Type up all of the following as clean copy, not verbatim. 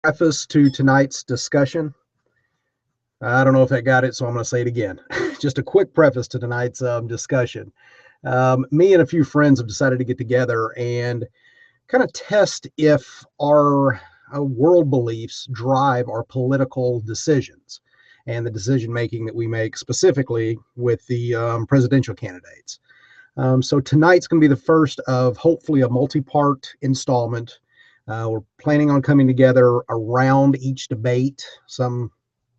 preface to tonight's discussion. I don't know if that got it, so I'm going to say it again. Just a quick preface to tonight's discussion. Me and a few friends have decided to get together and kind of test if our world beliefs drive our political decisions and the decision making that we make, specifically with the presidential candidates. So tonight's going to be the first of hopefully a multi-part installment. We're planning on coming together around each debate,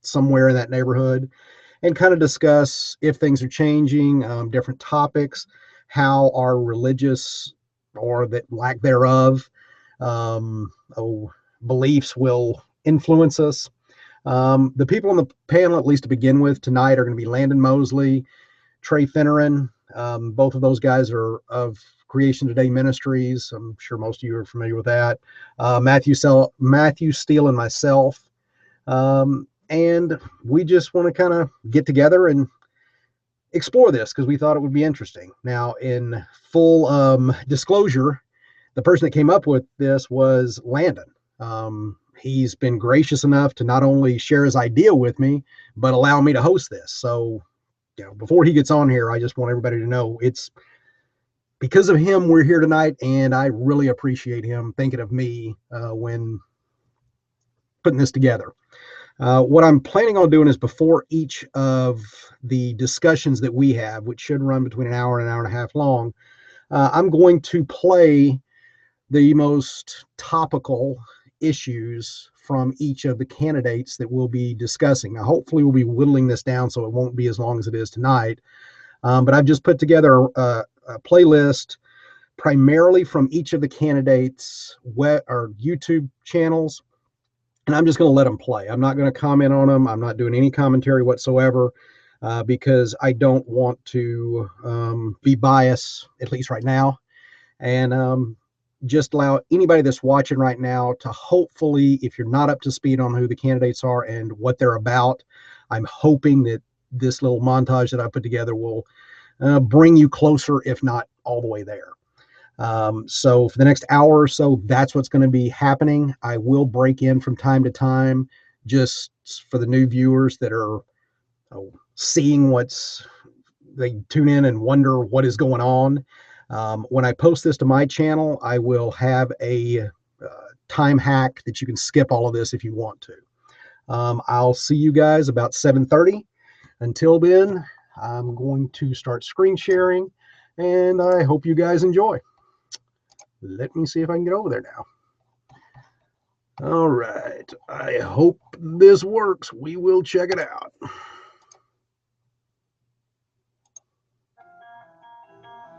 somewhere in that neighborhood, and kind of discuss if things are changing, different topics, how our religious or that lack thereof beliefs will influence us. The people on the panel, at least to begin with tonight, are going to be Landon Mosley, Trey Finnern. Both of those guys are of Creation Today Ministries. I'm sure most of you are familiar with that. Mathew Steele and myself. And we just want to kind of get together and explore this because we thought it would be interesting. Now, in full disclosure, the person that came up with this was Landon. He's been gracious enough to not only share his idea with me, but allow me to host this. So, before he gets on here, I just want everybody to know it's because of him we're here tonight, and I really appreciate him thinking of me when putting this together. What I'm planning on doing is before each of the discussions that we have, which should run between an hour and a half long, I'm going to play the most topical issues from each of the candidates that we'll be discussing. Now, hopefully we'll be whittling this down so it won't be as long as it is tonight. But I've just put together a playlist primarily from each of the candidates' YouTube channels. And I'm just going to let them play. I'm not going to comment on them. I'm not doing any commentary whatsoever because I don't want to be biased, at least right now. And just allow anybody that's watching right now to hopefully, if you're not up to speed on who the candidates are and what they're about, I'm hoping that this little montage that I put together will bring you closer, if not all the way there. So for the next hour or so, that's what's going to be happening. I will break in from time to time, just for the new viewers that are seeing they tune in and wonder what is going on. When I post this to my channel, I will have a time hack that you can skip all of this if you want to. I'll see you guys about 7:30. Until then, I'm going to start screen sharing, and I hope you guys enjoy. Let me see if I can get over there now. All right. I hope this works. We will check it out.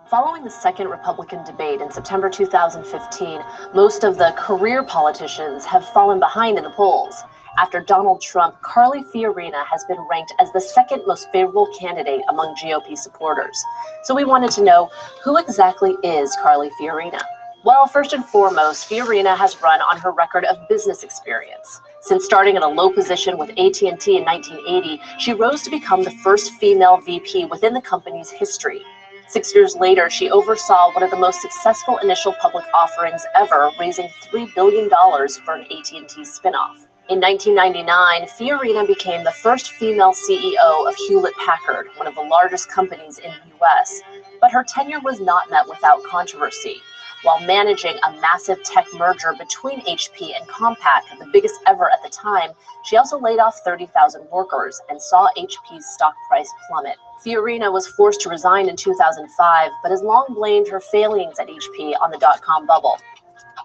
Following the second Republican debate in September 2015, most of the career politicians have fallen behind in the polls. After Donald Trump, Carly Fiorina has been ranked as the second most favorable candidate among GOP supporters. So we wanted to know, who exactly is Carly Fiorina? Well, first and foremost, Fiorina has run on her record of business experience. Since starting in a low position with AT&T in 1980, she rose to become the first female VP within the company's history. 6 years later, she oversaw one of the most successful initial public offerings ever, raising $3 billion for an AT&T spinoff. In 1999, Fiorina became the first female CEO of Hewlett-Packard, one of the largest companies in the U.S., but her tenure was not met without controversy. While managing a massive tech merger between HP and Compaq, the biggest ever at the time, she also laid off 30,000 workers and saw HP's stock price plummet. Fiorina was forced to resign in 2005, but has long blamed her failings at HP on the dot-com bubble.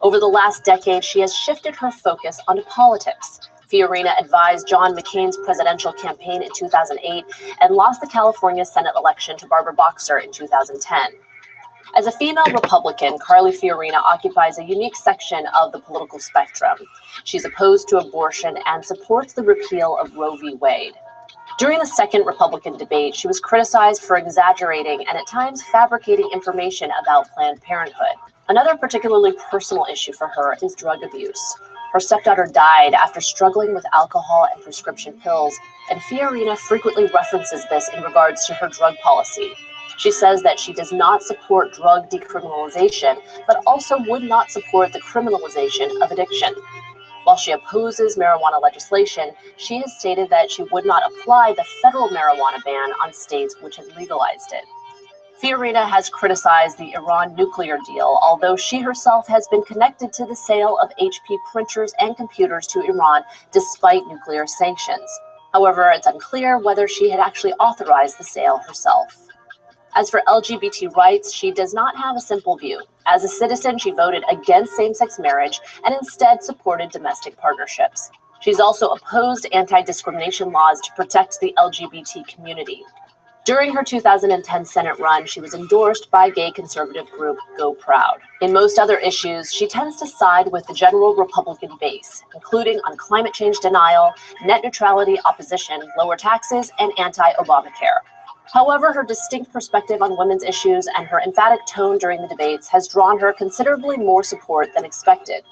Over the last decade, she has shifted her focus onto politics. Fiorina advised John McCain's presidential campaign in 2008 and lost the California Senate election to Barbara Boxer in 2010. As a female Republican, Carly Fiorina occupies a unique section of the political spectrum. She's opposed to abortion and supports the repeal of Roe v. Wade. During the second Republican debate, she was criticized for exaggerating and at times fabricating information about Planned Parenthood. Another particularly personal issue for her is drug abuse. Her stepdaughter died after struggling with alcohol and prescription pills, and Fiorina frequently references this in regards to her drug policy. She says that she does not support drug decriminalization, but also would not support the criminalization of addiction. While she opposes marijuana legislation, she has stated that she would not apply the federal marijuana ban on states which have legalized it. Fiorina has criticized the Iran nuclear deal, although she herself has been connected to the sale of HP printers and computers to Iran despite nuclear sanctions. However, it's unclear whether she had actually authorized the sale herself. As for LGBT rights, she does not have a simple view. As a citizen, she voted against same-sex marriage and instead supported domestic partnerships. She's also opposed anti-discrimination laws to protect the LGBT community. During her 2010 Senate run, she was endorsed by gay conservative group Go Proud. In most other issues, she tends to side with the general Republican base, including on climate change denial, net neutrality opposition, lower taxes, and anti-Obamacare. However, her distinct perspective on women's issues and her emphatic tone during the debates has drawn her considerably more support than expected.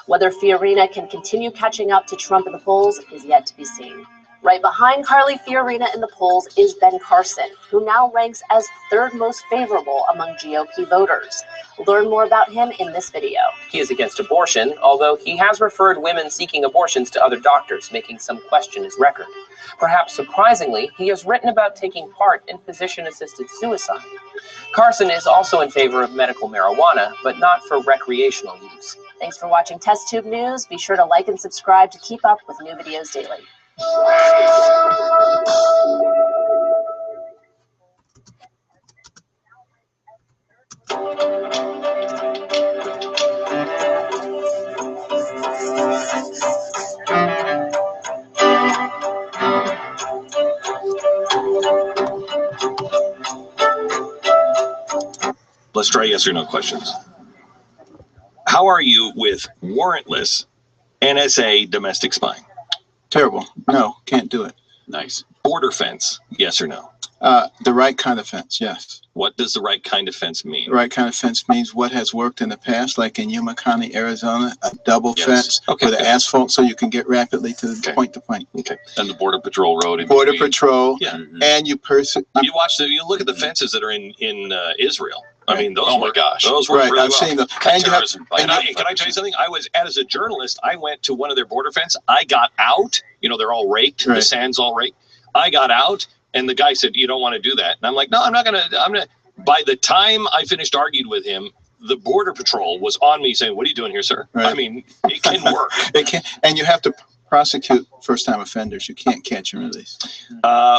Whether Fiorina can continue catching up to Trump in the polls is yet to be seen. Right behind Carly Fiorina in the polls is Ben Carson, who now ranks as third most favorable among GOP voters. Learn more about him in this video. He is against abortion, although he has referred women seeking abortions to other doctors, making some question his record. Perhaps surprisingly, he has written about taking part in physician-assisted suicide. Carson is also in favor of medical marijuana, but not for recreational use. Thanks for watching Test Tube News. Be sure to like and subscribe to keep up with new videos daily. Let's try yes or no questions. How are you with warrantless NSA domestic spying? Terrible. No, can't do it. Nice. Border fence, yes or no? The right kind of fence, yes. What does the right kind of fence mean? The right kind of fence means what has worked in the past, like in Yuma County, Arizona, a double fence with asphalt so you can get rapidly to the point to point. Okay. And the Border Patrol road. In Border between. Patrol. Yeah. And you you look at the fences that are in Israel. I mean, those my gosh. Those work really I've well. seen them. And can I tell you something? As a journalist, I went to one of their border fence. I got out. You know, they're all raked. Right. The sand's all raked. I got out, and the guy said, "You don't want to do that." And I'm like, "No, I'm not gonna. I'm gonna." By the time I finished arguing with him, the Border Patrol was on me saying, "What are you doing here, sir?" Right. I mean, it can work. It can, and you have to prosecute first-time offenders. You can't catch and release.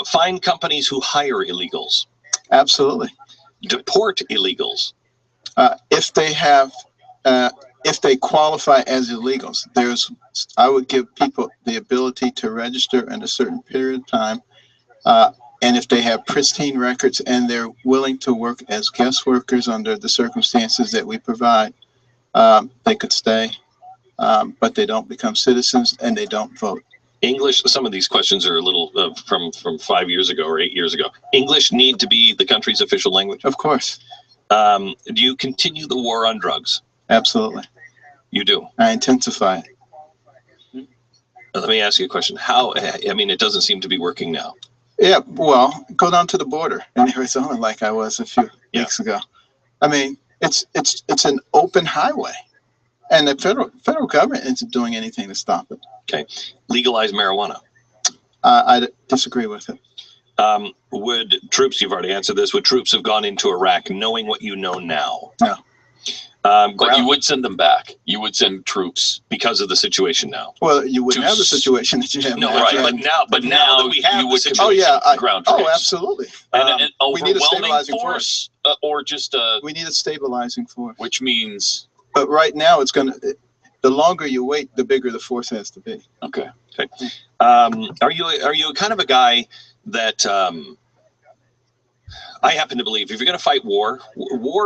Find companies who hire illegals. Absolutely. Deport illegals. If they qualify as illegals, I would give people the ability to register in a certain period of time. And if they have pristine records and they're willing to work as guest workers under the circumstances that we provide, they could stay, but they don't become citizens and they don't vote. English, some of these questions are a little from 5 years ago or 8 years ago. English need to be the country's official language? Of course. Do you continue the war on drugs? Absolutely. You do? I intensify it. Let me ask you a question. It doesn't seem to be working now. Yeah, well, go down to the border in Arizona like I was a few weeks ago. I mean, it's an open highway, and the federal government isn't doing anything to stop it. Okay. Legalize marijuana. I disagree with it. Would troops, you've already answered this, would troops have gone into Iraq knowing what you know now? No. But you would send them back. You would send troops because of the situation now. Well, you wouldn't have the situation that you have no, now. right. But now that we have the situation. Oh yeah, ground troops. Oh, absolutely. And an we need a overwhelming stabilizing force, or just we need a stabilizing force. which means But right now, the longer you wait, the bigger the force has to be. okay. Are you kind of a guy that I happen to believe if you're going to fight war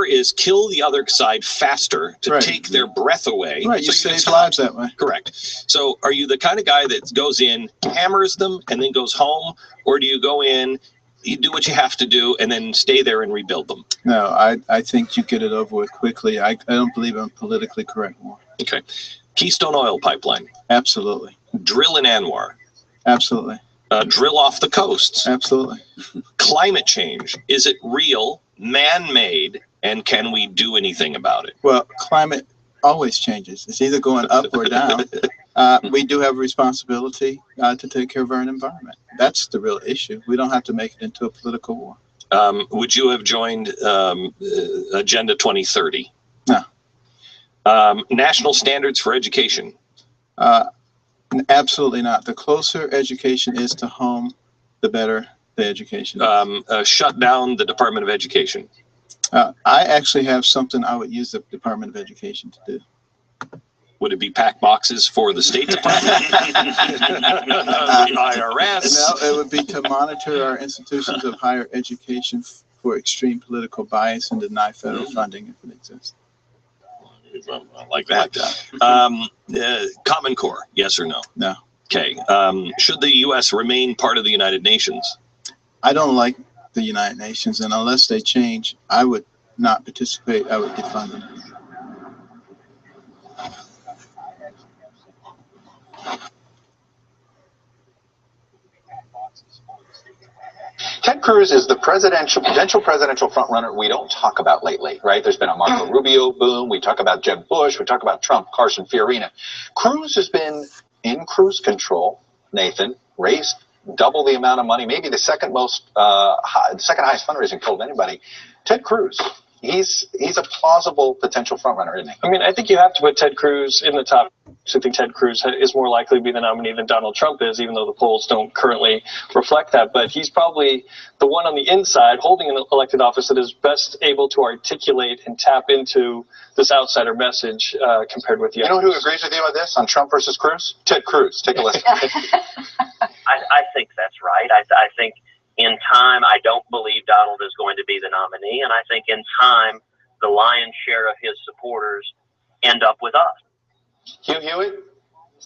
is kill the other side faster to take their breath away. Right, you save lives that way. Correct. So are you the kind of guy that goes in, hammers them, and then goes home? Or do you go in, you do what you have to do, and then stay there and rebuild them? No, I think you get it over with quickly. I don't believe in politically correct war. Okay. Keystone Oil Pipeline. Absolutely. Drill in Anwar. Absolutely. Drill off the coasts. Absolutely. Climate change. Is it real, man-made, and can we do anything about it? Well, climate always changes. It's either going up or down. We do have a responsibility to take care of our environment. That's the real issue. We don't have to make it into a political war. Would you have joined Agenda 2030? No. National standards for education? Absolutely not. The closer education is to home, the better the education is. Shut down the Department of Education? I actually have something I would use the Department of Education to do. Would it be pack boxes for the State Department? The IRS? No, it would be to monitor our institutions of higher education for extreme political bias and deny federal funding if it exists. I like that. Common Core, yes or no? No. Okay. Should the U.S. remain part of the United Nations? I don't like the United Nations, and unless they change, I would not participate. I would defund them. Ted Cruz is the potential presidential frontrunner we don't talk about lately, right? There's been a Marco Rubio boom. We talk about Jeb Bush. We talk about Trump, Carson, Fiorina. Cruz has been in cruise control, Nathan, raised double the amount of money, maybe the second highest fundraising poll of anybody. Ted Cruz, he's a plausible potential frontrunner, isn't he? I mean, I think you have to put Ted Cruz in the top. I think Ted Cruz is more likely to be the nominee than Donald Trump is, even though the polls don't currently reflect that. But he's probably the one on the inside holding an elected office that is best able to articulate and tap into this outsider message compared with the others. You know who agrees with you on this, on Trump versus Cruz? Ted Cruz. Take a listen. I think that's right. I think in time, I don't believe Donald is going to be the nominee. And I think in time, the lion's share of his supporters end up with us. Hugh Hewitt,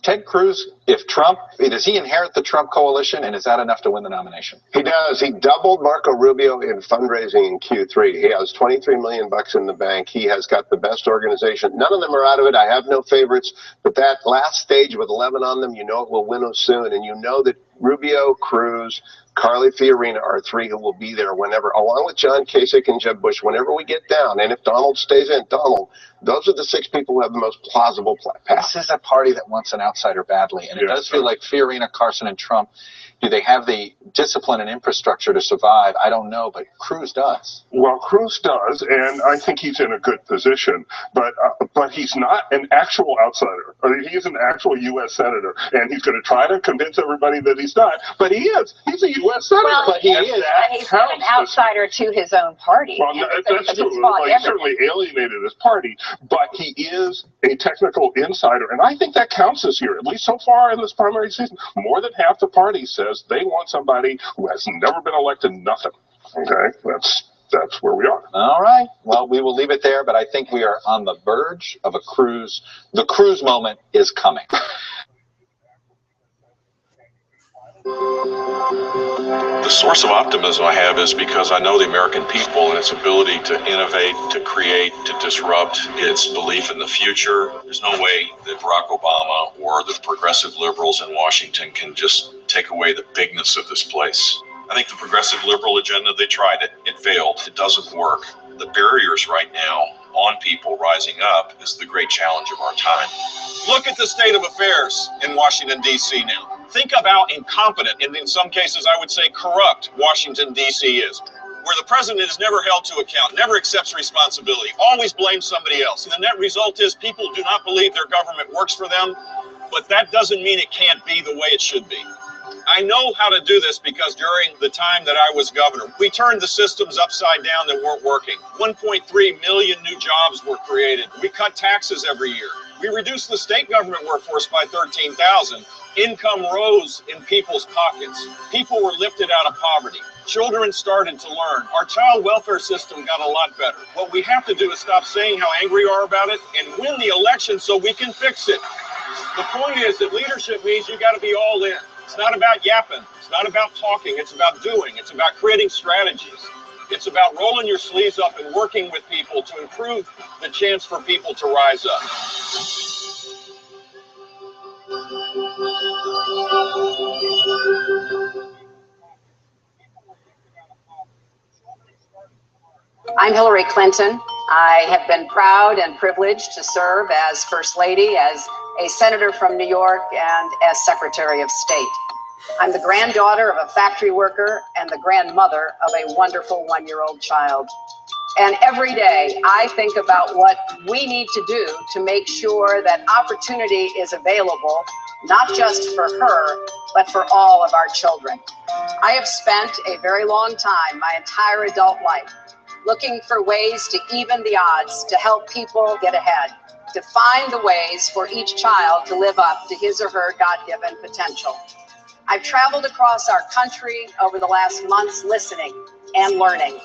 Ted Cruz, does he inherit the Trump coalition, and is that enough to win the nomination? He does. He doubled Marco Rubio in fundraising in Q3. He has $23 million in the bank. He has got the best organization. None of them are out of it. I have no favorites, but that last stage with 11 on them, you know it will win us soon, and you know that Rubio, Cruz, Carly Fiorina are three who will be there whenever, along with John Kasich and Jeb Bush, whenever we get down. And if Donald stays in, those are the six people who have the most plausible path. This is a party that wants an outsider badly, and it does feel like Fiorina, Carson, and Trump. Do they have the discipline and infrastructure to survive? I don't know, but Cruz does. Well, Cruz does, and I think he's in a good position. But he's not an actual outsider. I mean, he's an actual U.S. senator, and he's going to try to convince everybody that he's not. But he is. He's a U.S. senator. Well, but he is. And he's not an outsider to his own party. Well, that's true. He certainly alienated his party, but he is a technical insider, and I think that counts this year, at least so far in this primary season. More than half the party says they want somebody who has never been elected nothing. Okay, that's where we are. All right. Well, we will leave it there, but I think we are on the verge of a Cruz. The Cruz moment is coming. The source of optimism I have is because I know the American people and its ability to innovate, to create, to disrupt, its belief in the future. There's no way that Barack Obama or the progressive liberals in Washington can just take away the bigness of this place. I think the progressive liberal agenda, they tried it. It failed. It doesn't work. The barriers right now on people rising up is the great challenge of our time. Look at the state of affairs in Washington, D.C. now. Think of how incompetent, and in some cases I would say corrupt, Washington, D.C. is, where the president is never held to account, never accepts responsibility, always blames somebody else. And the net result is people do not believe their government works for them, but that doesn't mean it can't be the way it should be. I know how to do this because during the time that I was governor, we turned the systems upside down that weren't working. 1.3 million new jobs were created. We cut taxes every year. We reduced the state government workforce by 13,000. Income rose in people's pockets. People were lifted out of poverty. Children started to learn. Our child welfare system got a lot better. What we have to do is stop saying how angry we are about it and win the election so we can fix it. The point is that leadership means you got to be all in. It's not about yapping. It's not about talking. It's about doing. It's about creating strategies. It's about rolling your sleeves up and working with people to improve the chance for people to rise up. I'm Hillary Clinton. I have been proud and privileged to serve as First Lady, as a senator from New York, and as Secretary of State. I'm the granddaughter of a factory worker and the grandmother of a wonderful one-year-old child. And every day I think about what we need to do to make sure that opportunity is available, not just for her, but for all of our children. I have spent a very long time, my entire adult life, looking for ways to even the odds, to help people get ahead, to find the ways for each child to live up to his or her God-given potential. I've traveled across our country over the last months listening and learning,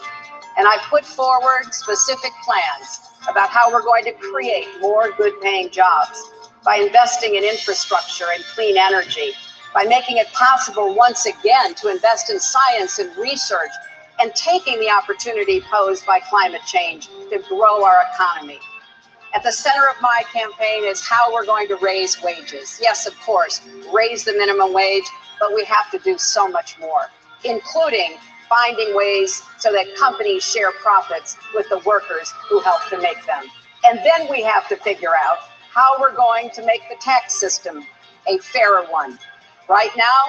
and I've put forward specific plans about how we're going to create more good-paying jobs by investing in infrastructure and clean energy, by making it possible once again to invest in science and research, and taking the opportunity posed by climate change to grow our economy. At the center of my campaign is how we're going to raise wages. Yes, of course, raise the minimum wage, but we have to do so much more, including finding ways so that companies share profits with the workers who help to make them. And then we have to figure out how we're going to make the tax system a fairer one. Right now,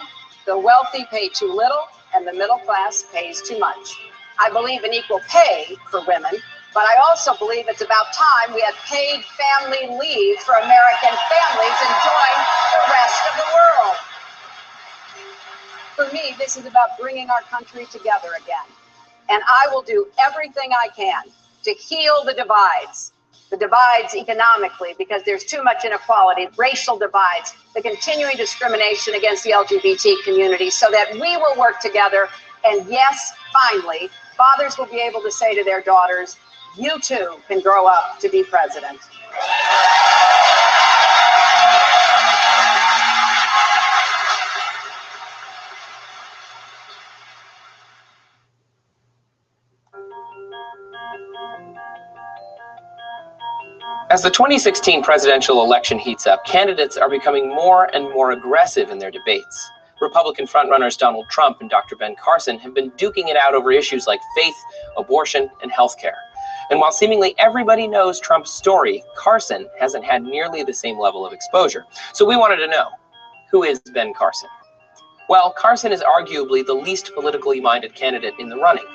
the wealthy pay too little and the middle class pays too much. I believe in equal pay for women, but I also believe it's about time we had paid family leave for American families enjoying the rest of the world. For me, this is about bringing our country together again. And I will do everything I can to heal the divides economically, because there's too much inequality, racial divides, the continuing discrimination against the LGBT community, so that we will work together. And yes, finally, fathers will be able to say to their daughters, you too can grow up to be president. As the 2016 presidential election heats up, candidates are becoming more and more aggressive in their debates. Republican frontrunners Donald Trump and Dr. Ben Carson have been duking it out over issues like faith, abortion, and healthcare. And while seemingly everybody knows Trump's story, Carson hasn't had nearly the same level of exposure. So we wanted to know, who is Ben Carson? Well, Carson is arguably the least politically minded candidate in the running.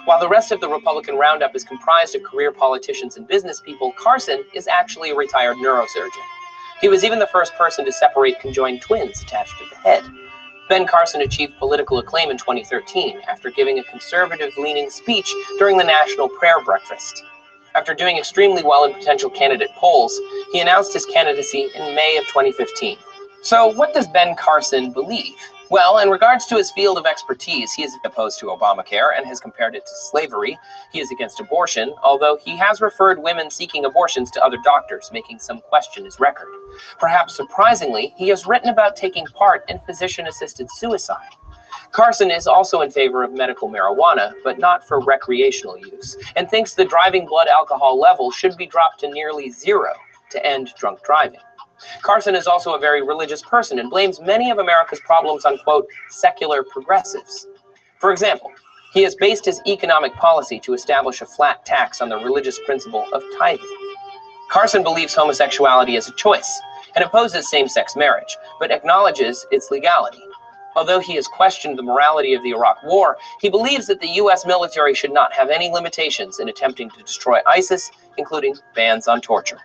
While the rest of the Republican roundup is comprised of career politicians and business people, Carson is actually a retired neurosurgeon. He was even the first person to separate conjoined twins attached to the head. Ben Carson achieved political acclaim in 2013 after giving a conservative-leaning speech during the National Prayer Breakfast. After doing extremely well in potential candidate polls, he announced his candidacy in May of 2015. So what does Ben Carson believe? Well, in regards to his field of expertise, he is opposed to Obamacare and has compared it to slavery. He is against abortion, although he has referred women seeking abortions to other doctors, making some question his record. Perhaps surprisingly, he has written about taking part in physician-assisted suicide. Carson is also in favor of medical marijuana, but not for recreational use, and thinks the driving blood alcohol level should be dropped to nearly zero to end drunk driving. Carson is also a very religious person and blames many of America's problems on, quote, secular progressives. For example, he has based his economic policy to establish a flat tax on the religious principle of tithing. Carson believes homosexuality is a choice and opposes same-sex marriage, but acknowledges its legality. Although he has questioned the morality of the Iraq War, he believes that the U.S. military should not have any limitations in attempting to destroy ISIS, including bans on torture.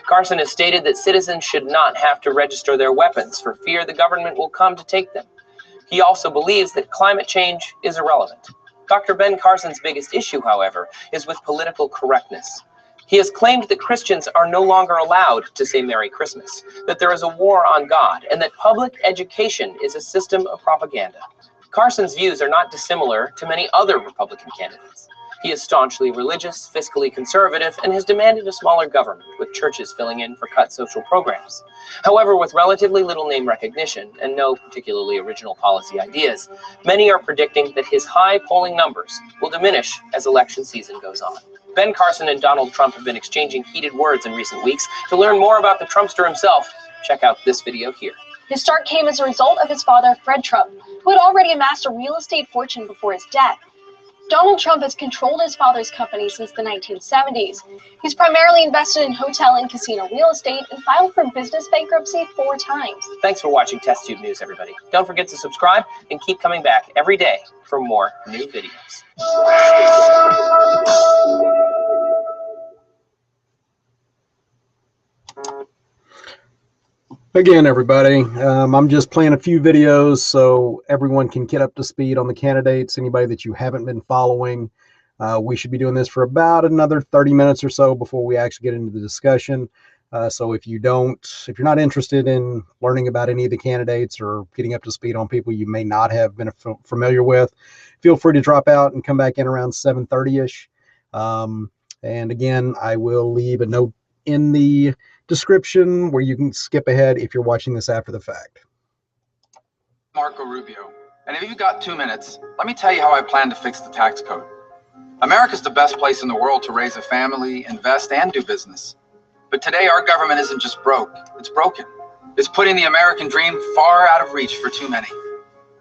Carson has stated that citizens should not have to register their weapons for fear the government will come to take them. He also believes that climate change is irrelevant. Dr. Ben Carson's biggest issue, however, is with political correctness. He has claimed that Christians are no longer allowed to say Merry Christmas, that there is a war on God, and that public education is a system of propaganda. Carson's views are not dissimilar to many other Republican candidates. He is staunchly religious, fiscally conservative, and has demanded a smaller government, with churches filling in for cut social programs. However, with relatively little name recognition and no particularly original policy ideas, many are predicting that his high polling numbers will diminish as election season goes on. Ben Carson and Donald Trump have been exchanging heated words in recent weeks. To learn more about the Trumpster himself, check out this video here. His start came as a result of his father, Fred Trump, who had already amassed a real estate fortune before his death. Donald Trump has controlled his father's company since the 1970s. He's primarily invested in hotel and casino real estate and filed for business bankruptcy 4 times. Thanks for watching Test Tube News, everybody. Don't forget to subscribe and keep coming back every day for more new videos. Again, everybody, I'm just playing a few videos so everyone can get up to speed on the candidates. Anybody that you haven't been following, we should be doing this for about another 30 minutes or so before we actually get into the discussion. So if you're not interested in learning about any of the candidates or getting up to speed on people you may not have been familiar with, feel free to drop out and come back in around 7:30ish. And again, I will leave a note in the description where you can skip ahead if you're watching this after the fact. Marco Rubio, and if you've got 2 minutes, let me tell you how I plan to fix the tax code. America's the best place in the world to raise a family, invest, and do business. But today our government isn't just broke, it's broken. It's putting the American dream far out of reach for too many.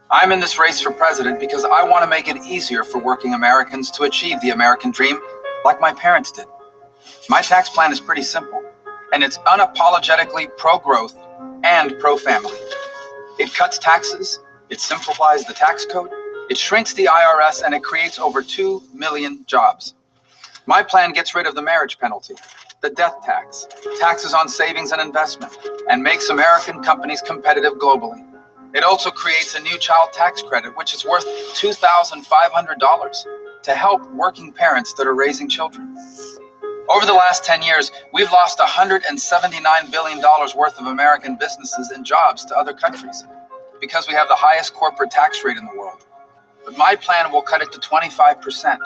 I'm in this race for president because I want to make it easier for working Americans to achieve the American dream like my parents did. My tax plan is pretty simple, and it's unapologetically pro-growth and pro-family. It cuts taxes, it simplifies the tax code, it shrinks the IRS, and it creates over 2 million jobs. My plan gets rid of the marriage penalty, the death tax, taxes on savings and investment, and makes American companies competitive globally. It also creates a new child tax credit, which is worth $2,500 to help working parents that are raising children. Over the last 10 years, we've lost $179 billion worth of American businesses and jobs to other countries because we have the highest corporate tax rate in the world. But my plan will cut it to 25%.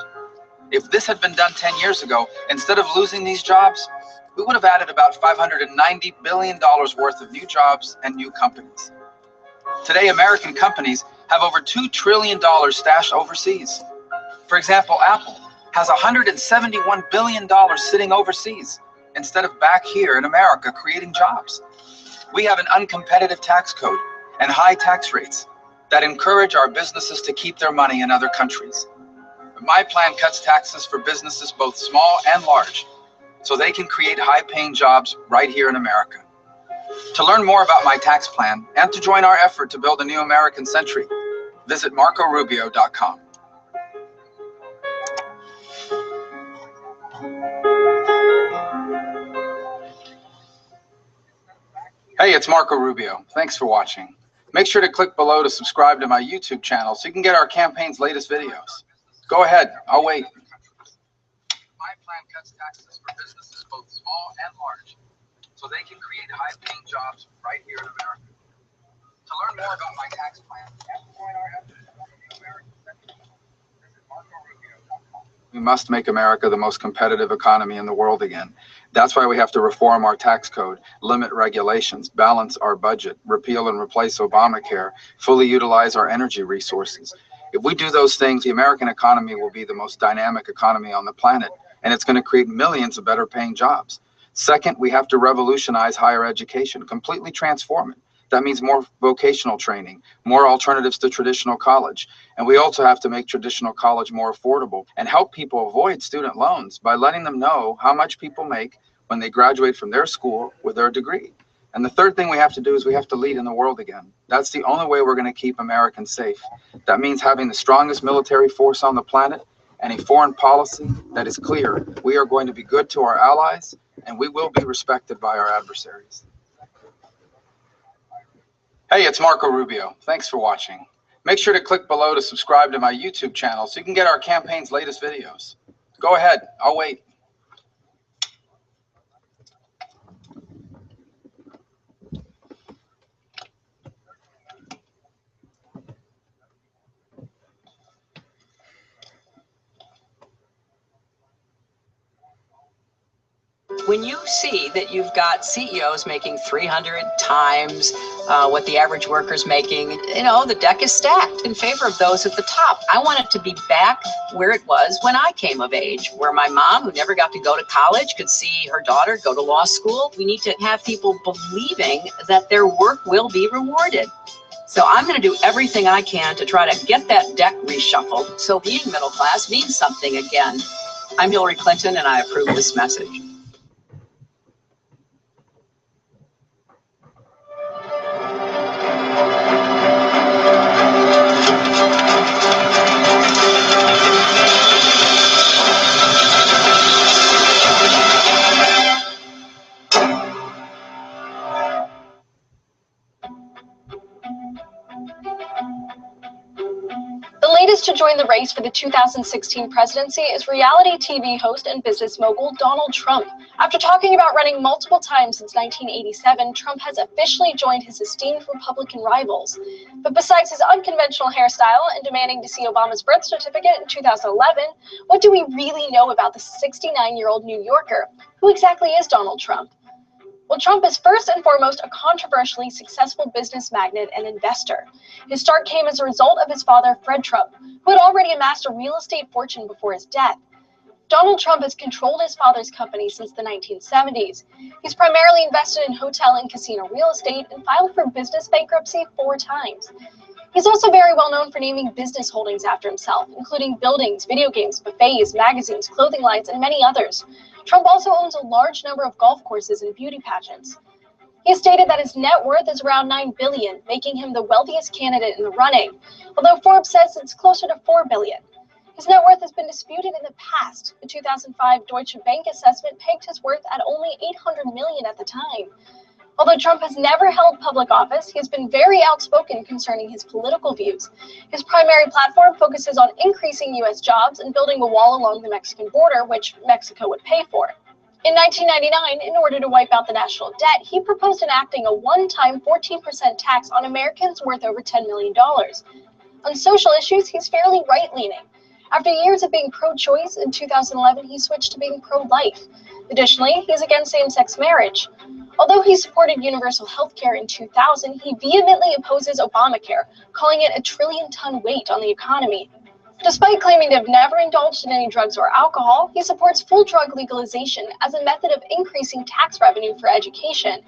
If this had been done 10 years ago, instead of losing these jobs, we would have added about $590 billion worth of new jobs and new companies. Today, American companies have over $2 trillion stashed overseas. For example, Apple has $171 billion sitting overseas instead of back here in America creating jobs. We have an uncompetitive tax code and high tax rates that encourage our businesses to keep their money in other countries. My plan cuts taxes for businesses both small and large so they can create high-paying jobs right here in America. To learn more about my tax plan and to join our effort to build a new American century, visit marcorubio.com. Hey, it's Marco Rubio. Thanks for watching. Make sure to click below to subscribe to my YouTube channel so you can get our campaign's latest videos. Go ahead, I'll wait. My plan cuts taxes for businesses both small and large so they can create high-paying jobs right here in America. To learn more about my tax plan and join our efforts to build a new American century, visit marcorubio.com. We must make America the most competitive economy in the world again. That's why we have to reform our tax code, limit regulations, balance our budget, repeal and replace Obamacare, fully utilize our energy resources. If we do those things, the American economy will be the most dynamic economy on the planet, and it's going to create millions of better paying jobs. Second, we have to revolutionize higher education, completely transform it. That means more vocational training, more alternatives to traditional college. And we also have to make traditional college more affordable and help people avoid student loans by letting them know how much people make when they graduate from their school with their degree. And the third thing we have to do is we have to lead in the world again. That's the only way we're going to keep Americans safe. That means having the strongest military force on the planet and a foreign policy that is clear. We are going to be good to our allies, and we will be respected by our adversaries. Hey, it's Marco Rubio. Thanks for watching. Make sure to click below to subscribe to my YouTube channel so you can get our campaign's latest videos. Go ahead, I'll wait. When you see that you've got CEOs making 300 times what the average worker's making, you know, the deck is stacked in favor of those at the top. I want it to be back where it was when I came of age, where my mom, who never got to go to college, could see her daughter go to law school. We need to have people believing that their work will be rewarded. So I'm going to do everything I can to try to get that deck reshuffled so being middle class means something again. I'm Hillary Clinton, and I approve this message. The latest to join the race for the 2016 presidency is reality TV host and business mogul Donald Trump. After talking about running multiple times since 1987, Trump has officially joined his esteemed Republican rivals. But besides his unconventional hairstyle and demanding to see Obama's birth certificate in 2011, what do we really know about the 69-year-old New Yorker? Who exactly is Donald Trump? Well, Trump is first and foremost a controversially successful business magnate and investor. His start came as a result of his father, Fred Trump, who had already amassed a real estate fortune before his death. Donald Trump has controlled his father's company since the 1970s. He's primarily invested in hotel and casino real estate and filed for business bankruptcy 4 times. He's also very well known for naming business holdings after himself, including buildings, video games, buffets, magazines, clothing lines, and many others. Trump also owns a large number of golf courses and beauty pageants. He has stated that his net worth is around $9 billion, making him the wealthiest candidate in the running, although Forbes says it's closer to $4 billion. His net worth has been disputed in the past. The 2005 Deutsche Bank assessment pegged his worth at only $800 million at the time. Although Trump has never held public office, he has been very outspoken concerning his political views. His primary platform focuses on increasing U.S. jobs and building a wall along the Mexican border, which Mexico would pay for. In 1999, in order to wipe out the national debt, he proposed enacting a one-time 14% tax on Americans worth over $10 million. On social issues, he's fairly right-leaning. After years of being pro-choice, in 2011 he switched to being pro-life. Additionally, he's against same-sex marriage. Although he supported universal health care in 2000, he vehemently opposes Obamacare, calling it a trillion-ton weight on the economy. Despite claiming to have never indulged in any drugs or alcohol, he supports full drug legalization as a method of increasing tax revenue for education.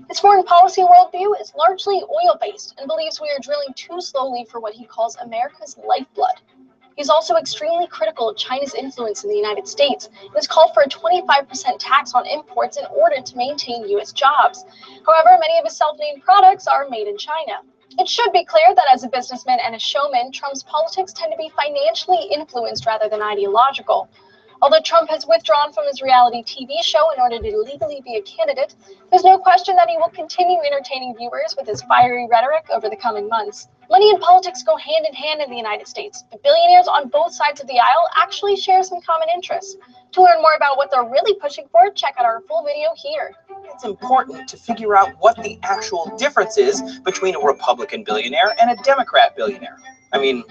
His foreign policy worldview is largely oil-based and believes we are drilling too slowly for what he calls America's lifeblood. He's also extremely critical of China's influence in the United States and has called for a 25% tax on imports in order to maintain U.S. jobs. However, many of his self-named products are made in China. It should be clear that as a businessman and a showman, Trump's politics tend to be financially influenced rather than ideological. Although Trump has withdrawn from his reality TV show in order to legally be a candidate, there's no question that he will continue entertaining viewers with his fiery rhetoric over the coming months. Money and politics go hand in hand in the United States, but billionaires on both sides of the aisle actually share some common interests. To learn more about what they're really pushing for, check out our full video here. It's important to figure out what the actual difference is between a Republican billionaire and a Democrat billionaire. I mean,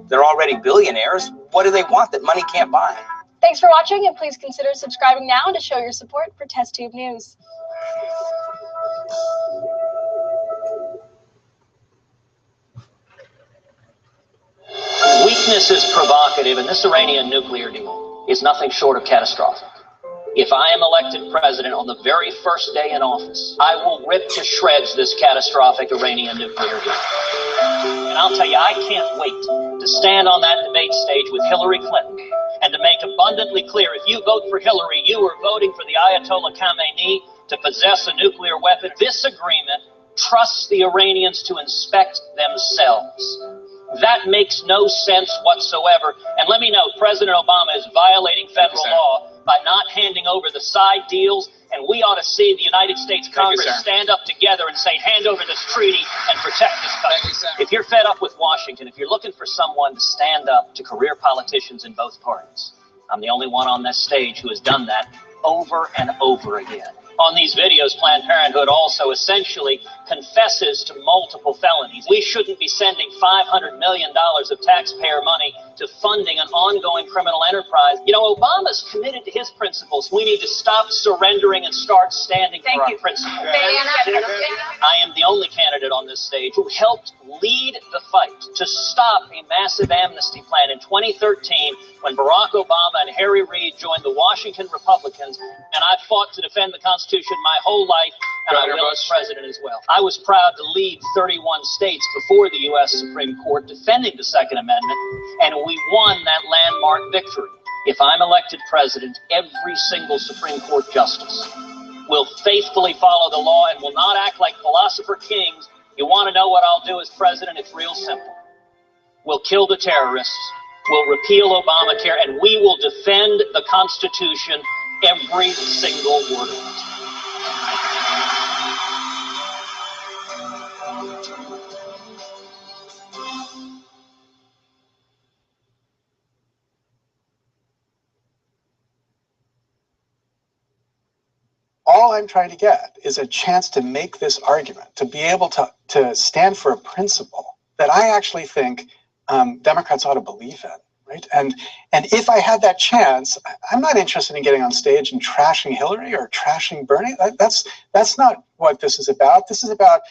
they're already billionaires. What do they want that money can't buy? Thanks for watching, and please consider subscribing now to show your support for Test Tube News. Weakness is provocative, and this Iranian nuclear deal is nothing short of catastrophic. If I am elected president on the very first day in office, I will rip to shreds this catastrophic Iranian nuclear deal. And I'll tell you, I can't wait to stand on that debate stage with Hillary Clinton and to make abundantly clear, if you vote for Hillary, you are voting for the Ayatollah Khamenei to possess a nuclear weapon. This agreement trusts the Iranians to inspect themselves. That makes no sense whatsoever. And let me note, President Obama is violating federal law by not handing over the side deals, and we ought to see the United States Congress stand up together and say, hand over this treaty and protect this country. If you're fed up with Washington, if you're looking for someone to stand up to career politicians in both parties, I'm the only one on this stage who has done that over and over again. On these videos, Planned Parenthood also essentially confesses to multiple felonies. We shouldn't be sending $500 million of taxpayer money to funding an ongoing criminal enterprise. You know, Obama's committed to his principles. We need to stop surrendering and start standing for our principles. I am the only candidate on this stage who helped lead the fight to stop a massive amnesty plan in 2013 when Barack Obama and Harry Reid joined the Washington Republicans, and I fought to defend the Constitution Constitution my whole life, and I will as president as well. I was proud to lead 31 states before the U.S. Supreme Court defending the Second Amendment, and we won that landmark victory. If I'm elected president, every single Supreme Court justice will faithfully follow the law and will not act like philosopher kings. You want to know what I'll do as president? It's real simple. We'll kill the terrorists, we'll repeal Obamacare, and we will defend the Constitution, every single word of it. All I'm trying to get is a chance to make this argument, to be able to stand for a principle that I actually think Democrats ought to believe in, right? And if I had that chance, I'm not interested in getting on stage and trashing Hillary or trashing Bernie. That's not what this is about. This is about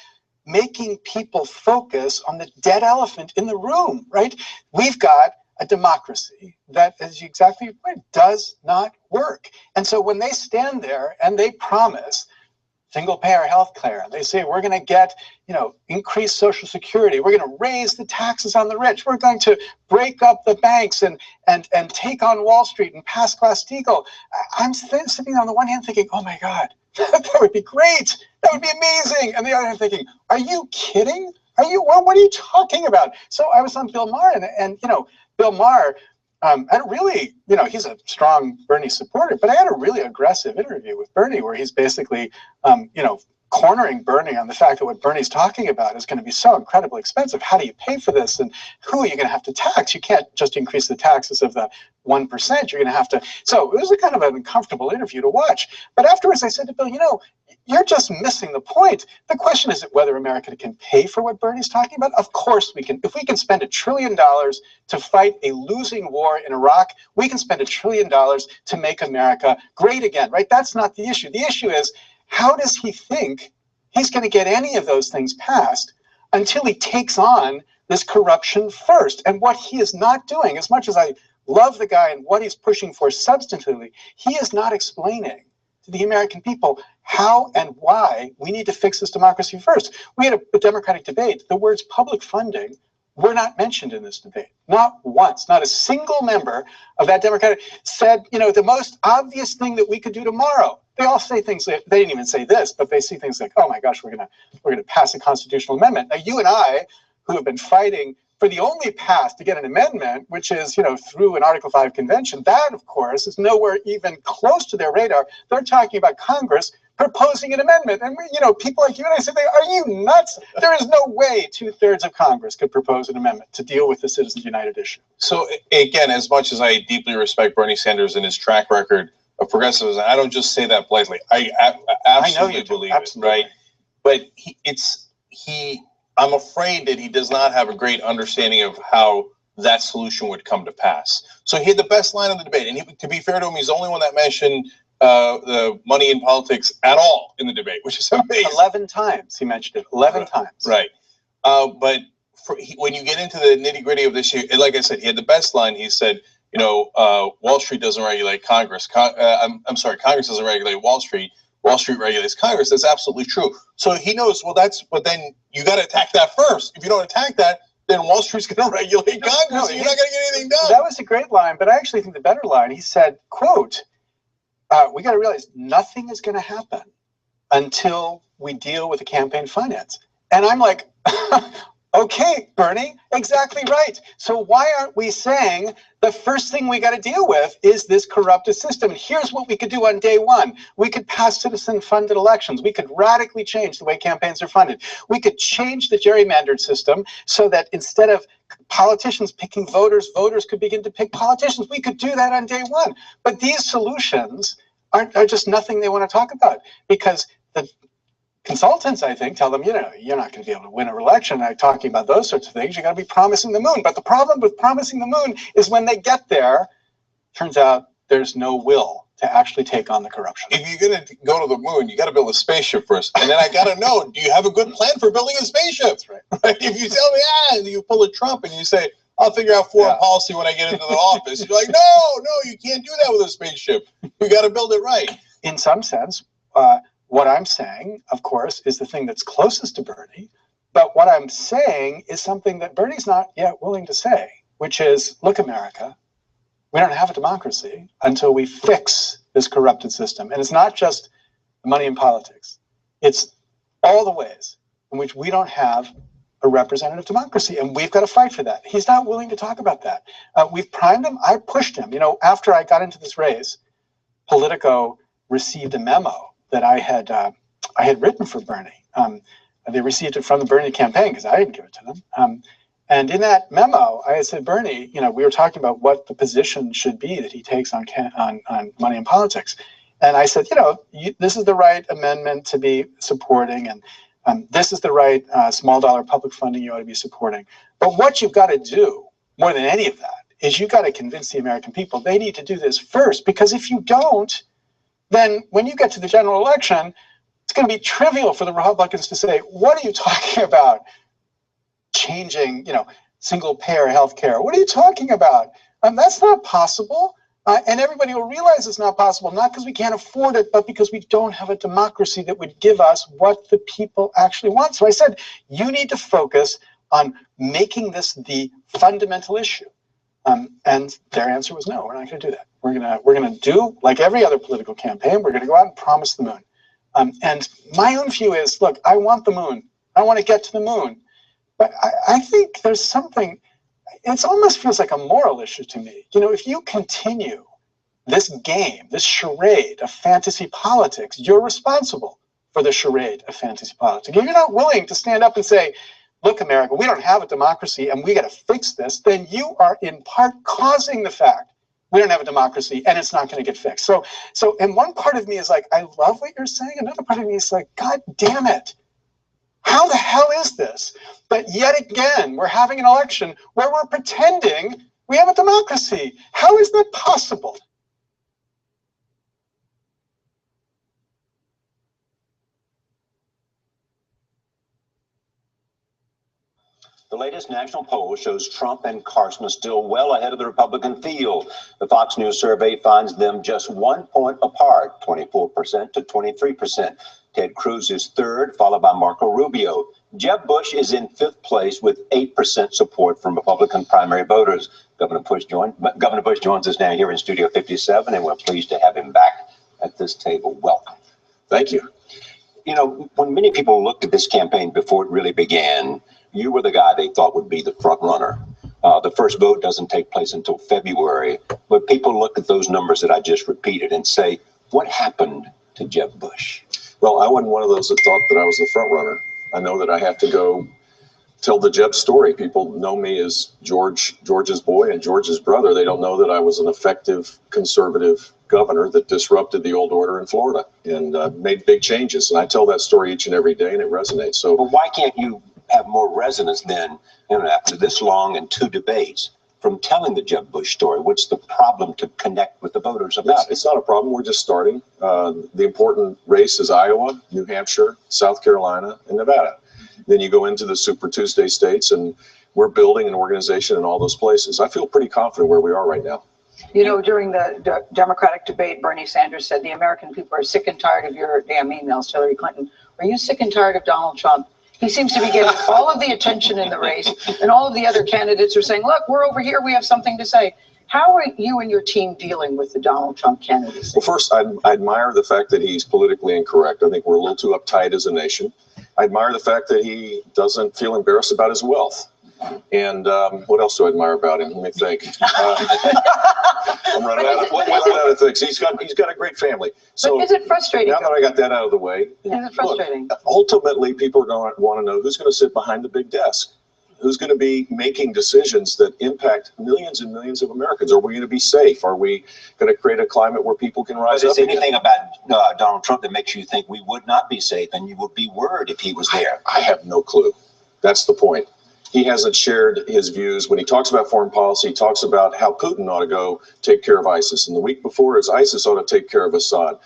making people focus on the dead elephant in the room, right? We've got a democracy that, as you exactly right, does not work. And so when they stand there and they promise single-payer health care, they say we're going to get, increased Social Security, we're going to raise the taxes on the rich, we're going to break up the banks and take on Wall Street and pass Glass-Steagall. I'm sitting on the one hand thinking, oh my God, that would be great, that would be amazing. And the other hand thinking, are you kidding? What are you talking about? So I was on Bill Maher and Bill Maher had a really, he's a strong Bernie supporter, but I had a really aggressive interview with Bernie where he's basically, cornering Bernie on the fact that what Bernie's talking about is going to be so incredibly expensive. How do you pay for this? And who are you going to have to tax? You can't just increase the taxes of the 1%. You're going to have to. So it was a kind of an uncomfortable interview to watch. But afterwards, I said to Bill, you're just missing the point. The question isn't whether America can pay for what Bernie's talking about. Of course we can. If we can spend $1 trillion to fight a losing war in Iraq, we can spend $1 trillion to make America great again, right? That's not the issue. The issue is, how does he think he's going to get any of those things passed until he takes on this corruption first? And what he is not doing, as much as I love the guy and what he's pushing for substantively, he is not explaining to the American people how and why we need to fix this democracy first. We had a Democratic debate. The words public funding were not mentioned in this debate. Not once. Not a single member of that Democratic said, the most obvious thing that we could do tomorrow. They all say things that they didn't even say this, but they see things like, oh my gosh, we're gonna pass a constitutional amendment. Now you and I, who have been fighting for the only path to get an amendment, which is, through an Article 5 convention, that of course is nowhere even close to their radar. They're talking about Congress proposing an amendment. And people like you and I say, are you nuts? There is no way 2/3 of Congress could propose an amendment to deal with the Citizens United issue. So again, as much as I deeply respect Bernie Sanders and his track record of progressivism, I don't just say that blithely. I absolutely believe it, right? But I'm afraid that he does not have a great understanding of how that solution would come to pass. So he had the best line of the debate, and to be fair to him, he's the only one that mentioned the money in politics at all in the debate, which is amazing. 11 times he mentioned it. 11 times. Right. But when you get into the nitty gritty of this, like I said, he had the best line. He said, Wall Street doesn't regulate Congress. I'm sorry, Congress doesn't regulate Wall Street. Wall Street regulates Congress. That's absolutely true. So he knows, but then you got to attack that first. If you don't attack that, then Wall Street's going to regulate Congress. And you're not going to get anything done. That was a great line, but I actually think the better line, he said, quote, we got to realize nothing is going to happen until we deal with the campaign finance. And I'm like, okay, Bernie, exactly right. So why aren't we saying the first thing we got to deal with is this corrupted system? And here's what we could do on day one. We could pass citizen-funded elections. We could radically change the way campaigns are funded. We could change the gerrymandered system so that instead of politicians picking voters, voters could begin to pick politicians. We could do that on day one. But these solutions are just nothing they want to talk about, because the consultants, I think, tell them, you're not going to be able to win an election by talking about those sorts of things. You got to be promising the moon. But the problem with promising the moon is when they get there, turns out there's no will to actually take on the corruption. If you're going to go to the moon, you got to build a spaceship first. And then I got to know, do you have a good plan for building a spaceship? That's right. If you tell me, and you pull a Trump and you say, I'll figure out foreign policy when I get into the office. You're like, no, you can't do that with a spaceship. You got to build it right. In some sense, what I'm saying, of course, is the thing that's closest to Bernie. But what I'm saying is something that Bernie's not yet willing to say, which is, look, America, we don't have a democracy until we fix this corrupted system. And it's not just money in politics. It's all the ways in which we don't have a representative democracy, and we've got to fight for that. He's not willing to talk about that. We've primed him. I pushed him. You know, after I got into this race, Politico received a memo that I had written for Bernie. They received it from the Bernie campaign because I didn't give it to them. And in that memo, I had said, Bernie, you know, we were talking about what the position should be that he takes on money in politics. And I said, you know, this is the right amendment to be supporting, and this is the right small dollar public funding you ought to be supporting. But what you've got to do, more than any of that, is you've got to convince the American people they need to do this first. Because if you don't, then when you get to the general election, it's going to be trivial for the Republicans to say, what are you talking about? Changing, you know, single payer health care. What are you talking about? That's not possible. And everybody will realize it's not possible, not because we can't afford it, but because we don't have a democracy that would give us what the people actually want. So I said, you need to focus on making this the fundamental issue. And their answer was no, we're not going to do that. We're going to do like every other political campaign. We're going to go out and promise the moon. And my own view is, look, I want the moon. I want to get to the moon. But I think there's something, it almost feels like a moral issue to me. You know, if you continue this game, this charade of fantasy politics, you're responsible for the charade of fantasy politics. If you're not willing to stand up and say, look, America, we don't have a democracy and we got to fix this, then you are in part causing the fact we don't have a democracy and it's not going to get fixed. So, and one part of me is like, I love what you're saying. Another part of me is like, God damn it. How the hell is this? But yet again, we're having an election where we're pretending we have a democracy. How is that possible? The latest national poll shows Trump and Carson are still well ahead of the Republican field. The Fox News survey finds them just 1 point apart, 24% to 23%. Ted Cruz is third, followed by Marco Rubio. Jeb Bush is in fifth place with 8% support from Republican primary voters. Governor Bush joins us now here in Studio 57, and we're pleased to have him back at this table. Welcome. Thank you. You know, when many people looked at this campaign before it really began, you were the guy they thought would be the front runner. The first vote doesn't take place until February, but people look at those numbers that I just repeated and say, what happened to Jeb Bush? Well, I wasn't one of those that thought that I was the front runner. I know that I have to go tell the Jeb story. People know me as George's boy and George's brother. They don't know that I was an effective conservative governor that disrupted the old order in Florida and made big changes. And I tell that story each and every day, and it resonates. So, well, why can't you have more resonance then, after this long and 2 debates, from telling the Jeb Bush story? What's the problem to connect with the voters about it? It's not a problem. We're just starting. The important race is Iowa, New Hampshire, South Carolina, and Nevada. Then you go into the Super Tuesday states, and we're building an organization in all those places. I feel pretty confident where we are right now. You know, during the Democratic debate, Bernie Sanders said the American people are sick and tired of your damn emails, Hillary Clinton. Are you sick and tired of Donald Trump? He seems to be getting all of the attention in the race, and all of the other candidates are saying, look, we're over here, we have something to say. How are you and your team dealing with the Donald Trump candidacy? Well, first, I admire the fact that he's politically incorrect. I think we're a little too uptight as a nation. I admire the fact that he doesn't feel embarrassed about his wealth. And what else do I admire about him? Let me think. I'm running out of things. He's got a great family. So but is it frustrating? Now that I got that out of the way, is it frustrating? Look, ultimately, people are going to want to know who's going to sit behind the big desk, who's going to be making decisions that impact millions and millions of Americans. Are we going to be safe? Are we going to create a climate where people can rise up? Is there anything about Donald Trump that makes you think we would not be safe and you would be worried if he was there? I have no clue. That's the point. He hasn't shared his views. When he talks about foreign policy, he talks about how Putin ought to go take care of ISIS. And the week before is ISIS ought to take care of Assad.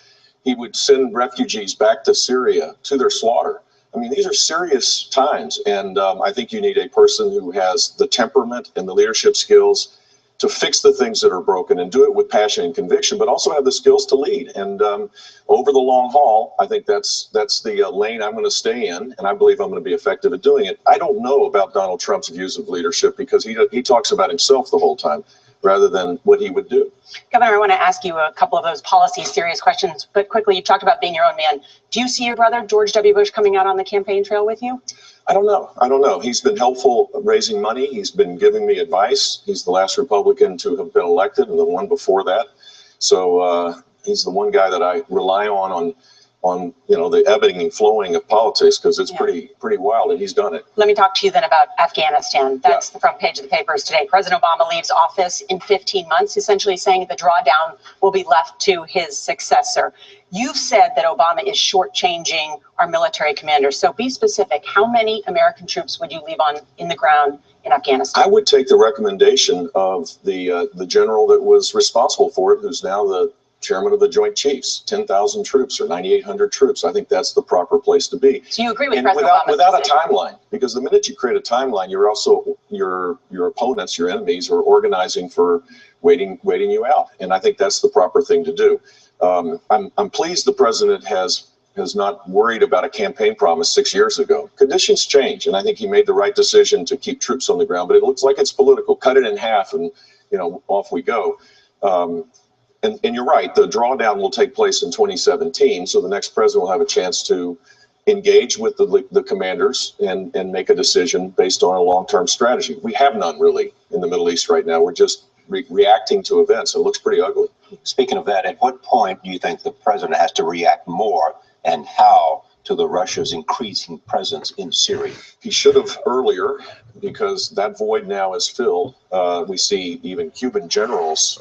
He would send refugees back to Syria to their slaughter. I mean, these are serious times. And I think you need a person who has the temperament and the leadership skills fix the things that are broken and do it with passion and conviction, but also have the skills to lead. And over the long haul, I think that's the lane I'm going to stay in, and I believe I'm going to be effective at doing it. I don't know about Donald Trump's views of leadership because he talks about himself the whole time rather than what he would do. Governor, I want to ask you a couple of those policy serious questions, but quickly, you talked about being your own man. Do you see your brother, George W. Bush, coming out on the campaign trail with you? I don't know. He's been helpful raising money. He's been giving me advice. He's the last Republican to have been elected and the one before that. So he's the one guy that I rely on the ebbing and flowing of politics, because it's pretty wild, and he's done it. Let me talk to you then about Afghanistan. That's the front page of the papers today. President Obama leaves office in 15 months, essentially saying the drawdown will be left to his successor. You've said that Obama is shortchanging our military commanders. So be specific. How many American troops would you leave in the ground in Afghanistan? I would take the recommendation of the general that was responsible for it, who's now the chairman of the Joint Chiefs. 10,000 troops or 9,800 troops. I think that's the proper place to be. So you agree with and President Obama? Without a timeline, because the minute you create a timeline, you're also your opponents, your enemies, are organizing for waiting you out. And I think that's the proper thing to do. I'm pleased the president has not worried about a campaign promise 6 years ago. Conditions change, and I think he made the right decision to keep troops on the ground. But it looks like it's political. Cut it in half, and off we go. And you're right, the drawdown will take place in 2017, so the next president will have a chance to engage with the commanders and make a decision based on a long-term strategy. We have none really in the Middle East right now. We're just reacting to events. It looks pretty ugly. Speaking of that, at what point do you think the president has to react more, and how, to the Russia's increasing presence in Syria? He should have earlier, because that void now is filled. We see even Cuban generals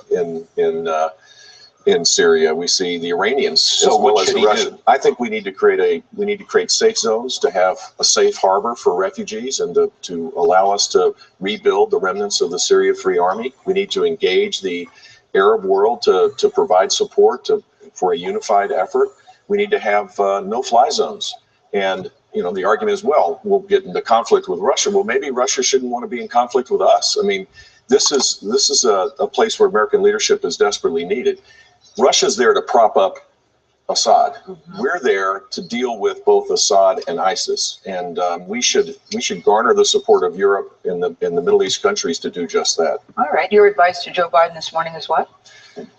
in Syria. We see the Iranians as well as the Russians. I think we need to create safe zones, to have a safe harbor for refugees, and to allow us to rebuild the remnants of the Syria Free Army. We need to engage the Arab world to provide support for a unified effort. We need to have no-fly zones. And the argument is, well, we'll get into conflict with Russia. Well, maybe Russia shouldn't want to be in conflict with us. I mean, this is a place where American leadership is desperately needed. Russia's there to prop up Assad. We're there to deal with both Assad and ISIS, and we should garner the support of Europe and the Middle East countries to do just that. All right. Your advice to Joe Biden this morning is what?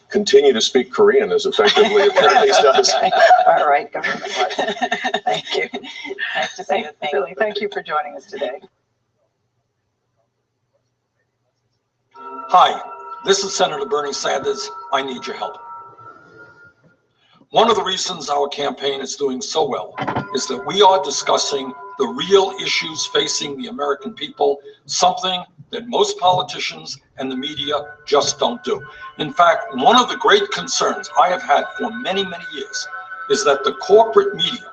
Continue to speak Korean as effectively as apparently he does. All right, Governor McCarthy. Thank you. Nice to see you. Really, thank you for joining us today. Hi, this is Senator Bernie Sanders. I need your help. One of the reasons our campaign is doing so well is that we are discussing the real issues facing the American people, something that most politicians and the media just don't do. In fact, one of the great concerns I have had for many, many years is that the corporate media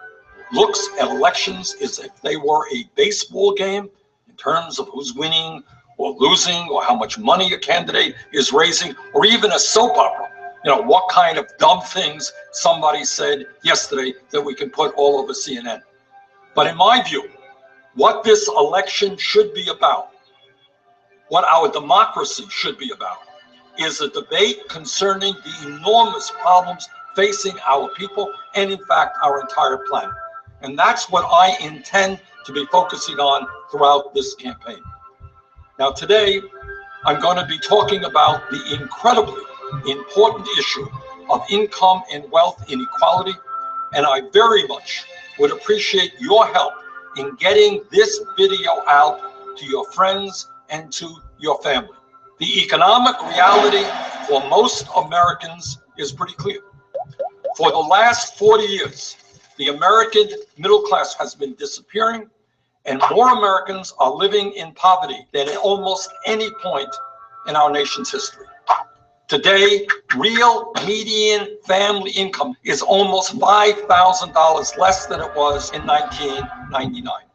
looks at elections as if they were a baseball game in terms of who's winning or losing, or how much money a candidate is raising, or even a soap opera. What kind of dumb things somebody said yesterday that we can put all over CNN. But in my view, what this election should be about, what our democracy should be about, is a debate concerning the enormous problems facing our people and, in fact, our entire planet. And that's what I intend to be focusing on throughout this campaign. Now, today, I'm going to be talking about the incredibly important issue of income and wealth inequality, and I very much would appreciate your help in getting this video out to your friends and to your family. The economic reality for most Americans is pretty clear. For the last 40 years, the American middle class has been disappearing, and more Americans are living in poverty than at almost any point in our nation's history. Today, real median family income is almost $5,000 less than it was in 1999.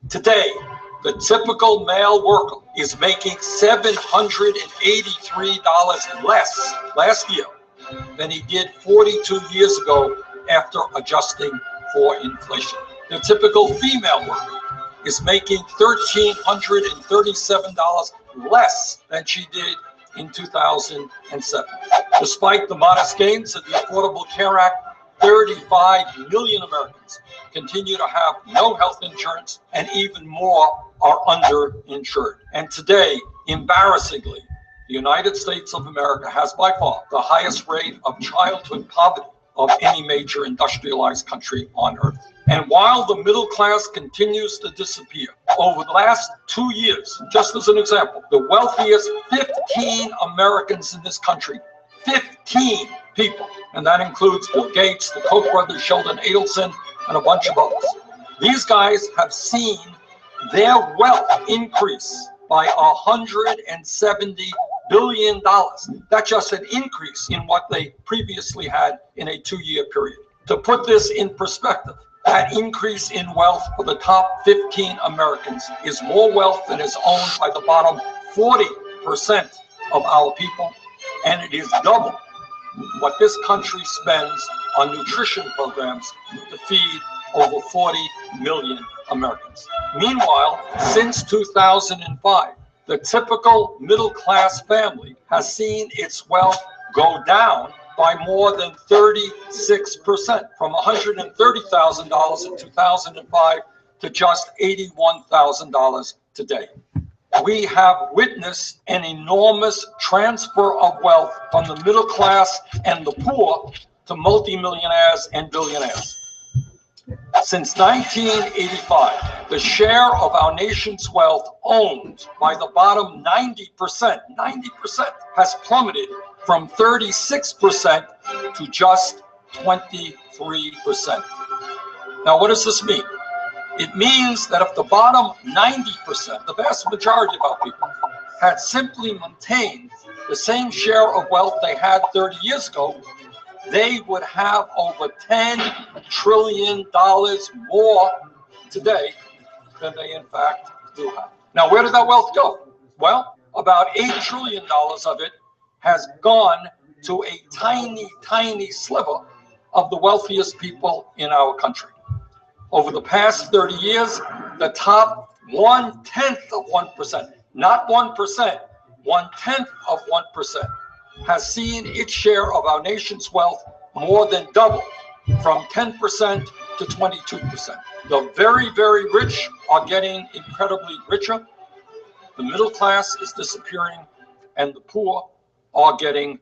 Today, the typical male worker is making $783 less last year than he did 42 years ago after adjusting for inflation. The typical female worker is making $1,337 less than she did in 2007. Despite the modest gains of the Affordable Care Act, 35 million Americans continue to have no health insurance, and even more are underinsured. And today, embarrassingly, the United States of America has by far the highest rate of childhood poverty of any major industrialized country on earth. And while the middle class continues to disappear, over the last 2 years, just as an example, the wealthiest 15 Americans in this country, 15 people, and that includes Bill Gates, the Koch brothers, Sheldon Adelson, and a bunch of others. These guys have seen their wealth increase by $170 billion. That's just an increase in what they previously had in a 2-year period. To put this in perspective, that increase in wealth for the top 15 Americans is more wealth than is owned by the bottom 40% of our people, and it is double what this country spends on nutrition programs to feed over 40 million Americans. Meanwhile, since 2005, the typical middle-class family has seen its wealth go down by more than 36%, from $130,000 in 2005 to just $81,000 today. We have witnessed an enormous transfer of wealth from the middle class and the poor to multimillionaires and billionaires. Since 1985, the share of our nation's wealth owned by the bottom 90% has plummeted from 36% to just 23%. Now, what does this mean? It means that if the bottom 90%, the vast majority of our people, had simply maintained the same share of wealth they had 30 years ago, they would have over $10 trillion more today than they in fact do have. Now, where did that wealth go? Well, about $8 trillion of it has gone to a tiny, tiny sliver of the wealthiest people in our country. Over the past 30 years, the top 1/10%, not 1%, 1/10 of 1%, has seen its share of our nation's wealth more than double, from 10% to 22%. The very, very rich are getting incredibly richer, the middle class is disappearing, and the poor are getting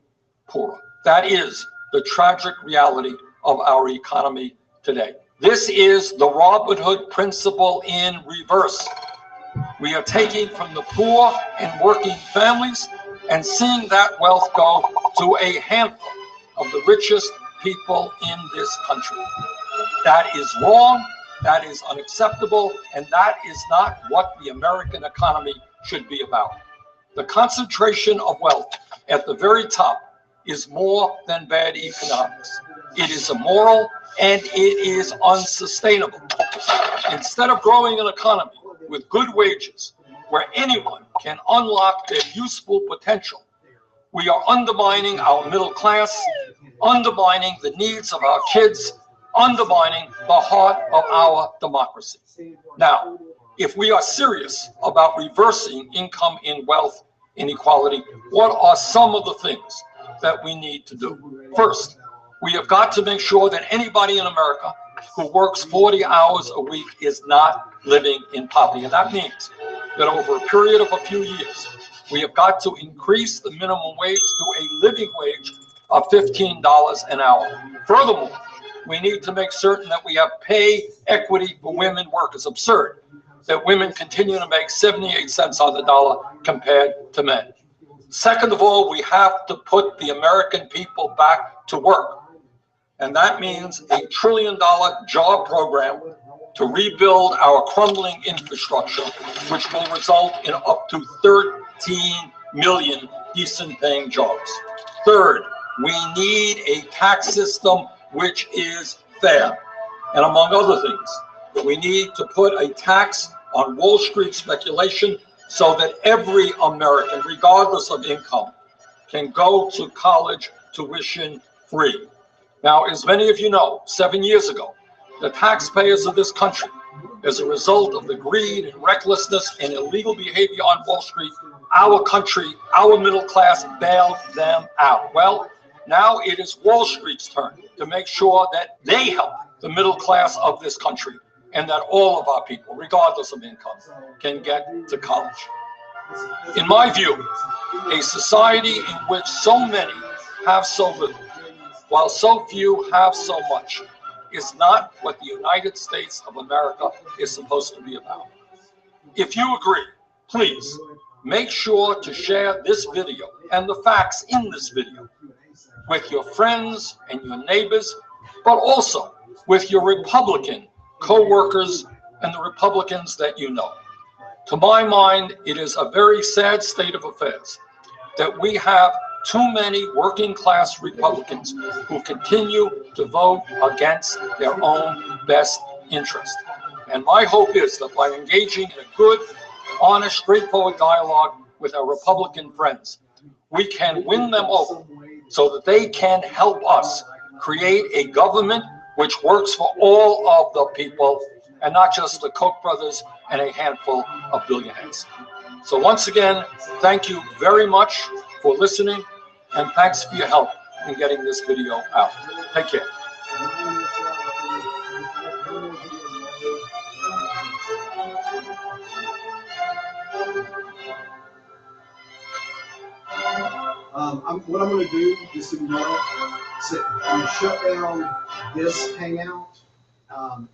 poorer. That is the tragic reality of our economy today. This is the Robin Hood principle in reverse. We are taking from the poor and working families and seeing that wealth go to a handful of the richest people in this country. That is wrong, that is unacceptable, and that is not what the American economy should be about. The concentration of wealth at the very top is more than bad economics. It is immoral and it is unsustainable. Instead of growing an economy with good wages, where anyone can unlock their useful potential, we are undermining our middle class, undermining the needs of our kids, undermining the heart of our democracy. Now, if we are serious about reversing income and wealth inequality, what are some of the things that we need to do? First, we have got to make sure that anybody in America who works 40 hours a week is not living in poverty. And that means that over a period of a few years, we have got to increase the minimum wage to a living wage of $15 an hour. Furthermore, we need to make certain that we have pay equity for women workers. It's absurd that women continue to make 78 cents on the dollar compared to men. Second of all, we have to put the American people back to work. And that means a $1 trillion job program to rebuild our crumbling infrastructure, which will result in up to 13 million decent paying jobs. Third, we need a tax system which is fair. And among other things, we need to put a tax on Wall Street speculation so that every American, regardless of income, can go to college tuition free. Now, as many of you know, 7 years ago, the taxpayers of this country, as a result of the greed and recklessness and illegal behavior on Wall Street, our country, our middle class bailed them out. Well, now it is Wall Street's turn to make sure that they help the middle class of this country and that all of our people, regardless of income, can get to college. In my view, a society in which so many have so little, while so few have so much, is not what the United States of America is supposed to be about. If you agree, please make sure to share this video and the facts in this video with your friends and your neighbors, but also with your Republican co-workers and the Republicans that you know. To my mind, it is a very sad state of affairs that we have too many working class Republicans who continue to vote against their own best interest. And my hope is that by engaging in a good, honest, straightforward dialogue with our Republican friends, we can win them over so that they can help us create a government which works for all of the people and not just the Koch brothers and a handful of billionaires. So once again, thank you very much for listening, and thanks for your help in getting this video out. Take care. What I'm going to do, just so you know, is I'm going to shut down this Hangout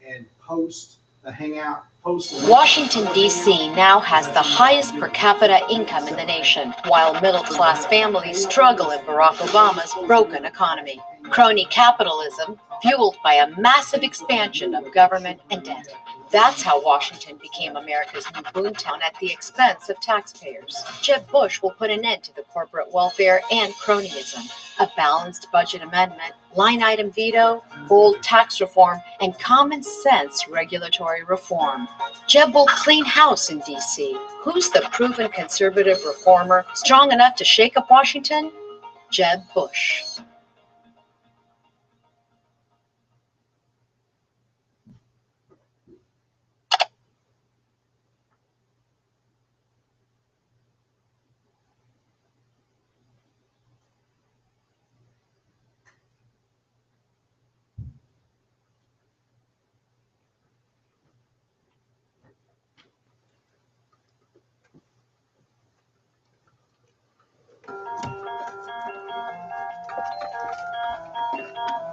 and post the Hangout. Washington, D.C. now has the highest per capita income in the nation, while middle-class families struggle in Barack Obama's broken economy. Crony capitalism, fueled by a massive expansion of government and debt. That's how Washington became America's new boomtown at the expense of taxpayers. Jeb Bush will put an end to the corporate welfare and cronyism. A balanced budget amendment, line item veto, bold tax reform, and common sense regulatory reform. Jeb will clean house in D.C. Who's the proven conservative reformer strong enough to shake up Washington? Jeb Bush.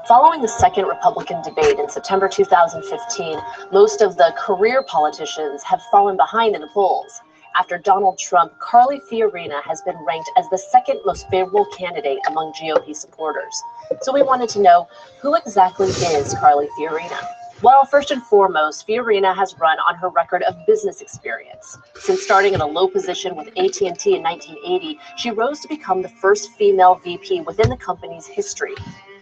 Following the second Republican debate in September 2015, most of the career politicians have fallen behind in the polls. After Donald Trump, Carly Fiorina has been ranked as the second most favorable candidate among GOP supporters. So we wanted to know, who exactly is Carly Fiorina? Well, first and foremost, Fiorina has run on her record of business experience. Since starting in a low position with AT&T in 1980, she rose to become the first female VP within the company's history.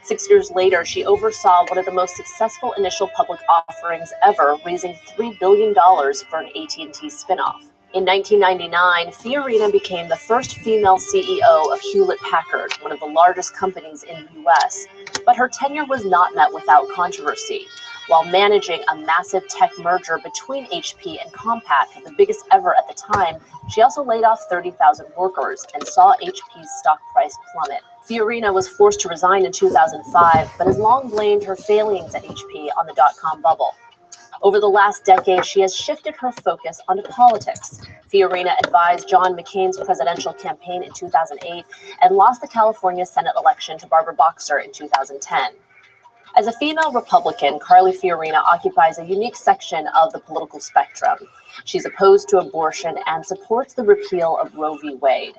6 years later, she oversaw one of the most successful initial public offerings ever, raising $3 billion for an AT&T spinoff. In 1999, Fiorina became the first female CEO of Hewlett-Packard, one of the largest companies in the U.S. But her tenure was not met without controversy. While managing a massive tech merger between HP and Compaq, the biggest ever at the time, she also laid off 30,000 workers and saw HP's stock price plummet. Fiorina was forced to resign in 2005, but has long blamed her failings at HP on the dot-com bubble. Over the last decade, she has shifted her focus onto politics. Fiorina advised John McCain's presidential campaign in 2008 and lost the California Senate election to Barbara Boxer in 2010. As a female Republican, Carly Fiorina occupies a unique section of the political spectrum. She's opposed to abortion and supports the repeal of Roe v. Wade.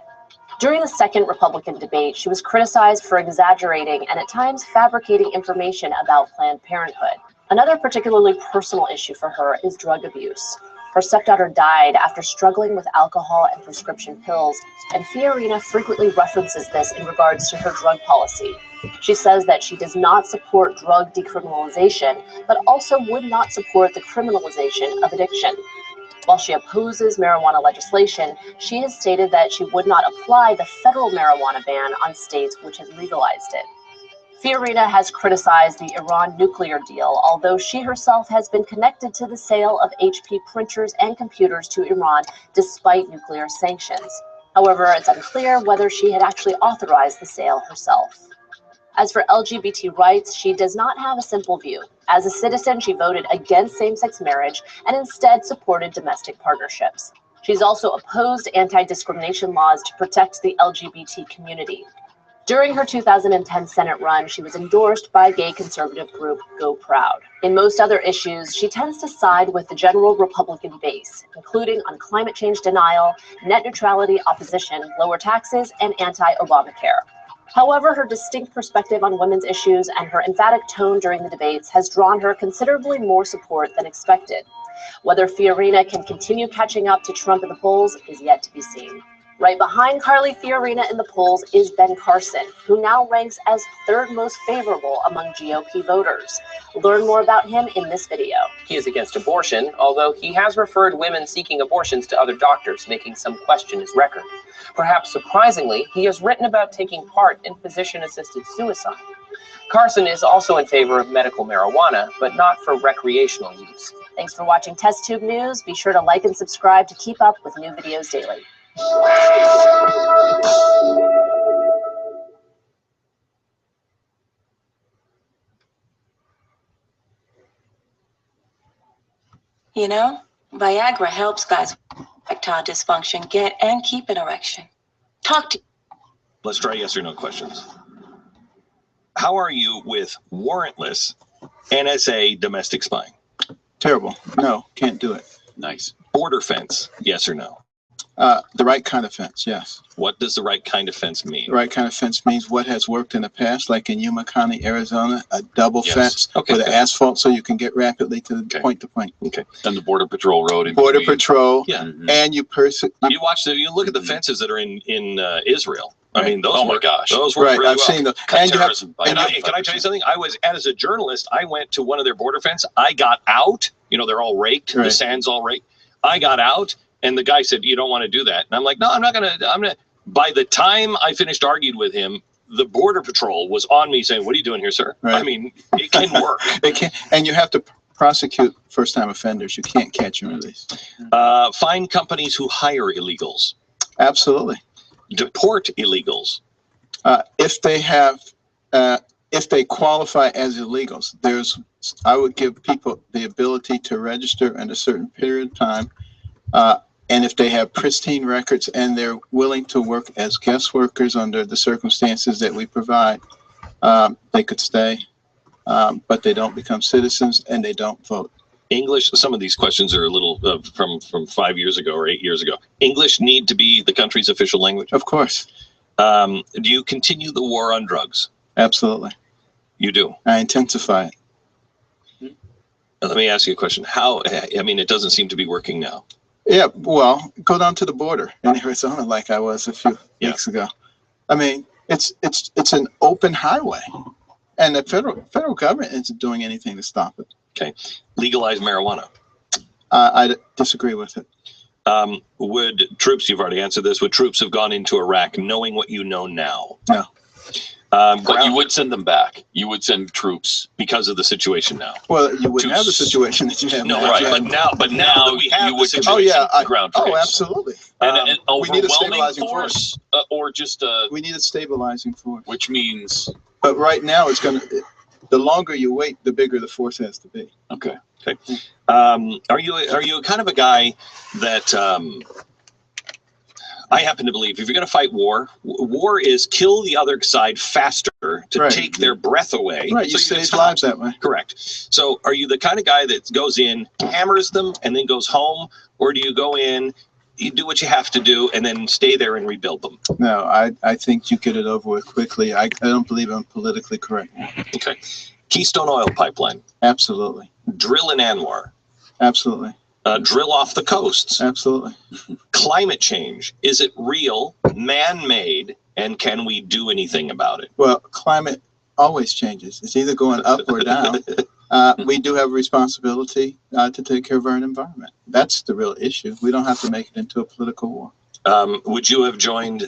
During the second Republican debate, she was criticized for exaggerating and at times fabricating information about Planned Parenthood. Another particularly personal issue for her is drug abuse. Her stepdaughter died after struggling with alcohol and prescription pills, and Fiorina frequently references this in regards to her drug policy. She says that she does not support drug decriminalization, but also would not support the criminalization of addiction. While she opposes marijuana legislation, she has stated that she would not apply the federal marijuana ban on states which have legalized it. Fiorina has criticized the Iran nuclear deal, although she herself has been connected to the sale of HP printers and computers to Iran despite nuclear sanctions. However, it's unclear whether she had actually authorized the sale herself. As for LGBT rights, she does not have a simple view. As a citizen, she voted against same-sex marriage and instead supported domestic partnerships. She's also opposed anti-discrimination laws to protect the LGBT community. During her 2010 Senate run, she was endorsed by gay conservative group Go Proud. In most other issues, she tends to side with the general Republican base, including on climate change denial, net neutrality opposition, lower taxes, and anti-Obamacare. However, her distinct perspective on women's issues and her emphatic tone during the debates has drawn her considerably more support than expected. Whether Fiorina can continue catching up to Trump in the polls is yet to be seen. Right behind Carly Fiorina in the polls is Ben Carson, who now ranks as third most favorable among GOP voters. Learn more about him in this video. He is against abortion, although he has referred women seeking abortions to other doctors, making some question his record. Perhaps surprisingly, he has written about taking part in physician-assisted suicide. Carson is also in favor of medical marijuana, but not for recreational use. Thanks for watching Test Tube News. Be sure to like and subscribe to keep up with new videos daily. You know, Viagra helps guys with erectile dysfunction get and keep an erection. Talk to. Let's try yes or no questions. How are you with warrantless NSA domestic spying? Terrible. No, can't do it. Nice. Border fence, yes or no? The right kind of fence, yes. What does the right kind of fence mean? The right kind of fence means what has worked in the past, like in Yuma County, Arizona, a double fence with asphalt so you can get rapidly to the point to point. Okay. And the Border Patrol road. Border Patrol. Yeah. And you you look at the fences that are in Israel. I mean, those my gosh. Those work right. really I've well. seen those. And can I tell you something? As a journalist, I went to one of their border fence. I got out. You know, they're all raked. The sand's all raked. I got out. And the guy said, "You don't want to do that." And I'm like, "No, I'm not going to. By the time I finished arguing with him, the Border Patrol was on me saying, "What are you doing here, sir?" Right. I mean, it can work. It can, and you have to prosecute first-time offenders. You can't catch and release. Find companies who hire illegals. Absolutely. Deport illegals. If they qualify as illegals, I would give people the ability to register in a certain period of time. And if they have pristine records and they're willing to work as guest workers under the circumstances that we provide, they could stay, but they don't become citizens and they don't vote. English, some of these questions are a little from 5 years ago or 8 years ago. English need to be the country's official language? Of course. Do you continue the war on drugs? Absolutely. You do? I intensify it. Let me ask you a question. It doesn't seem to be working now. Yeah, well, go down to the border in Arizona like I was a few weeks ago. I mean, it's an open highway, and the federal government isn't doing anything to stop it. Okay, legalize marijuana. I disagree with it. Would troops? You've already answered this. Would troops have gone into Iraq knowing what you know now? No. But you would send them back. You would send troops because of the situation now. Well, you wouldn't have the situation that you have now. Right, but now that we have the situation, ground troops. Oh, absolutely. And an we need a overwhelming stabilizing force, or just we need a stabilizing force. Which means. But right now, the longer you wait, the bigger the force has to be. Okay. Are you kind of a guy that? I happen to believe if you're going to fight war is kill the other side faster to take their breath away. Right, you save lives that way. Correct. So are you the kind of guy that goes in, hammers them, and then goes home? Or do you go in, you do what you have to do, and then stay there and rebuild them? No, I think you get it over with quickly. I don't believe I'm politically correct. Okay. Keystone Oil Pipeline. Absolutely. Drill in Anwar. Absolutely. Drill off the coasts. Absolutely. Climate change. Is it real, man-made, and can we do anything about it? Well, climate always changes. It's either going up or down. We do have a responsibility to take care of our environment. That's the real issue. We don't have to make it into a political war. Would you have joined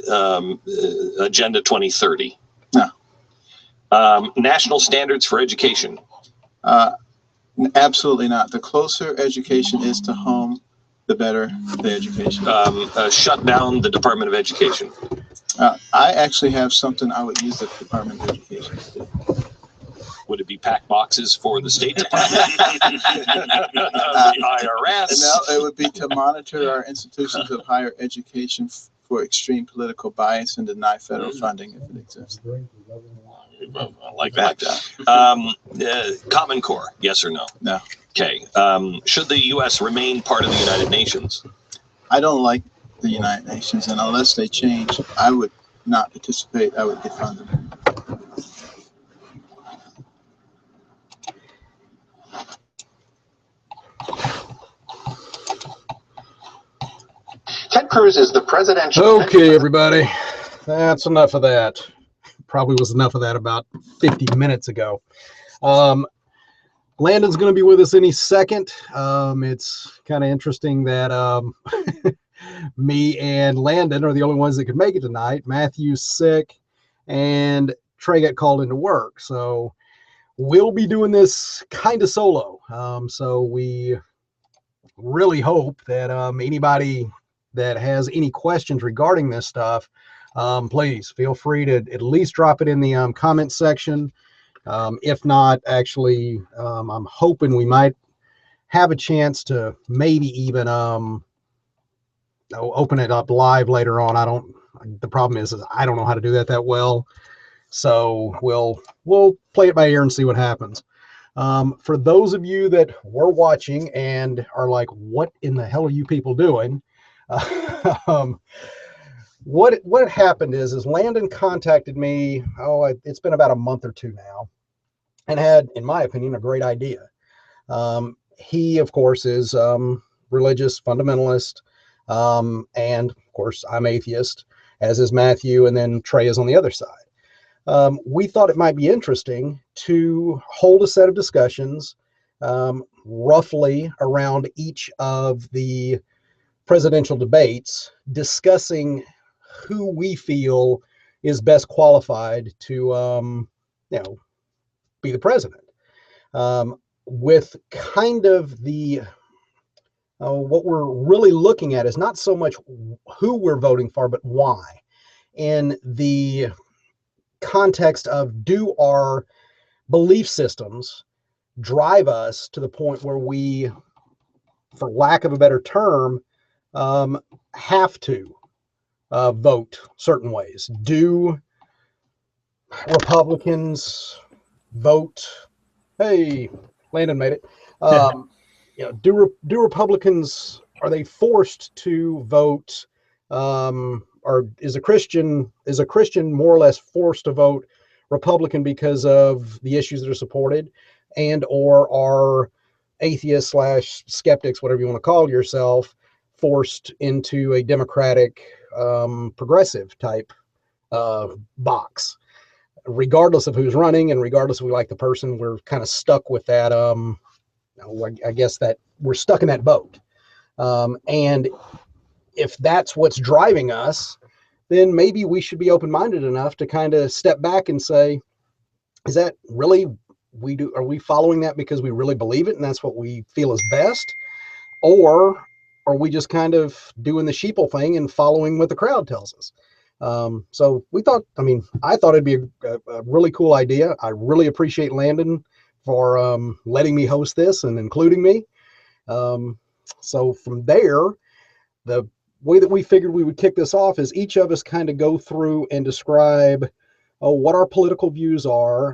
Agenda 2030? No. National standards for education. Absolutely not. The closer education is to home, the better the education. Shut down the Department of Education. I actually have something I would use the Department of Education to do. Would it be pack boxes for the State Department? The IRS? No, it would be to monitor our institutions of higher education for extreme political bias and deny federal funding if it exists. I like that. Common Core, yes or no? No. Okay. Should the U.S. remain part of the United Nations? I don't like the United Nations, and unless they change, I would not participate. I would defund them. Ted Cruz is the presidential. Okay, everybody, that's enough of that. Probably was enough of that about 50 minutes ago. Landon's going to be with us any second. It's kind of interesting that me and Landon are the only ones that could make it tonight. Mathew's sick, and Trey got called into work. So we'll be doing this kind of solo. So we really hope that anybody that has any questions regarding this stuff, please feel free to at least drop it in the comment section. If not, actually, I'm hoping we might have a chance to maybe even open it up live later on. The problem is I don't know how to do that well. So we'll play it by ear and see what happens. For those of you that were watching and are like, what in the hell are you people doing? What happened is Landon contacted me, it's been about a month or two now, and had, in my opinion, a great idea. He, of course, is religious fundamentalist, and, of course, I'm atheist, as is Mathew, and then Trey is on the other side. We thought it might be interesting to hold a set of discussions roughly around each of the presidential debates, discussing who we feel is best qualified to, be the president. With kind of the, what we're really looking at is not so much who we're voting for, but why. In the context of, do our belief systems drive us to the point where we, for lack of a better term, have to vote certain ways? Do Republicans vote? Hey, Landon made it. Do Republicans, are they forced to vote, or is a Christian more or less forced to vote Republican because of the issues that are supported, and or are atheists / skeptics, whatever you want to call yourself, forced into a Democratic progressive type box? Regardless of who's running and regardless if we like the person, we're kind of stuck with that. I guess that we're stuck in that boat. And if that's what's driving us, then maybe we should be open-minded enough to kind of step back and say, is that really are we following that because we really believe it and that's what we feel is best? Or are we just kind of doing the sheeple thing and following what the crowd tells us? So we thought, I thought it'd be a really cool idea. I really appreciate Landon for letting me host this and including me. So from there, the way that we figured we would kick this off is each of us kind of go through and describe what our political views are,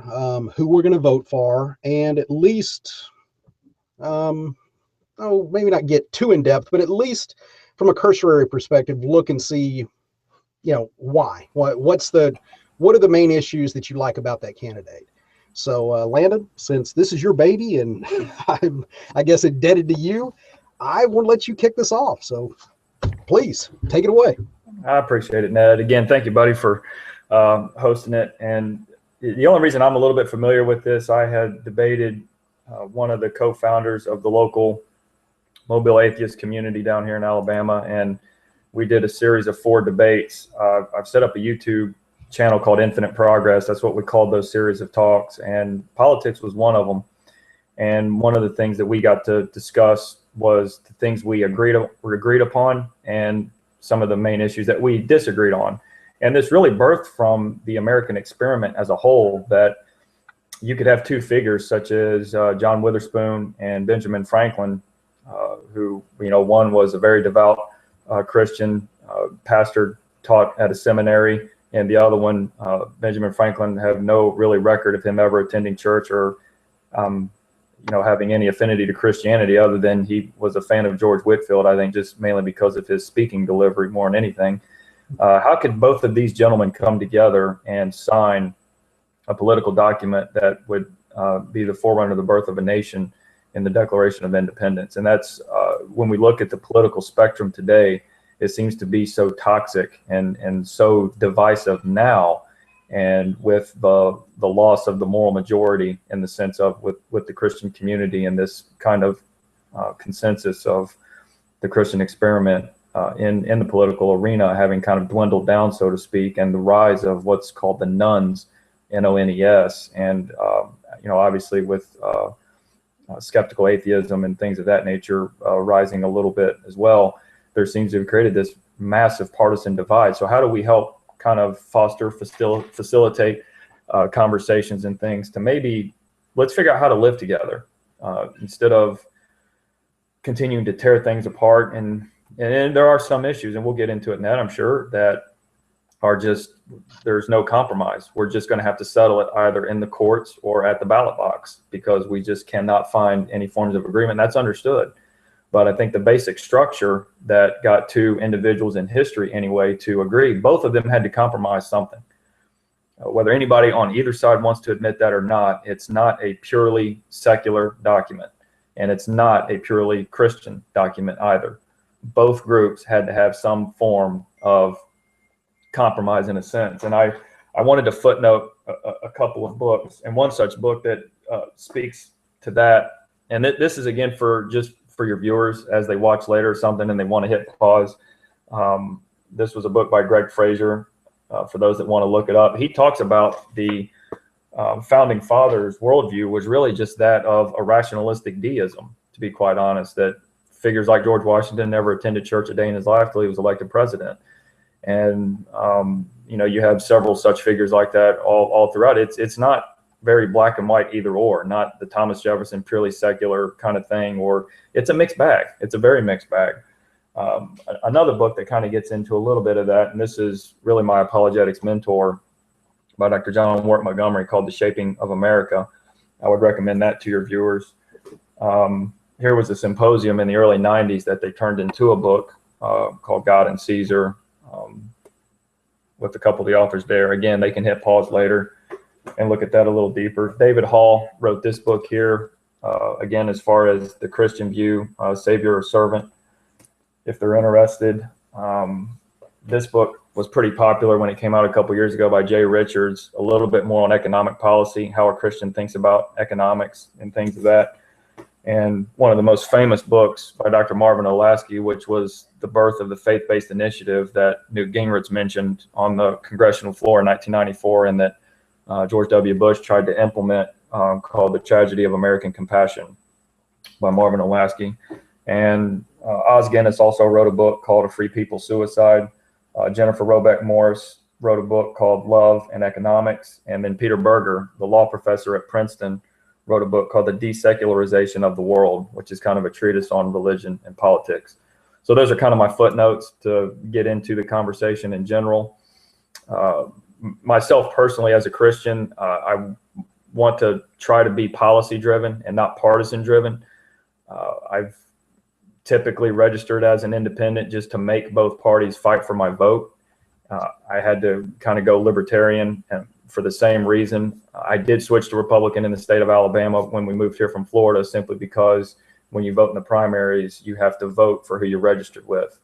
who we're going to vote for, and at least, maybe not get too in depth, but at least from a cursory perspective, look and see, why. What are the main issues that you like about that candidate? So, Landon, since this is your baby and I'm, I guess, indebted to you, I want to let you kick this off. So please take it away. I appreciate it, Ned. Again, thank you, buddy, for hosting it. And the only reason I'm a little bit familiar with this, I had debated one of the co-founders of the local Mobile atheist community down here in Alabama, and we did a series of 4 debates. I've set up a YouTube channel called Infinite Progress. That's what we called those series of talks, and politics was one of them. And one of the things that we got to discuss was the things we agreed upon and some of the main issues that we disagreed on. And this really birthed from the American experiment as a whole, that you could have two figures such as John Witherspoon and Benjamin Franklin, who, one was a very devout Christian pastor, taught at a seminary, and the other one, Benjamin Franklin, have no really record of him ever attending church or having any affinity to Christianity, other than he was a fan of George Whitefield, I think, just mainly because of his speaking delivery more than anything. How could both of these gentlemen come together and sign a political document that would be the forerunner of the birth of a nation in the Declaration of Independence? And that's when we look at the political spectrum today, it seems to be so toxic and so divisive now, and with the loss of the moral majority in the sense of with the Christian community and this kind of consensus of the Christian experiment in the political arena having kind of dwindled down, so to speak, and the rise of what's called the nuns, N-O-N-E-S, and obviously with skeptical atheism and things of that nature rising a little bit as well, there seems to have created this massive partisan divide. So how do we help kind of foster, facilitate conversations and things to maybe let's figure out how to live together instead of continuing to tear things apart? And there are some issues, and we'll get into it in that, I'm sure, that are just, there's no compromise. We're just going to have to settle it either in the courts or at the ballot box because we just cannot find any forms of agreement. That's understood. But I think the basic structure that got two individuals in history anyway to agree, both of them had to compromise something. Whether anybody on either side wants to admit that or not, it's not a purely secular document, and it's not a purely Christian document either. Both groups had to have some form of compromise in a sense. And I wanted to footnote a couple of books, and one such book that speaks to that. And this is again for your viewers as they watch later or something and they want to hit pause. This was a book by Greg Fraser, for those that want to look it up. He talks about the founding fathers' worldview was really just that of a rationalistic deism, to be quite honest, that figures like George Washington never attended church a day in his life till he was elected president. And, you have several such figures like that all throughout. It's not very black and white either or, not the Thomas Jefferson purely secular kind of thing, or it's a mixed bag. It's a very mixed bag. Another book that kind of gets into a little bit of that, and this is really my apologetics mentor by Dr. John Wart Montgomery, called The Shaping of America. I would recommend that to your viewers. Here was a symposium in the early 90s that they turned into a book called God and Caesar, with a couple of the authors there. Again, they can hit pause later and look at that a little deeper. David Hall wrote this book here, again, as far as the Christian view, Savior or Servant, if they're interested. This book was pretty popular when it came out a couple years ago by Jay Richards, a little bit more on economic policy, how a Christian thinks about economics and things of that. And one of the most famous books by Dr. Marvin Olasky, which was the birth of the faith-based initiative that Newt Gingrich mentioned on the congressional floor in 1994, and that George W. Bush tried to implement, called The Tragedy of American Compassion by Marvin Olasky. And Os Guinness also wrote a book called A Free People's Suicide. Jennifer Robeck Morris wrote a book called Love and Economics. And then Peter Berger, the law professor at Princeton, wrote a book called The Desecularization of the World, which is kind of a treatise on religion and politics. So those are kind of my footnotes to get into the conversation in general. Myself personally, as a Christian, I want to try to be policy driven and not partisan driven. I've typically registered as an independent just to make both parties fight for my vote. I had to kind of go libertarian for the same reason. I did switch to Republican in the state of Alabama when we moved here from Florida, simply because when you vote in the primaries, you have to vote for who you're registered with.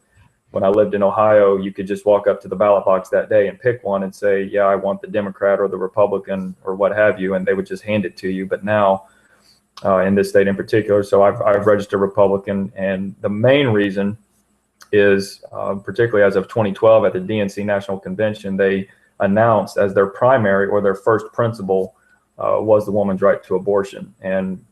When I lived in Ohio, you could just walk up to the ballot box that day and pick one and say, yeah, I want the Democrat or the Republican or what have you, and they would just hand it to you. But now, in this state in particular, so I've registered Republican, and the main reason is, particularly as of 2012 at the DNC National Convention, they announced as their primary or their first principle was the woman's right to abortion. And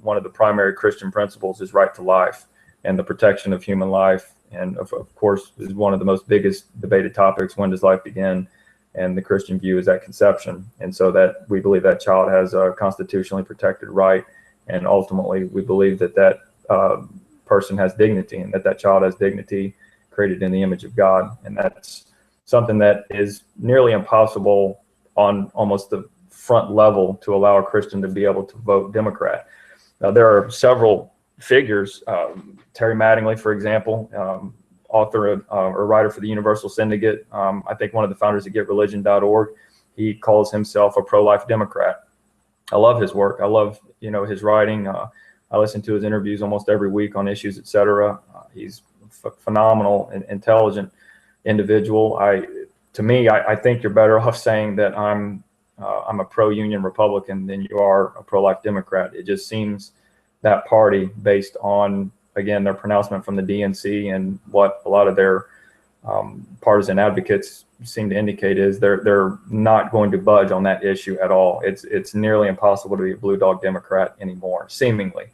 one of the primary Christian principles is right to life. and the protection of human life. And of course, is one of the most biggest debated topics. When does life begin? And the Christian view is at conception. And so that we believe that child has a constitutionally protected right. And ultimately, we believe that that person has dignity, and that that child has dignity created in the image of God. And that's something that is nearly impossible on almost the front level to allow a Christian to be able to vote Democrat. Now, there are several figures, Terry Mattingly, for example, author or writer for the Universal Syndicate. I think one of the founders of GetReligion.org. He calls himself a pro-life Democrat. I love his work. I love, his writing. I listen to his interviews almost every week on issues, etc. He's a phenomenal and intelligent individual. To me, I think you're better off saying that I'm a pro-union Republican than you are a pro-life Democrat. It just seems that party, based on, again, their pronouncement from the DNC and what a lot of their partisan advocates seem to indicate, is they're not going to budge on that issue at all. It's nearly impossible to be a blue dog Democrat anymore, seemingly.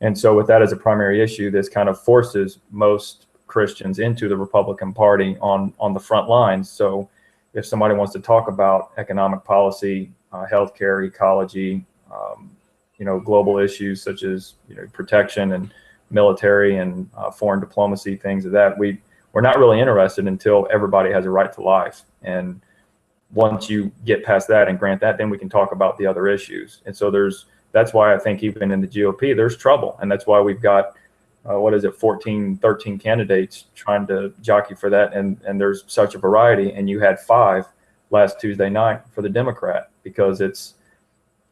And so with that as a primary issue, this kind of forces most Christians into the Republican Party on the front lines. So if somebody wants to talk about economic policy, healthcare, ecology, global issues such as protection and military and foreign diplomacy, things of that, we're not really interested until everybody has a right to life. And once you get past that and grant that, then we can talk about the other issues. And so that's why I think even in the GOP, there's trouble. And that's why we've got, 14, 13 candidates trying to jockey for that. And there's such a variety. And you had 5 last Tuesday night for the Democrat, because it's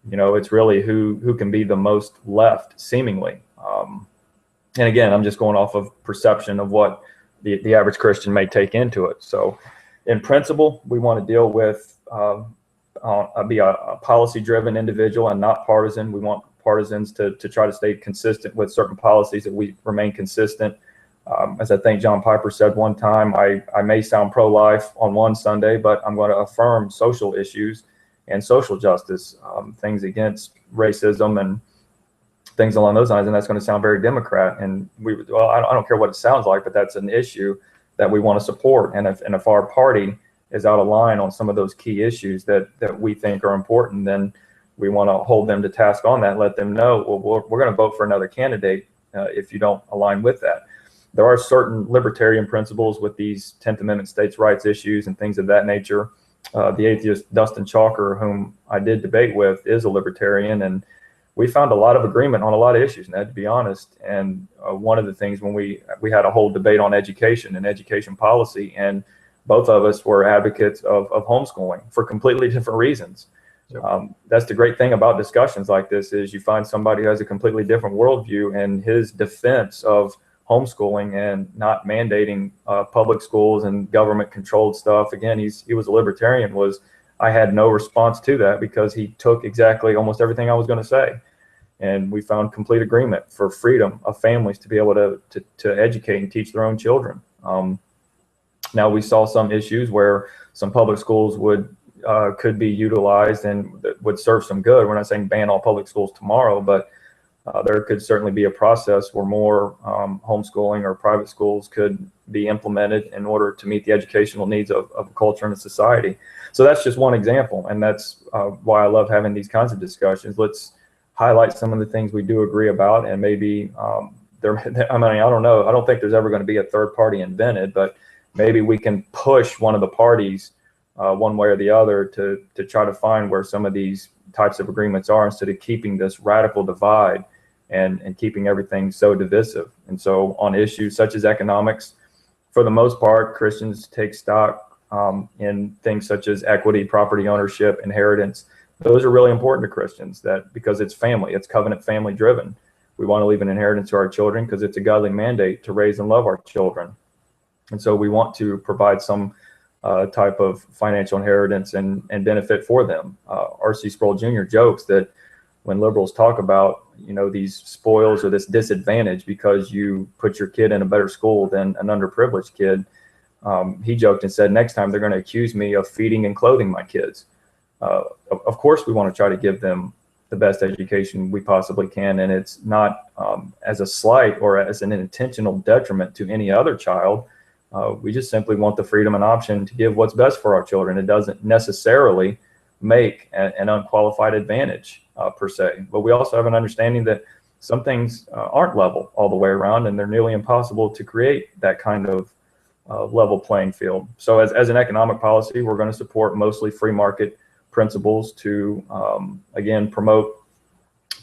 really who can be the most left, seemingly. And again, I'm just going off of perception of what the average Christian may take into it. So in principle, we want to deal with, be a policy-driven individual and not partisan. We want partisans to try to stay consistent with certain policies, that we remain consistent. As I think John Piper said one time, I may sound pro-life on one Sunday, but I'm going to affirm social issues and social justice, things against racism and things along those lines, and that's going to sound very Democrat. And I don't care what it sounds like, but that's an issue that we want to support. And if our party is out of line on some of those key issues that we think are important, then we want to hold them to task on that, let them know, well, we're going to vote for another candidate if you don't align with that. There are certain libertarian principles with these 10th Amendment states' rights issues and things of that nature. The atheist Dustin Chalker, whom I did debate with, is a libertarian, and we found a lot of agreement on a lot of issues, Ned, to be honest. And one of the things, when we had a whole debate on education and education policy, and both of us were advocates of homeschooling for completely different reasons. That's the great thing about discussions like this, is you find somebody who has a completely different worldview, and his defense of homeschooling and not mandating public schools and government controlled stuff. Again, he was a libertarian. I had no response to that, because he took exactly almost everything I was going to say. And we found complete agreement for freedom of families to be able to educate and teach their own children. Now, we saw some issues where some public schools could be utilized and would serve some good. We're not saying ban all public schools tomorrow, but there could certainly be a process where more homeschooling or private schools could be implemented in order to meet the educational needs of a culture and a society. So that's just one example, and that's why I love having these kinds of discussions. Let's highlight some of the things we do agree about, and maybe I don't know. I don't think there's ever going to be a third party invented, but maybe we can push one of the parties one way or the other to try to find where some of these types of agreements are, instead of keeping this radical divide and keeping everything so divisive. And so on issues such as economics, for the most part, Christians take stock in things such as equity, property ownership, inheritance. Those are really important to Christians, because it's family, it's covenant family driven. We want to leave an inheritance to our children because it's a godly mandate to raise and love our children. And so we want to provide some type of financial inheritance and benefit for them. R.C. Sproul Jr. jokes that when liberals talk about, these spoils or this disadvantage because you put your kid in a better school than an underprivileged kid, he joked and said, next time they're going to accuse me of feeding and clothing my kids. Of course, we want to try to give them the best education we possibly can. And it's not as a slight or as an intentional detriment to any other child. We just simply want the freedom and option to give what's best for our children. It doesn't necessarily make an unqualified advantage per se, but we also have an understanding that some things aren't level all the way around, and they're nearly impossible to create that kind of level playing field. So as an economic policy, we're going to support mostly free market principles to, again, promote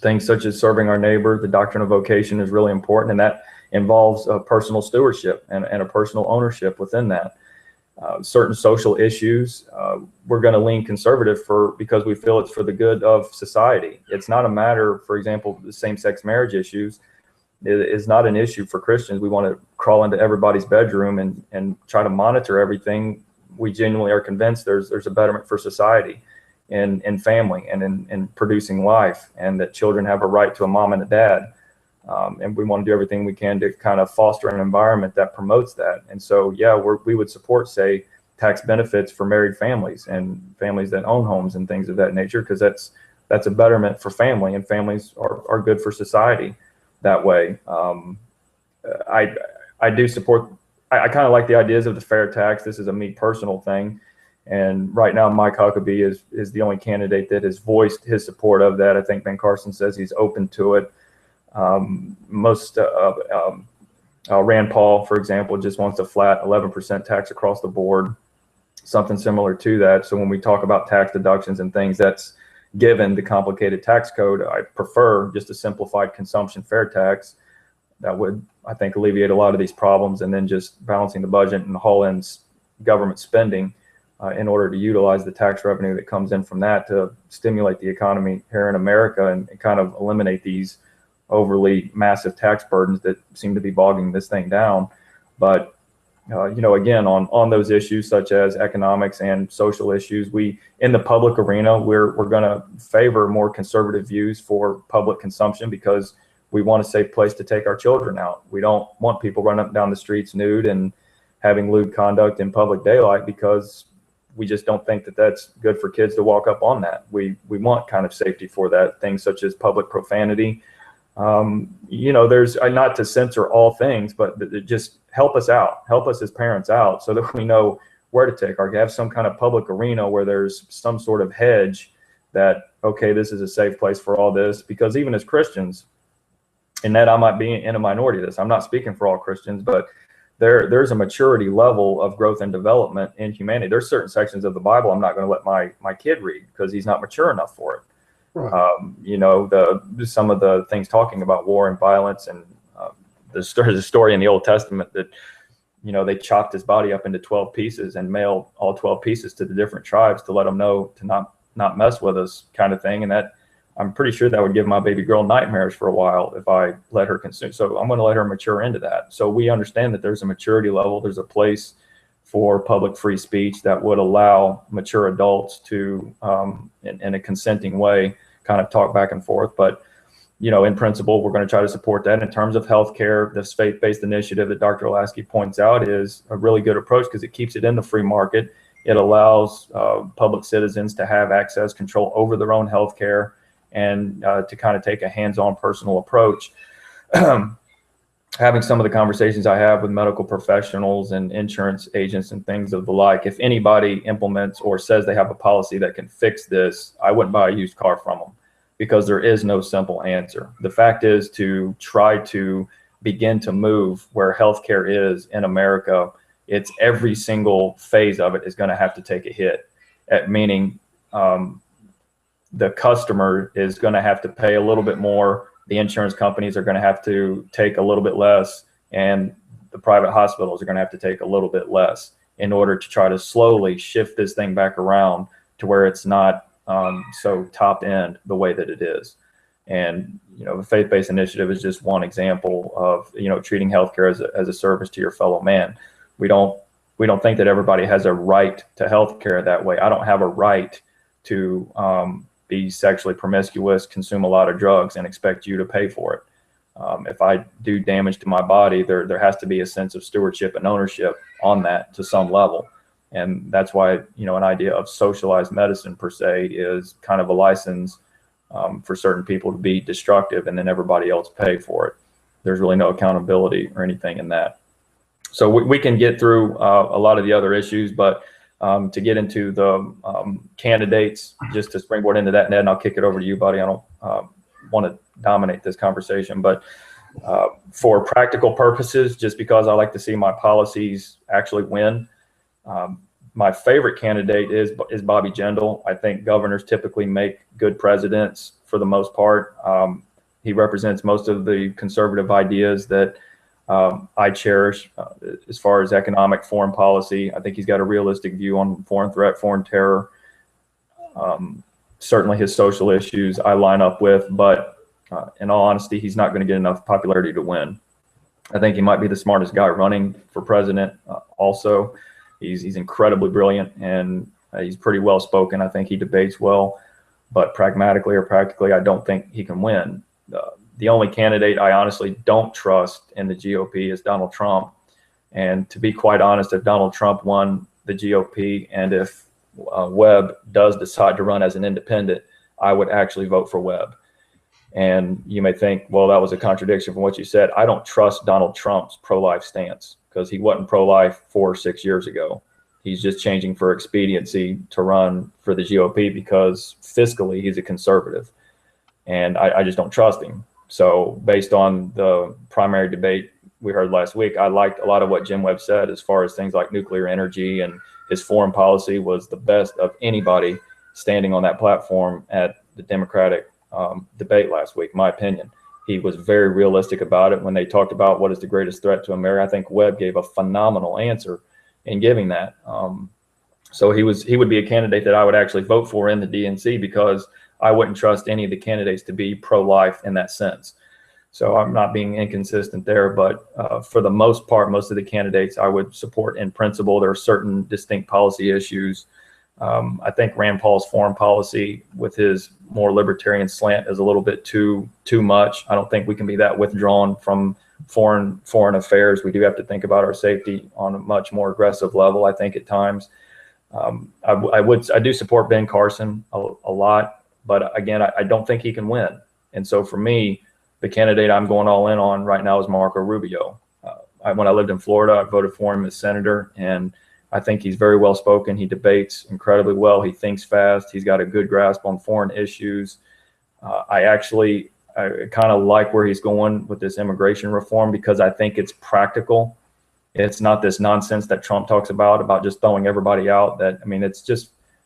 things such as serving our neighbor. The doctrine of vocation is really important, and that involves personal stewardship and a personal ownership within that. Certain social issues, we're going to lean conservative because we feel it's for the good of society. It's not a matter, for example, the same-sex marriage issues is not an issue for Christians. We want to crawl into everybody's bedroom and try to monitor everything. We genuinely are convinced there's a betterment for society and family and in producing life, and that children have a right to a mom and a dad. And we want to do everything we can to kind of foster an environment that promotes that. And so, yeah, we would support, say, tax benefits for married families and families that own homes and things of that nature, because that's a betterment for family, and families are good for society that way. I do support, I kind of like the ideas of the fair tax. This is a me personal thing. And right now, Mike Huckabee is the only candidate that has voiced his support of that. I think Ben Carson says he's open to it. Rand Paul, for example, just wants a flat 11% tax across the board, something similar to that. So when we talk about tax deductions and things, that's given the complicated tax code. I prefer just a simplified consumption fair tax that would, I think, alleviate a lot of these problems, and then just balancing the budget and haul in government spending in order to utilize the tax revenue that comes in from that to stimulate the economy here in America and kind of eliminate these overly massive tax burdens that seem to be bogging this thing down. But again, on those issues such as economics and social issues, in the public arena, we're going to favor more conservative views for public consumption, because we want a safe place to take our children out. We don't want people running up and down the streets nude and having lewd conduct in public daylight, because we just don't think that that's good for kids to walk up on that. We want kind of safety for that. Things such as public profanity. There's not to censor all things, but just help us out, help us as parents out, so that we know where to take have some kind of public arena where there's some sort of hedge that, okay, this is a safe place for all this. Because even as Christians, and that I might be in a minority of this, I'm not speaking for all Christians, but there's a maturity level of growth and development in humanity. There's certain sections of the Bible I'm not going to let my kid read because he's not mature enough for it. Right. Some of the things talking about war and violence, and there's a story in the Old Testament that they chopped his body up into 12 pieces and mailed all 12 pieces to the different tribes to let them know to not mess with us, kind of thing. And that, I'm pretty sure that would give my baby girl nightmares for a while if I let her consume. So I'm going to let her mature into that. So we understand that there's a maturity level. There's a place for public free speech that would allow mature adults to, in a consenting way, kind of talk back and forth. But, in principle, we're going to try to support that. In terms of healthcare, this faith-based initiative that Dr. Olasky points out is a really good approach, because it keeps it in the free market. It allows public citizens to have access, control over their own healthcare, and to kind of take a hands-on personal approach. Having some of the conversations I have with medical professionals and insurance agents and things of the like, if anybody implements or says they have a policy that can fix this, I wouldn't buy a used car from them, because there is no simple answer. The fact is, to try to begin to move where healthcare is in America, it's every single phase of it is going to have to take a hit, meaning the customer is going to have to pay a little bit more. The insurance companies are going to have to take a little bit less, and the private hospitals are going to have to take a little bit less in order to try to slowly shift this thing back around to where it's not so top end the way that it is. And, the faith-based initiative is just one example of, treating healthcare as a service to your fellow man. We don't think that everybody has a right to healthcare that way. I don't have a right to be sexually promiscuous, consume a lot of drugs, and expect you to pay for it. If I do damage to my body, there has to be a sense of stewardship and ownership on that to some level. And that's why, an idea of socialized medicine per se is kind of a license for certain people to be destructive and then everybody else pay for it. There's really no accountability or anything in that. So we can get through a lot of the other issues, but to get into the candidates, just to springboard into that, Ned, and I'll kick it over to you, buddy. I don't want to dominate this conversation, but for practical purposes, just because I like to see my policies actually win, my favorite candidate is Bobby Jindal. I think governors typically make good presidents for the most part. He represents most of the conservative ideas that I cherish as far as economic foreign policy. I think he's got a realistic view on foreign threat, foreign terror. Certainly his social issues I line up with, but in all honesty, he's not going to get enough popularity to win. I think he might be the smartest guy running for president also. He's incredibly brilliant, and he's pretty well spoken. I think he debates well, but pragmatically or practically, I don't think he can win. The only candidate I honestly don't trust in the GOP is Donald Trump. And to be quite honest, if Donald Trump won the GOP and if Webb does decide to run as an independent, I would actually vote for Webb. And you may think, well, that was a contradiction from what you said. I don't trust Donald Trump's pro-life stance because he wasn't pro-life 4 or 6 years ago. He's just changing for expediency to run for the GOP because fiscally he's a conservative. And I just don't trust him. So based on the primary debate we heard last week, I liked a lot of what Jim Webb said as far as things like nuclear energy, and his foreign policy was the best of anybody standing on that platform at the Democratic debate last week, in my opinion. He was very realistic about it when they talked about what is the greatest threat to America. I think Webb gave a phenomenal answer in giving that. So he would be a candidate that I would actually vote for in the DNC because I wouldn't trust any of the candidates to be pro-life in that sense. So I'm not being inconsistent there, but for the most part, most of the candidates I would support in principle. There are certain distinct policy issues. I think Rand Paul's foreign policy with his more libertarian slant is a little bit too much. I don't think we can be that withdrawn from foreign affairs. We do have to think about our safety on a much more aggressive level, I think, at times. I do support Ben Carson a lot. But again, I don't think he can win. And so for me, the candidate I'm going all in on right now is Marco Rubio. When I lived in Florida, I voted for him as senator, and I think he's very well spoken. He debates incredibly well. He thinks fast. He's got a good grasp on foreign issues. I kind of like where he's going with this immigration reform because I think it's practical. It's not this nonsense that Trump talks about just throwing everybody out.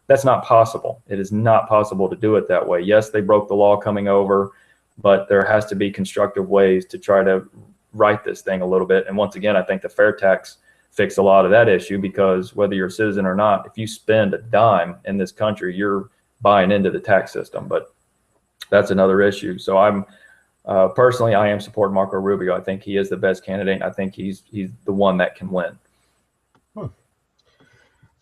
That's not possible. It is not possible to do it that way. Yes, they broke the law coming over, but there has to be constructive ways to try to right this thing a little bit. And once again, I think the fair tax fixed a lot of that issue because whether you're a citizen or not, if you spend a dime in this country, you're buying into the tax system. But that's another issue. So I'm personally, I am supporting Marco Rubio. I think he is the best candidate. I think he's the one that can win.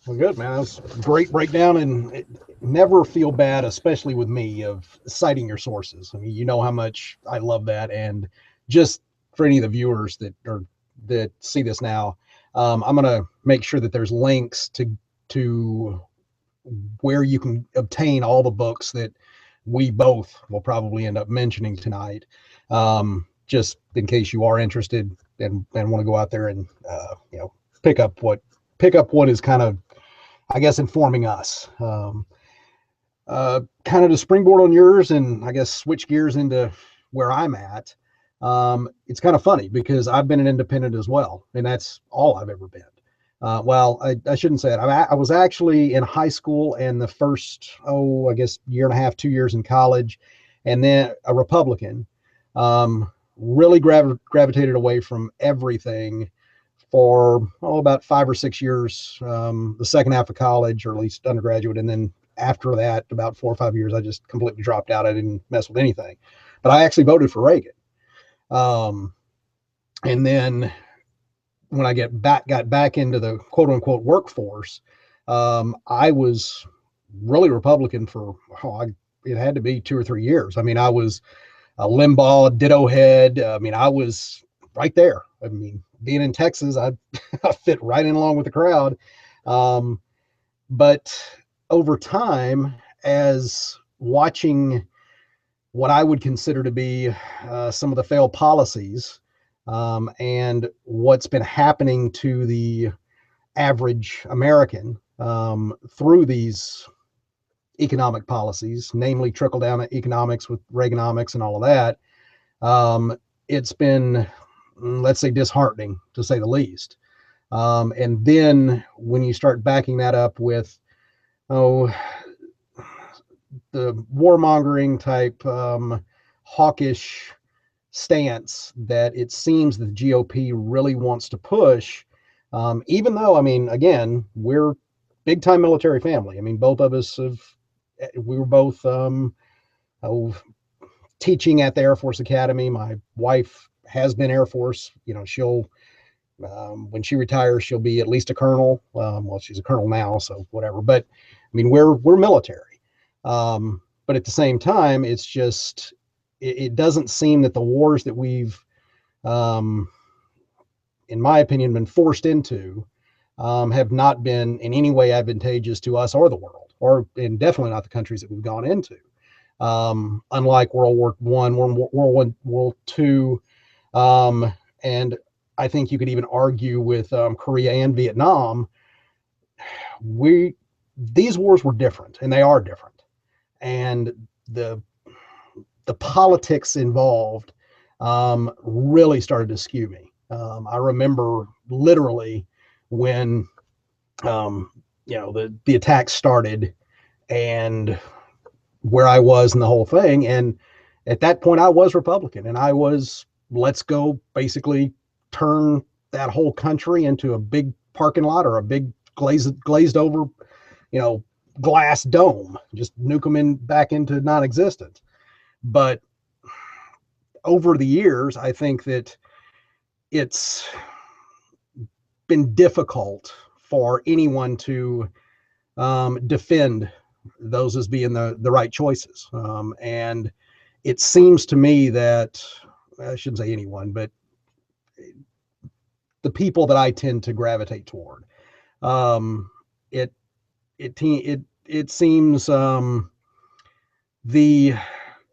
Well, good, man. That was a great breakdown, and never feel bad, especially with me, of citing your sources. I mean, you know how much I love that. And just for any of the viewers that see this now, I'm going to make sure that there's links to where you can obtain all the books that we both will probably end up mentioning tonight, just in case you are interested and want to go out there and pick up what is kind of, I guess, informing us. Kind of to springboard on yours and I guess switch gears into where I'm at. It's kind of funny because I've been an independent as well, and that's all I've ever been. Well, I shouldn't say it. I was actually in high school and the first, I guess, year and a half, 2 years in college, and then a Republican. Really gravitated away from everything for about 5 or 6 years, the second half of college, or at least undergraduate. And then after that, about 4 or 5 years, I just completely dropped out. I didn't mess with anything. But I actually voted for Reagan. And then when I got back into the quote unquote workforce, I was really Republican for, it had to be 2 or 3 years. I mean, I was a Limbaugh ditto head. I mean, I was right there. I mean, being in Texas, I fit right in along with the crowd. But over time, as watching what I would consider to be some of the failed policies and what's been happening to the average American through these economic policies, namely trickle down economics with Reaganomics and all of that. It's been, let's say, disheartening to say the least. And then when you start backing that up with, the warmongering type hawkish stance that it seems the GOP really wants to push, even though, I mean, again, we're big time military family. I mean, both of us we were both teaching at the Air Force Academy. My wife has been Air Force. You know, she'll when she retires, she'll be at least a colonel. Well, she's a colonel now, so whatever. But I mean, we're military. But at the same time, it's just it doesn't seem that the wars that we've, in my opinion, been forced into have not been in any way advantageous to us or the world, and definitely not the countries that we've gone into. Unlike World War I, World War II, and I think you could even argue with Korea and Vietnam, these wars were different, and they are different. And the politics involved really started to skew me. I remember literally when the attacks started and where I was in the whole thing. And at that point I was Republican, and I was, let's go basically turn that whole country into a big parking lot or a big glazed over, glass dome, just nuke them back into non-existence. But over the years, I think that it's been difficult for anyone to defend those as being the right choices. And it seems to me that, I shouldn't say anyone, but the people that I tend to gravitate toward, it seems the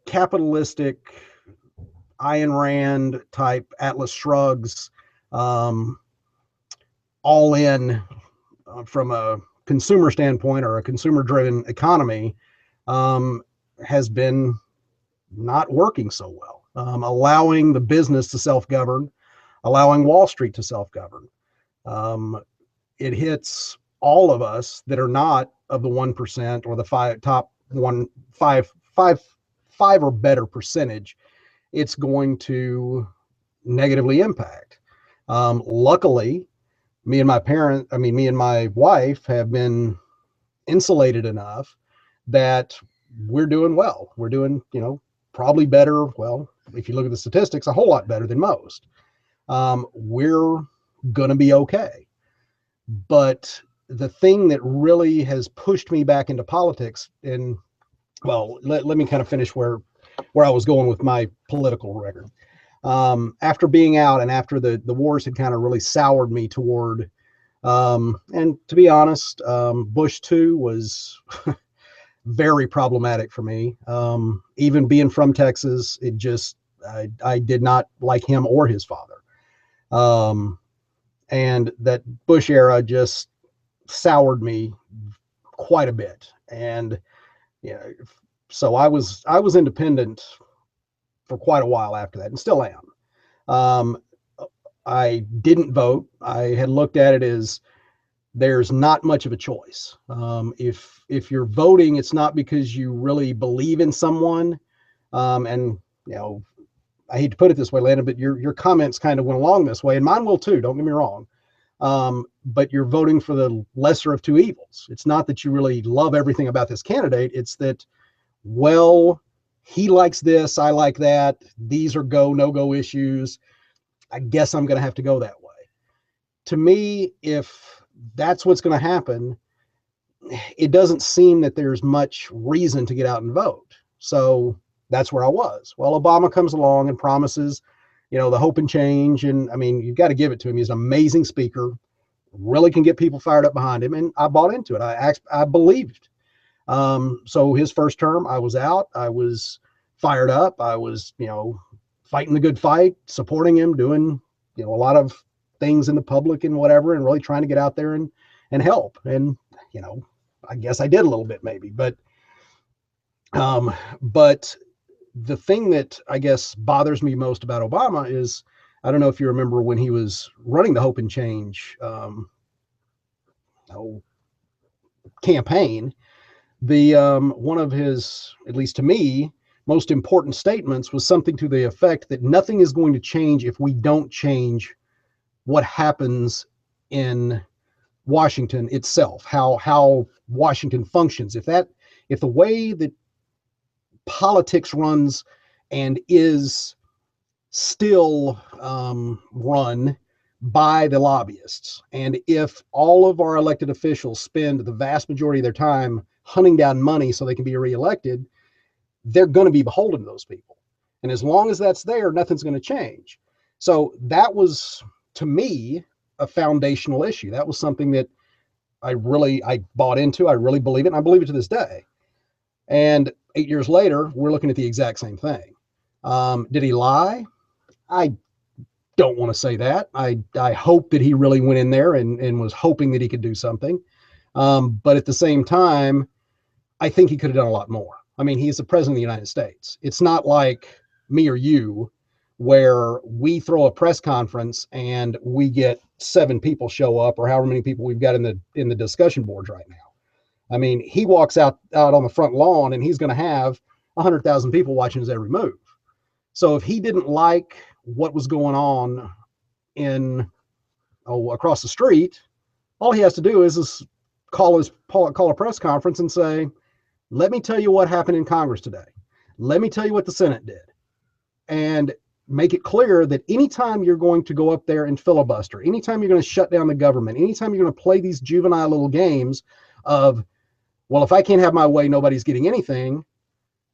capitalistic Ayn Rand type Atlas Shrugs, all in from a consumer standpoint or a consumer driven economy, has been not working so well. Allowing the business to self-govern, allowing Wall Street to self-govern. It hits all of us that are not of the 1% or the five or better percentage. It's going to negatively impact. Luckily, me and my wife have been insulated enough that we're doing well. We're doing, probably better. Well, if you look at the statistics, a whole lot better than most. We're going to be okay. But the thing that really has pushed me back into politics, and well, let me kind of finish where I was going with my political record. After being out and after the wars had kind of really soured me toward, and to be honest, Bush 2 was very problematic for me. Even being from Texas, it just, I did not like him or his father. And that Bush era just soured me quite a bit. And, so I was independent for quite a while after that, and still am. I didn't vote. I had looked at it as there's not much of a choice. If you're voting, it's not because you really believe in someone. And I hate to put it this way, Landon, but your comments kind of went along this way, and mine will too. Don't get me wrong. But you're voting for the lesser of two evils. It's not that you really love everything about this candidate. It's that, well, he likes this, I like that. These are go, no-go issues. I guess I'm going to have to go that way. To me, if that's what's going to happen, it doesn't seem that there's much reason to get out and vote. So that's where I was. Well, Obama comes along and promises, the hope and change. And I mean, you've got to give it to him. He's an amazing speaker, really can get people fired up behind him. And I bought into it. I believed. So his first term, I was out. I was fired up. I was, fighting the good fight, supporting him, doing, a lot of things in the public and whatever, and really trying to get out there and help. And, I guess I did a little bit maybe, but the thing that I guess bothers me most about Obama is, I don't know if you remember when he was running the Hope and Change campaign, the one of his, at least to me, most important statements was something to the effect that nothing is going to change if we don't change what happens in Washington itself, how Washington functions. If the way that politics runs and is still run by the lobbyists, and if all of our elected officials spend the vast majority of their time hunting down money so they can be reelected, they're going to be beholden to those people. And as long as that's there, nothing's going to change. So that was, to me, a foundational issue. That was something that I bought into. I really believe it, and I believe it to this day. And 8 years later, we're looking at the exact same thing. Did he lie? I don't want to say that. I hope that he really went in there and was hoping that he could do something. But at the same time, I think he could have done a lot more. I mean, he's the president of the United States. It's not like me or you, where we throw a press conference and we get 7 people show up, or however many people we've got in the discussion boards right now. I mean, he walks out on the front lawn and he's going to have 100,000 people watching his every move. So if he didn't like what was going on across the street, all he has to do is call a press conference and say, let me tell you what happened in Congress today. Let me tell you what the Senate did. And make it clear that anytime you're going to go up there and filibuster, anytime you're going to shut down the government, anytime you're going to play these juvenile little games of, well, if I can't have my way, nobody's getting anything,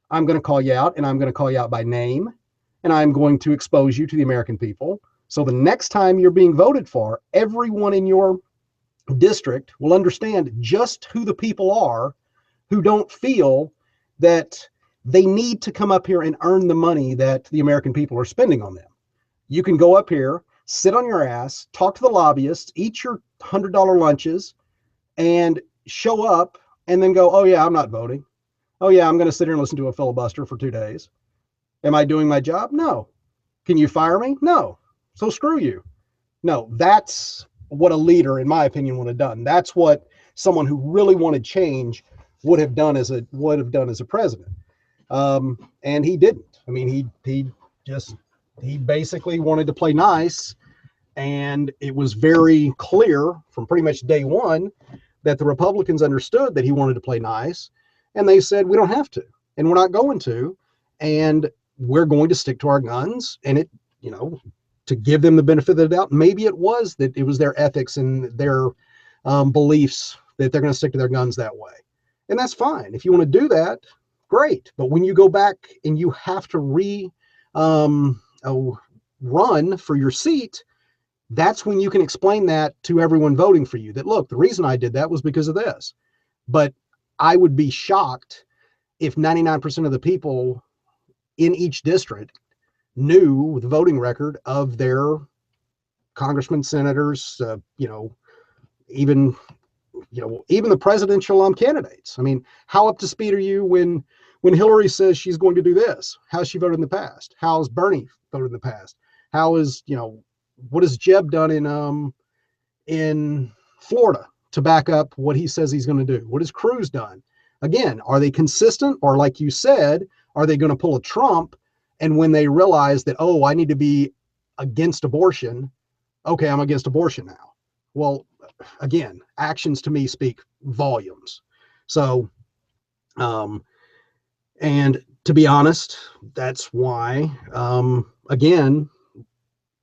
I'm going to call you out, and I'm going to call you out by name, and I'm going to expose you to the American people. So the next time you're being voted for, everyone in your district will understand just who the people are who don't feel that they need to come up here and earn the money that the American people are spending on them. You can go up here, sit on your ass, talk to the lobbyists, eat your $100 lunches, and show up and then go, oh yeah, I'm not voting. Oh yeah, I'm going to sit here and listen to a filibuster for 2 days. Am I doing my job? No. Can you fire me? No. So screw you. No, that's what a leader, in my opinion, would have done. That's what someone who really wanted change would have done as a president. And he didn't. I mean, he basically wanted to play nice, and it was very clear from pretty much day one that the Republicans understood that he wanted to play nice, and they said, we don't have to, and we're not going to, and we're going to stick to our guns. And it, to give them the benefit of the doubt, maybe it was their ethics and their beliefs that they're going to stick to their guns that way. And that's fine. If you want to do that, great. But when you go back and you have to run for your seat, that's when you can explain that to everyone voting for you, that, look, the reason I did that was because of this. But I would be shocked if 99% of the people in each district knew the voting record of their congressmen, senators, even the presidential candidates. I mean, how up to speed are you when Hillary says she's going to do this? How's she voted in the past? How's Bernie voted in the past? How is, what has Jeb done in Florida to back up what he says he's going to do? What has Cruz done? Again, are they consistent, or like you said, are they going to pull a Trump? And when they realize that, oh, I need to be against abortion, okay, I'm against abortion now. Well, again, actions to me speak volumes. So, and to be honest, that's why, again,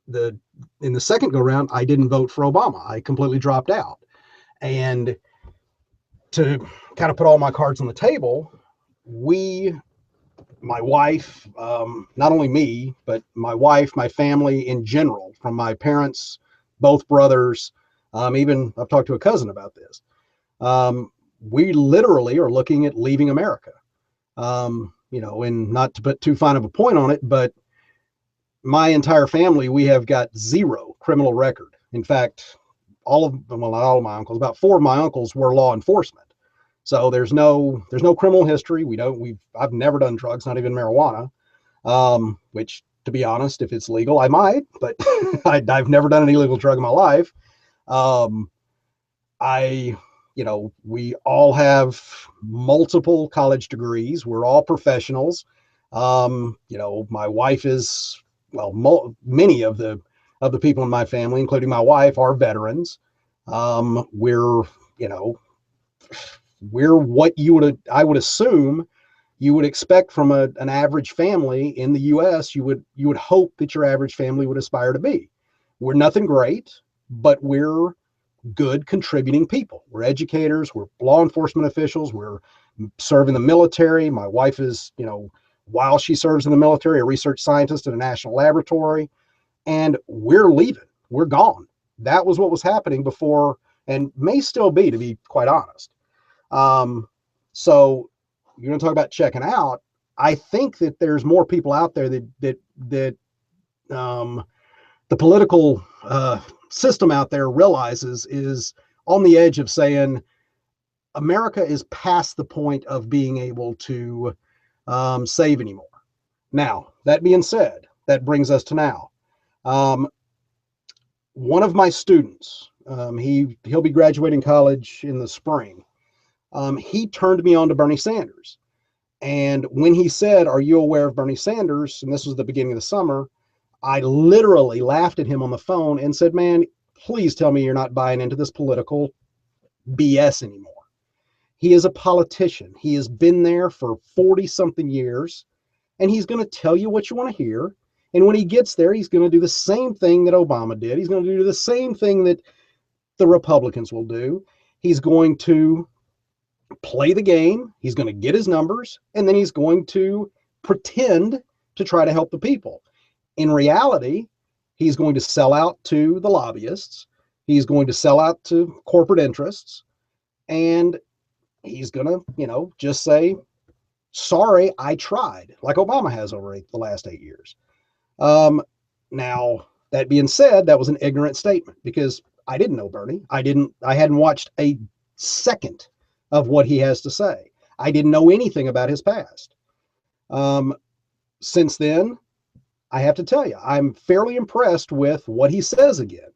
in the second go round, I didn't vote for Obama. I completely dropped out. And to kind of put all my cards on the table, my wife, not only me, but my wife, my family in general, from my parents, both brothers, even I've talked to a cousin about this. We literally are looking at leaving America. and not to put too fine of a point on it, but my entire family, we have got 0 criminal record. In fact, not all of my uncles, about 4 of my uncles were law enforcement. So there's no criminal history. I've never done drugs, not even marijuana, which, to be honest, if it's legal, I might, but I've never done an illegal drug in my life. We all have multiple college degrees. We're all professionals. My wife is, many of the people in my family, including my wife, are veterans. We're what I would assume you would expect from an average family in the U.S. You would hope that your average family would aspire to be. We're nothing great, but we're good contributing people. We're educators, we're law enforcement officials, we're serving the military. My wife is, while she serves in the military, a research scientist in a national laboratory, and we're leaving. We're gone. That was what was happening before, and may still be, to be quite honest. So you're going to talk about checking out. I think that there's more people out there that the political system out there realizes is on the edge of saying America is past the point of being able to save anymore. Now, that being said, that brings us to now. One of my students, he'll be graduating college in the spring. He turned me on to Bernie Sanders. And when he said, "Are you aware of Bernie Sanders?" and this was the beginning of the summer, I literally laughed at him on the phone and said, "Man, please tell me you're not buying into this political BS anymore." He is a politician. He has been there for 40-something years, and he's going to tell you what you want to hear. And when he gets there, he's going to do the same thing that Obama did. He's going to do the same thing that the Republicans will do. He's going to play the game. He's going to get his numbers, and then he's going to pretend to try to help the people. In reality, he's going to sell out to the lobbyists. He's going to sell out to corporate interests, and he's going to, just say, "Sorry, I tried," like Obama has over the last 8 years. Now, that being said, that was an ignorant statement because I didn't know Bernie. I hadn't watched a second of what he has to say. I didn't know anything about his past. Since then, I have to tell you, I'm fairly impressed with what he says again.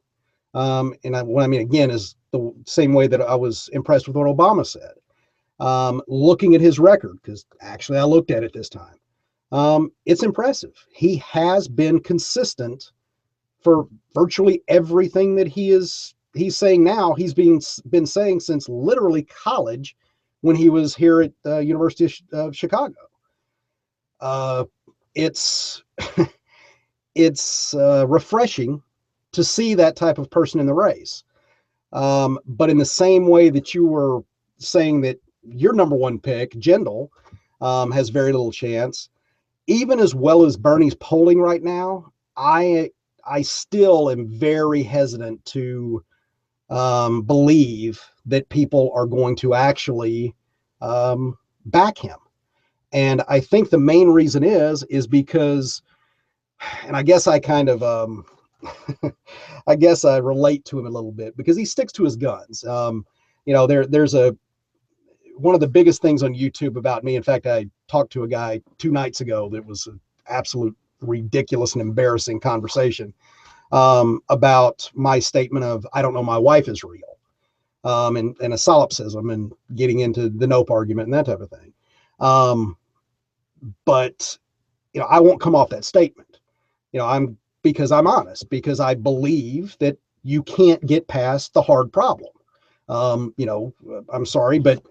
And what I mean again is the same way that I was impressed with what Obama said. Looking at his record, because actually I looked at it this time, it's impressive. He has been consistent for virtually everything that he's saying now. He's been saying since literally college when he was here at the University of Chicago. It's refreshing to see that type of person in the race. But in the same way that you were saying that your number one pick, Jindal, has very little chance, even as well as Bernie's polling right now, I still am very hesitant to believe that people are going to actually back him. And I think the main reason is because, and I guess I kind of, I guess I relate to him a little bit because he sticks to his guns. There's one of the biggest things on YouTube about me. In fact, I talked to a guy 2 nights ago that was an absolute ridiculous and embarrassing conversation about my statement of, I don't know, my wife is real, and a solipsism and getting into the nope argument and that type of thing. But I won't come off that statement. Because I'm honest, because I believe that you can't get past the hard problem. I'm sorry, but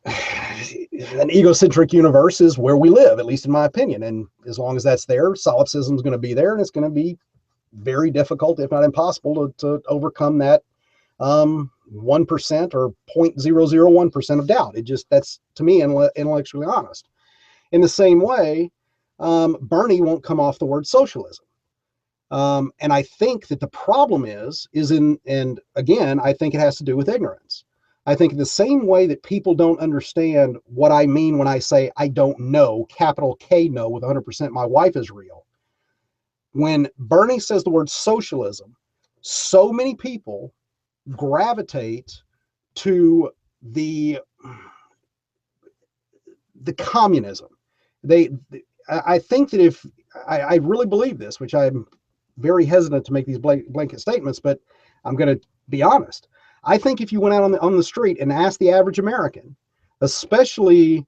an egocentric universe is where we live, at least in my opinion. And as long as that's there, solipsism is going to be there, and it's going to be very difficult, if not impossible, to overcome that 1% or 0.001% of doubt. That's, to me, intellectually honest. In the same way, Bernie won't come off the word socialism. And I think that the problem is and again, I think it has to do with ignorance. I think in the same way that people don't understand what I mean when I say I don't know, capital K no, with 100% my wife is real. When Bernie says the word socialism, so many people gravitate to the communism. I think that if I really believe this, which I'm very hesitant to make these blanket statements, but I'm going to be honest. I think if you went out on the street and asked the average American, especially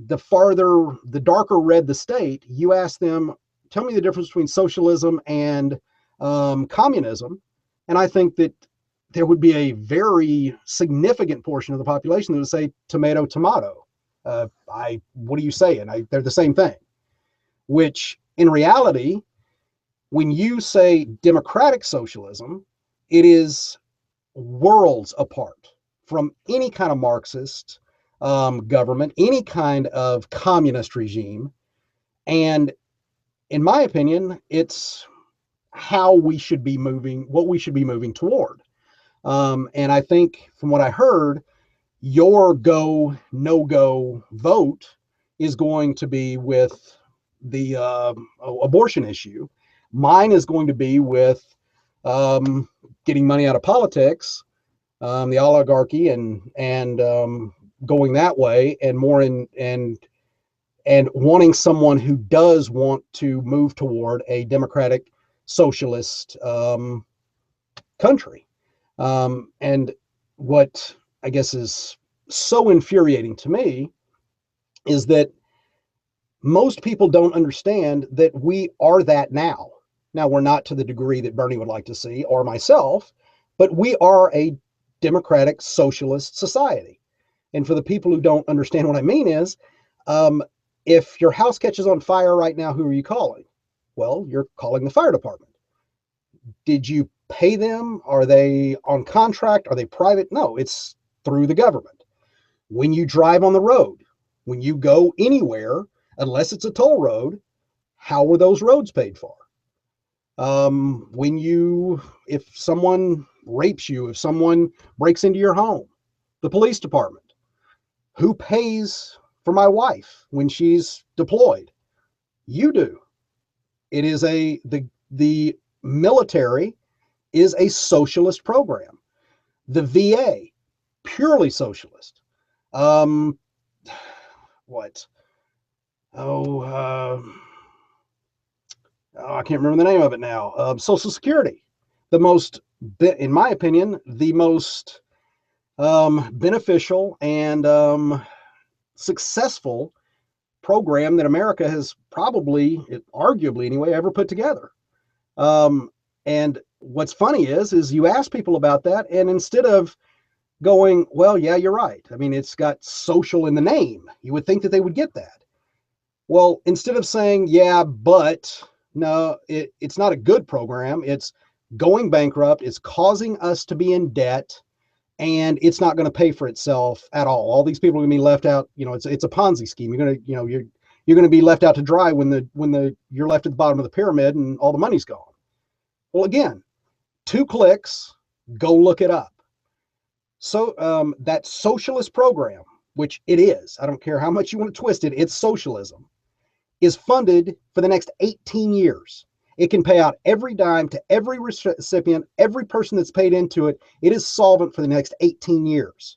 the darker red the state, you ask them, tell me the difference between socialism and communism, and I think that there would be a very significant portion of the population that would say tomato, tomato. What are you saying? They're the same thing. Which in reality, when you say democratic socialism, it is worlds apart from any kind of Marxist government, any kind of communist regime. And in my opinion, it's how we should be moving, what we should be moving toward. And I think from what I heard, your go, no-go vote is going to be with the abortion issue. Mine is going to be with getting money out of politics, the oligarchy, and going that way, and more and wanting someone who does want to move toward a democratic socialist country. And what I guess is so infuriating to me is that most people don't understand that we are that now. Now, we're not to the degree that Bernie would like to see, or myself, but we are a democratic socialist society. And for the people who don't understand what I mean is, if your house catches on fire right now, who are you calling? Well, you're calling the fire department. Did you pay them? Are they on contract? Are they private? No, it's through the government. When you drive on the road, when you go anywhere, unless it's a toll road, how were those roads paid for? If someone rapes you, if someone breaks into your home, the police department, who pays for my wife when she's deployed? You do. It is the military is a socialist program. The VA, purely socialist. I can't remember the name of it now. Social Security, in my opinion, the most beneficial and successful program that America has arguably anyway, ever put together. And what's funny is you ask people about that, and instead of going, well, yeah, you're right. I mean, it's got social in the name. You would think that they would get that. Well, instead of saying, yeah, but no, it's not a good program. It's going bankrupt. It's causing us to be in debt, and it's not going to pay for itself at all. All these people are going to be left out. It's a Ponzi scheme. You're going to be left out to dry when you're left at the bottom of the pyramid and all the money's gone. Well, again, 2 clicks, go look it up. So that socialist program, which it is, I don't care how much you want to twist it, it's socialism, is funded for the next 18 years. It can pay out every dime to every recipient, every person that's paid into it. It is solvent for the next 18 years.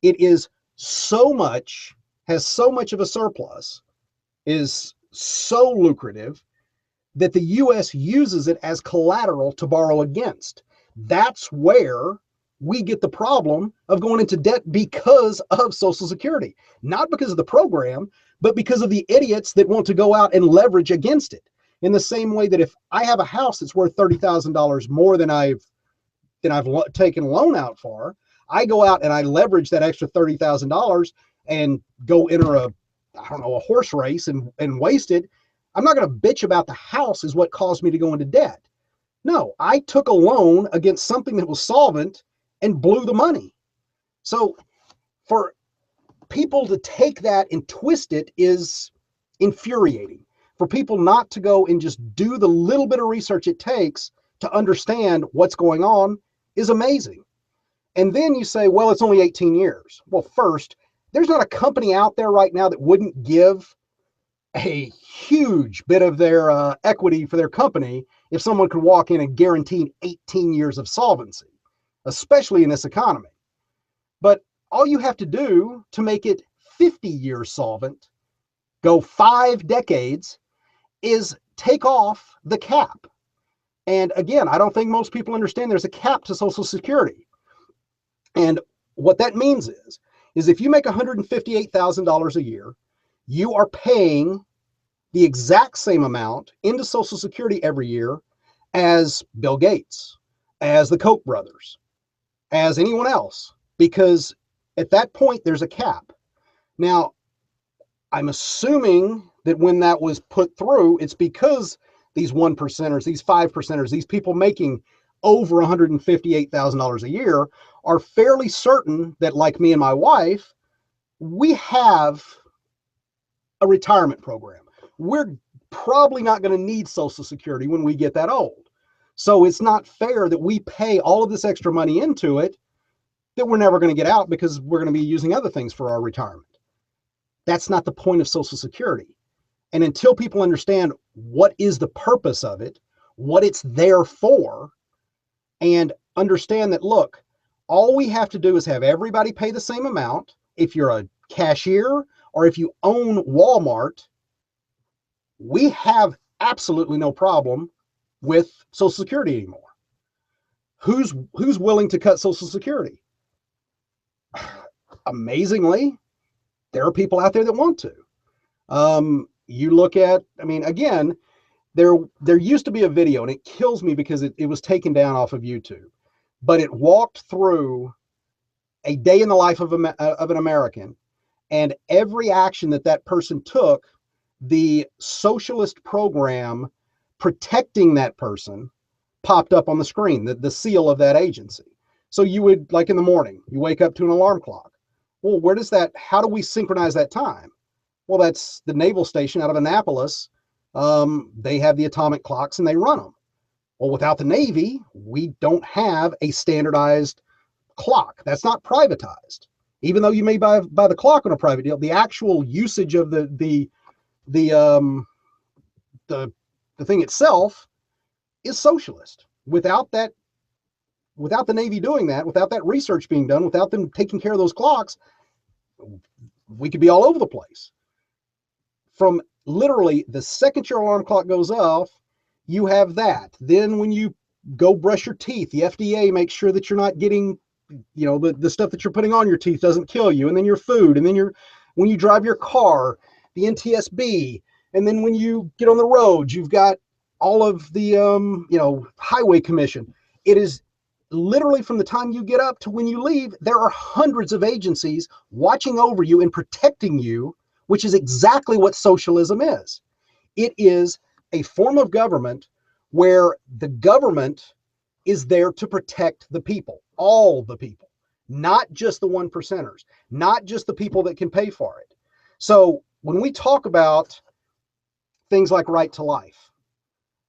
It is has so much of a surplus, is so lucrative that the U.S. uses it as collateral to borrow against. That's where we get the problem of going into debt, because of Social Security. Not because of the program, but because of the idiots that want to go out and leverage against it. In the same way that if I have a house that's worth $30,000 more than I've taken a loan out for, I go out and I leverage that extra $30,000 and go enter a horse race and waste it. I'm not going to bitch about the house is what caused me to go into debt. No, I took a loan against something that was solvent and blew the money. So for people to take that and twist it is infuriating. For people not to go and just do the little bit of research it takes to understand what's going on is amazing. And then you say, well, it's only 18 years. Well, first, there's not a company out there right now that wouldn't give a huge bit of their equity for their company if someone could walk in and guarantee 18 years of solvency, especially in this economy. But all you have to do to make it 50 years solvent, go 5 decades, is take off the cap. And again, I don't think most people understand there's a cap to Social Security. And what that means is if you make $158,000 a year, you are paying the exact same amount into Social Security every year as Bill Gates, as the Koch brothers, as anyone else, because at that point there's a cap. Now, I'm assuming that when that was put through, it's because these 1%ers, these 5%ers, these people making over $158,000 a year are fairly certain that, like me and my wife, we have a retirement program. We're probably not going to need Social Security when we get that old. So it's not fair that we pay all of this extra money into it that we're never going to get out because we're going to be using other things for our retirement. That's not the point of Social Security. And until people understand what is the purpose of it, what it's there for, and understand that, look, all we have to do is have everybody pay the same amount. If you're a cashier or if you own Walmart, we have absolutely no problem with Social Security anymore. Who's willing to cut Social Security? Amazingly, there are people out there that want to. You look at, I mean, again, there used to be a video, and it kills me because it was taken down off of YouTube, but it walked through a day in the life of an American, and every action that person took, the socialist program protecting that person popped up on the screen, the seal of that agency. So you would, like in the morning, you wake up to an alarm clock. Well, how do we synchronize that time? Well, that's the naval station out of Annapolis. They have the atomic clocks and they run them. Well, without the Navy, we don't have a standardized clock. That's not privatized. Even though you may buy the clock on a private deal, the actual usage of the thing itself is socialist. Without the Navy doing that, without that research being done, without them taking care of those clocks, we could be all over the place. From literally the second your alarm clock goes off, you have that. Then when you go brush your teeth, the FDA makes sure that you're not getting, the stuff that you're putting on your teeth doesn't kill you. And then your food, and then when you drive your car, the NTSB, and then when you get on the road, you've got all of the, highway commission. It is literally from the time you get up to when you leave, there are hundreds of agencies watching over you and protecting you, which is exactly what socialism is. It is a form of government where the government is there to protect the people, all the people, not just the 1%ers, not just the people that can pay for it. So when we talk about things like right to life,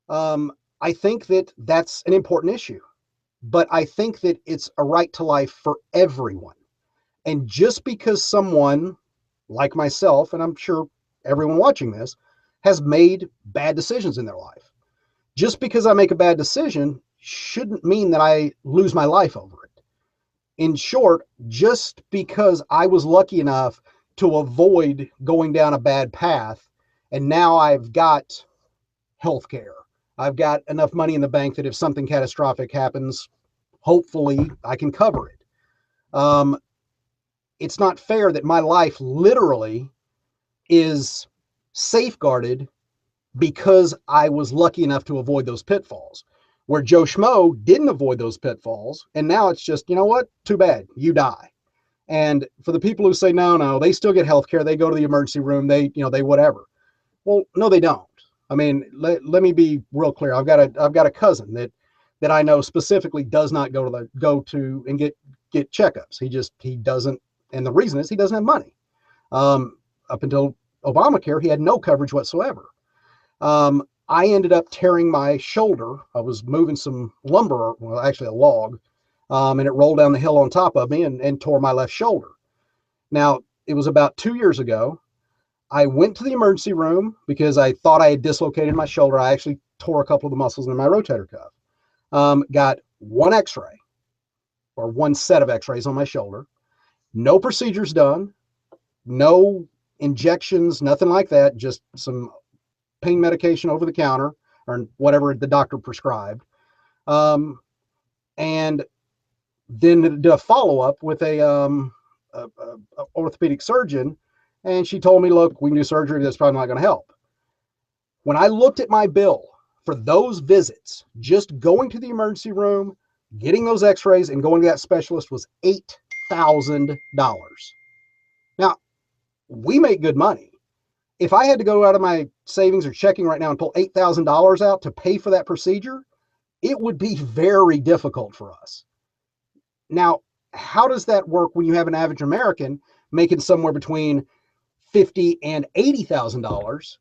I think that that's an important issue, but I think that it's a right to life for everyone. And just because someone like myself, and I'm sure everyone watching this, has made bad decisions in their life, just because I make a bad decision shouldn't mean that I lose my life over it. In short, just because I was lucky enough to avoid going down a bad path, and now I've got health care, I've got enough money in the bank that if something catastrophic happens, hopefully I can cover it. It's not fair that my life literally is safeguarded because I was lucky enough to avoid those pitfalls, where Joe Schmo didn't avoid those pitfalls. And now it's just, you know what? Too bad. You die. And for the people who say, no, they still get health care. They go to the emergency room. They whatever. Well, no, they don't. I mean, let me be real clear. I've got a cousin that I know specifically does not go to and get checkups. He doesn't. And the reason is he doesn't have money. Up until Obamacare, he had no coverage whatsoever. I ended up tearing my shoulder. I was moving some lumber, well, actually a log, and it rolled down the hill on top of me and tore my left shoulder. Now, it was about 2 years ago. I went to the emergency room because I thought I had dislocated my shoulder. I actually tore a couple of the muscles in my rotator cuff. Got one x-ray, or one set of x-rays on my shoulder. No procedures done, no injections, nothing like that, just some pain medication over the counter or whatever the doctor prescribed. And then did a follow-up with a orthopedic surgeon, and she told me, look, we can do surgery, that's probably not going to help. When I looked at my bill for those visits, just going to the emergency room, getting those x-rays and going to that specialist was $8,000. Now, we make good money. If I had to go out of my savings or checking right now and pull $8,000 out to pay for that procedure, it would be very difficult for us. Now, how does that work when you have an average American making somewhere between $50,000 and $80,000?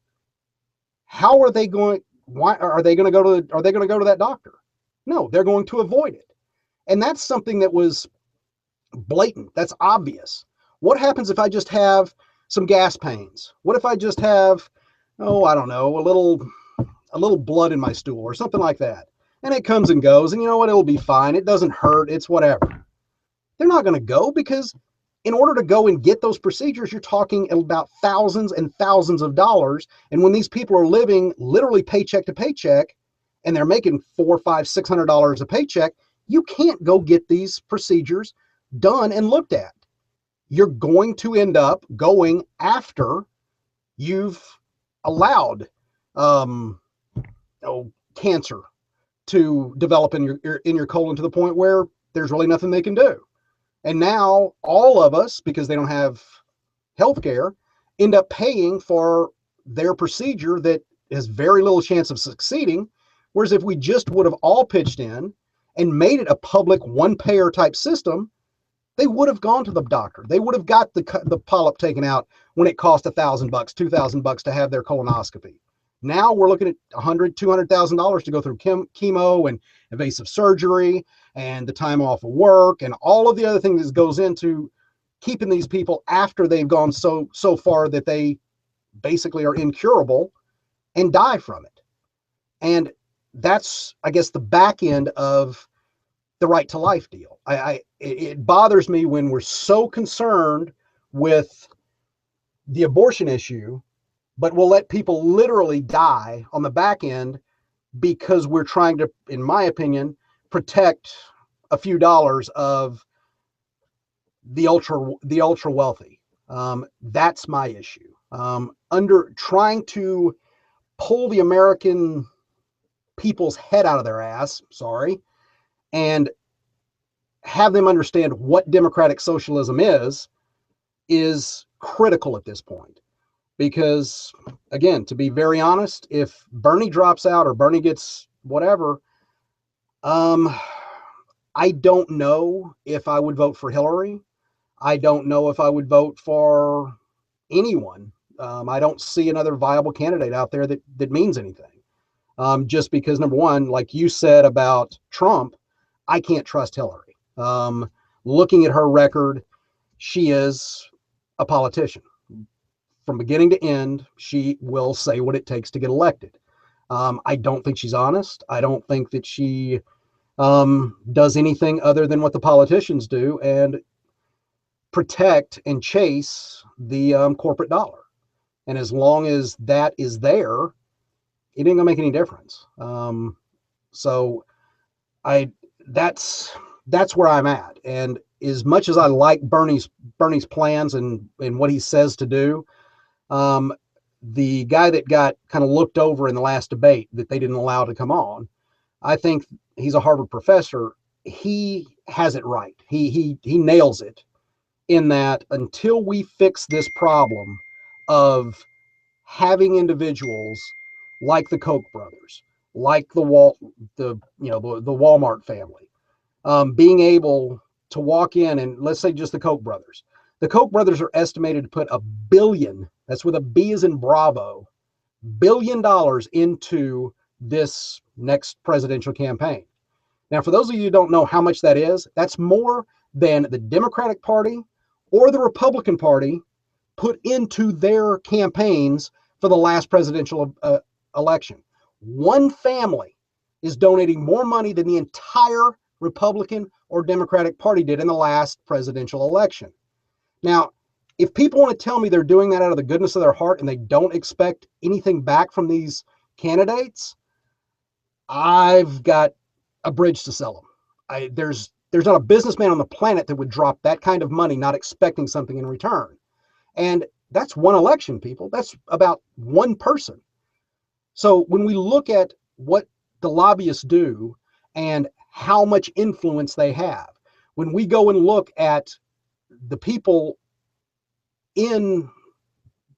How are they going? Why are they going to go to? Are they going to go to that doctor? No, they're going to avoid it, and that's something that was blatant. That's obvious. What happens if I just have some gas pains? What if I just have, oh, I don't know, a little blood in my stool or something like that? And it comes and goes, and you know what? It'll be fine. It doesn't hurt. It's whatever. They're not going to go, because in order to go and get those procedures, you're talking about thousands and thousands of dollars. And when these people are living literally paycheck to paycheck, and they're making $400, $500, $600 a paycheck, you can't go get these procedures done and looked at. You're going to end up going after you've allowed cancer to develop in your colon to the point where there's really nothing they can do. And now all of us, because they don't have health care, end up paying for their procedure that has very little chance of succeeding. Whereas if we just would have all pitched in and made it a public one-payer type system, they would have gone to the doctor. They would have got the polyp taken out when it cost $1,000, $2,000 to have their colonoscopy. Now we're looking at $100,000, $200,000 to go through chemo and invasive surgery and the time off of work and all of the other things that goes into keeping these people after they've gone so far that they basically are incurable and die from it. And that's, I guess, the back end of the right to life deal. It bothers me when we're so concerned with the abortion issue, but we'll let people literally die on the back end because we're trying to, in my opinion, protect a few dollars of the ultra wealthy. That's my issue. Under trying to pull the American people's head out of their ass, and have them understand what democratic socialism is critical at this point. Because, again, to be very honest, if Bernie drops out or Bernie gets whatever, I don't know if I would vote for Hillary. I don't know if I would vote for anyone. I don't see another viable candidate out there that means anything. Just because, number one, like you said about Trump, I can't trust Hillary. Looking at her record, she is a politician. From beginning to end, she will say what it takes to get elected. I don't think she's honest. I don't think that she does anything other than what the politicians do and protect and chase the corporate dollar. And as long as that is there, it ain't gonna make any difference. So that's where I'm at. And as much as I like Bernie's plans and what he says to do, the guy that got kind of looked over in the last debate that they didn't allow to come on, I think he's a Harvard professor. He has it right. He nails it in that until we fix this problem of having individuals like the Koch brothers, like the Walmart family, being able to walk in and, let's say, just the Koch brothers. The Koch brothers are estimated to put $1 billion, that's with a B as in Bravo, $1 billion into this next presidential campaign. Now, for those of you who don't know how much that is, that's more than the Democratic Party or the Republican Party put into their campaigns for the last presidential election. One family is donating more money than the entire Republican or Democratic Party did in the last presidential election. Now, if people want to tell me they're doing that out of the goodness of their heart and they don't expect anything back from these candidates, I've got a bridge to sell them. There's not a businessman on the planet that would drop that kind of money not expecting something in return. And that's one election, people. That's about one person. So when we look at what the lobbyists do and how much influence they have, when we go and look at the people in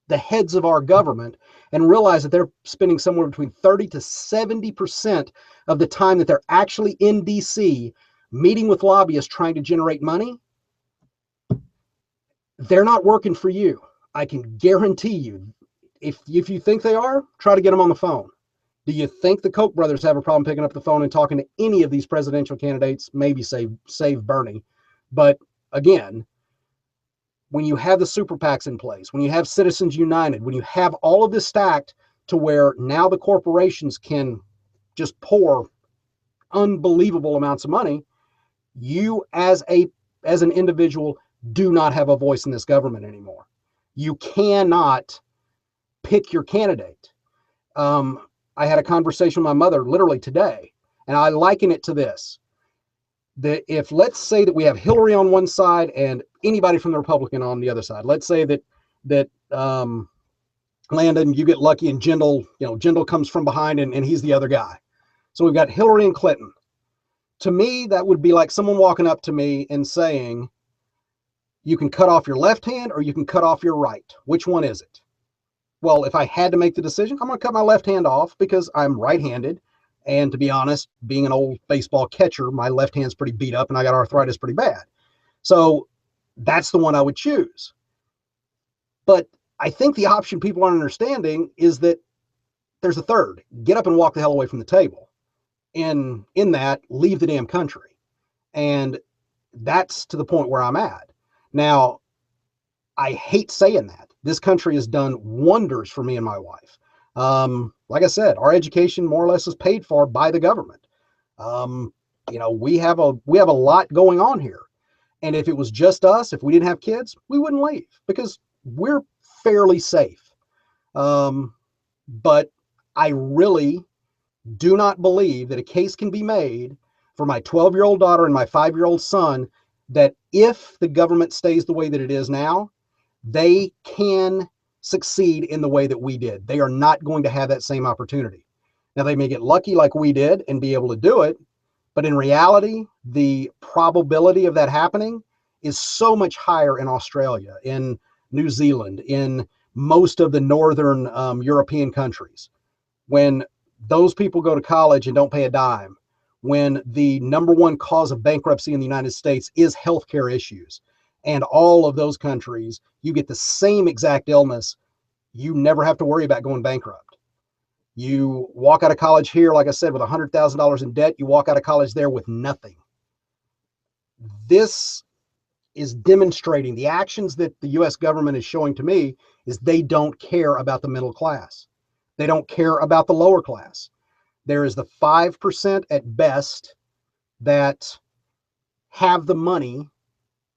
the heads of our government and realize that they're spending somewhere between 30 to 70% of the time that they're actually in DC meeting with lobbyists trying to generate money, they're not working for you. I can guarantee you. If you think they are, try to get them on the phone. Do you think the Koch brothers have a problem picking up the phone and talking to any of these presidential candidates? Maybe save Bernie. But again, when you have the super PACs in place, when you have Citizens United, when you have all of this stacked to where now the corporations can just pour unbelievable amounts of money, you as an individual do not have a voice in this government anymore. You cannot pick your candidate. I had a conversation with my mother literally today, and I liken it to this. That if, let's say that we have Hillary on one side and anybody from the Republican on the other side, let's say that Landon, you get lucky and Jindal comes from behind and he's the other guy. So we've got Hillary and Clinton. To me, that would be like someone walking up to me and saying, you can cut off your left hand or you can cut off your right. Which one is it? Well, if I had to make the decision, I'm going to cut my left hand off because I'm right-handed. And to be honest, being an old baseball catcher, my left hand's pretty beat up and I got arthritis pretty bad. So that's the one I would choose. But I think the option people aren't understanding is that there's a third. Get up and walk the hell away from the table. In that, leave the damn country. And that's to the point where I'm at. Now, I hate saying that. This country has done wonders for me and my wife. Like I said, our education more or less is paid for by the government. We have a lot going on here. And if it was just us, if we didn't have kids, we wouldn't leave because we're fairly safe. But I really do not believe that a case can be made for my 12-year-old daughter and my 5-year-old son that if the government stays the way that it is now, they can succeed in the way that we did. They are not going to have that same opportunity. Now, they may get lucky like we did and be able to do it, but in reality, the probability of that happening is so much higher in Australia, in New Zealand, in most of the northern European countries. When those people go to college and don't pay a dime, when the number one cause of bankruptcy in the United States is healthcare issues, and all of those countries, you get the same exact illness, you never have to worry about going bankrupt. You walk out of college here, like I said, with $100,000 in debt, you walk out of college there with nothing. This is demonstrating the actions that the U.S. government is showing to me is they don't care about the middle class. They don't care about the lower class. There is the 5% at best that have the money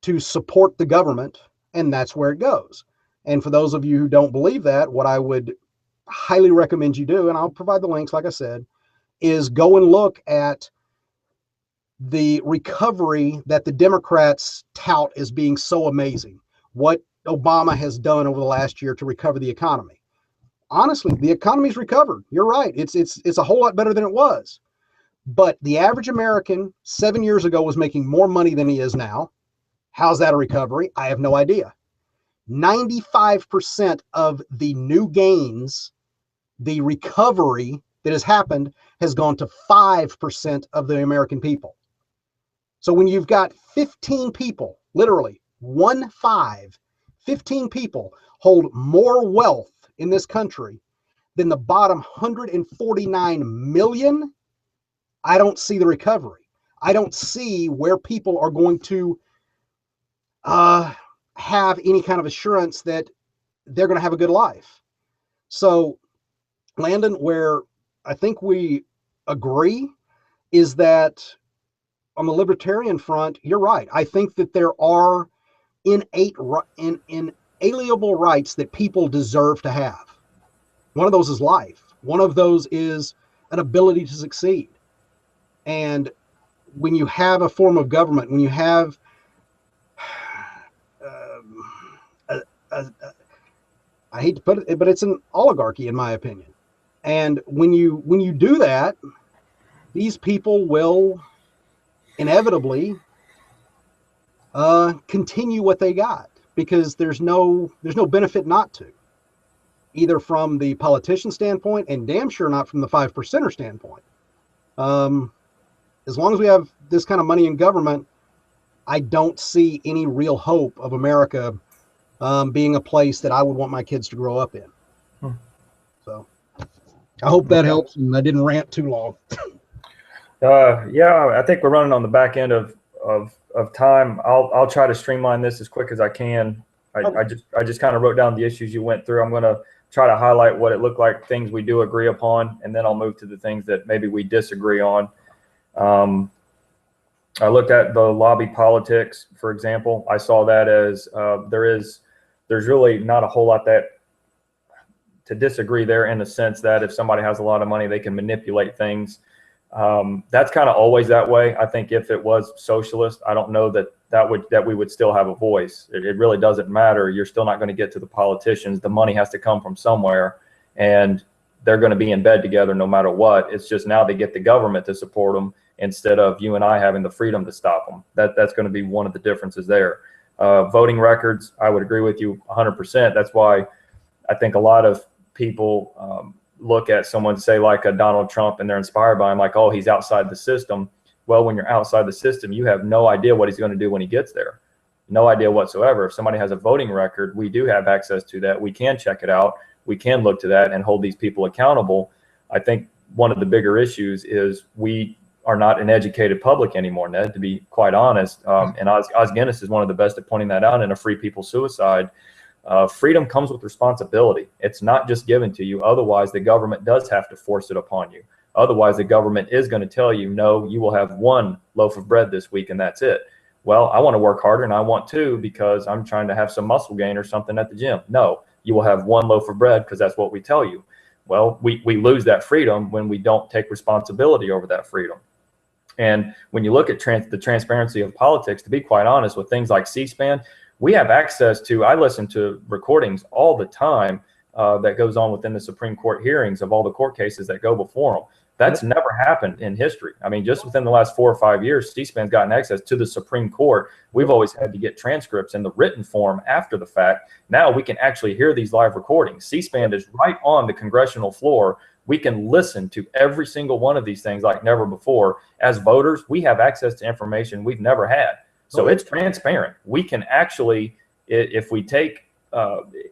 to support the government, and that's where it goes. And for those of you who don't believe that, what I would highly recommend you do, and I'll provide the links, like I said, is go and look at the recovery that the Democrats tout as being so amazing. What Obama has done over the last year to recover the economy. Honestly, the economy's recovered. You're right. It's a whole lot better than it was. But the average American 7 years ago was making more money than he is now. How's that a recovery? I have no idea. 95% of the new gains, the recovery that has happened, has gone to 5% of the American people. So when you've got 15 people, literally 15 people hold more wealth in this country than the bottom 149 million, I don't see the recovery. I don't see where people are going to have any kind of assurance that they're going to have a good life. So, Landon, where I think we agree is that on the libertarian front, you're right. I think that there are inalienable rights that people deserve to have. One of those is life. One of those is an ability to succeed. And when you have a form of government, when you have I hate to put it, but it's an oligarchy, in my opinion. And when you do that, these people will inevitably continue what they got, because there's no benefit not to, either from the politician standpoint and damn sure not from the 5%er standpoint. As long as we have this kind of money in government, I don't see any real hope of America being a place that I would want my kids to grow up in. So I hope that helps, and I didn't rant too long. Yeah, I think we're running on the back end of time. I'll try to streamline this as quick as I can. I just kind of wrote down the issues you went through. I'm going to try to highlight what it looked like, things we do agree upon, and then I'll move to the things that maybe we disagree on. I looked at the lobby politics, for example. I saw that as there's really not a whole lot that to disagree there, in the sense that if somebody has a lot of money, they can manipulate things. That's kind of always that way. I think if it was socialist, I don't know that we would still have a voice. It really doesn't matter. You're still not going to get to the politicians. The money has to come from somewhere, and they're going to be in bed together no matter what. It's just now they get the government to support them instead of you and I having the freedom to stop them. That's going to be one of the differences there. Voting records, I would agree with you 100%. That's why I think a lot of people look at someone, say like a Donald Trump, and they're inspired by him, like, oh, he's outside the system. Well, when you're outside the system, you have no idea what he's going to do when he gets there. No idea whatsoever. If somebody has a voting record, we do have access to that. We can check it out. We can look to that and hold these people accountable. I think one of the bigger issues is we are not an educated public anymore, Ned, to be quite honest. And Os Guinness is one of the best at pointing that out in A Free People Suicide. Freedom comes with responsibility. It's not just given to you. Otherwise, the government does have to force it upon you. Otherwise, the government is going to tell you, no, you will have one loaf of bread this week and that's it. Well, I want to work harder and I want to because I'm trying to have some muscle gain or something at the gym. No, you will have one loaf of bread because that's what we tell you. Well, we lose that freedom when we don't take responsibility over that freedom. And when you look at the transparency of politics, to be quite honest, with things like C-SPAN, we have access to, I listen to recordings all the time that goes on within the Supreme Court hearings of all the court cases that go before them. That's never happened in history. I mean, just within the last 4 or 5 years, C-SPAN's gotten access to the Supreme Court. We've always had to get transcripts in the written form after the fact. Now we can actually hear these live recordings. C-SPAN is right on the congressional floor. We can listen to every single one of these things like never before. As voters, we have access to information we've never had. So it's transparent. We can actually, if we take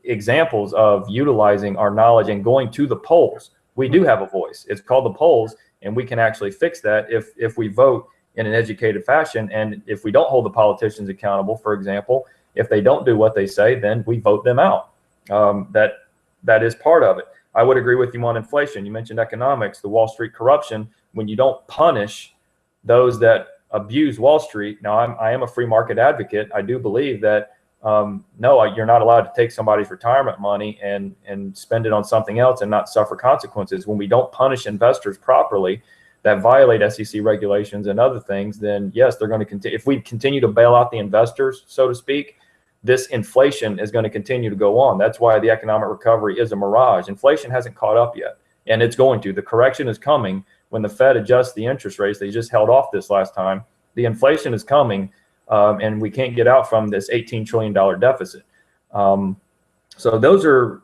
examples of utilizing our knowledge and going to the polls, we do have a voice. It's called the polls, and we can actually fix that if we vote in an educated fashion. And if we don't hold the politicians accountable, for example, if they don't do what they say, then we vote them out. That is part of it. I would agree with you on inflation. You mentioned economics, the Wall Street corruption. When you don't punish those that abuse Wall Street, now I am a free market advocate. I do believe that no, you're not allowed to take somebody's retirement money and spend it on something else and not suffer consequences. When we don't punish investors properly that violate SEC regulations and other things, then yes, they're going to continue. If we continue to bail out the investors, so to speak, this inflation is going to continue to go on. That's why the economic recovery is a mirage. Inflation hasn't caught up yet, and it's going to. The correction is coming when the Fed adjusts the interest rates. They just held off this last time. The inflation is coming. And we can't get out from this $18 trillion deficit. So those are,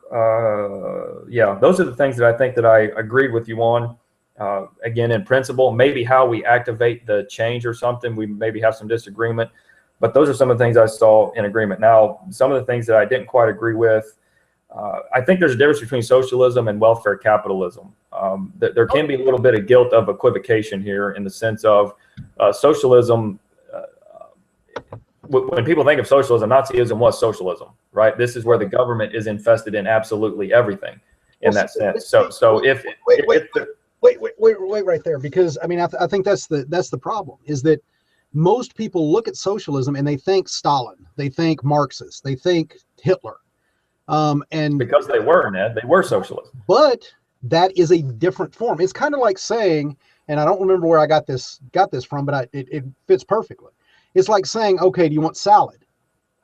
those are the things that I think that I agreed with you on. Again, in principle, maybe how we activate the change or something, we maybe have some disagreement, but those are some of the things I saw in agreement. Now, some of the things that I didn't quite agree with, I think there's a difference between socialism and welfare capitalism. There can be a little bit of guilt of equivocation here in the sense of socialism. When people think of socialism, Nazism was socialism, right? This is where the government is infested in absolutely everything in that sense. So if wait right there, because I mean, I think that's the problem, is that most people look at socialism and they think Stalin, they think Marxist, they think Hitler. And because they were socialists. But that is a different form. It's kind of like saying, and I don't remember where I got this from, but it fits perfectly. It's like saying, okay, do you want salad?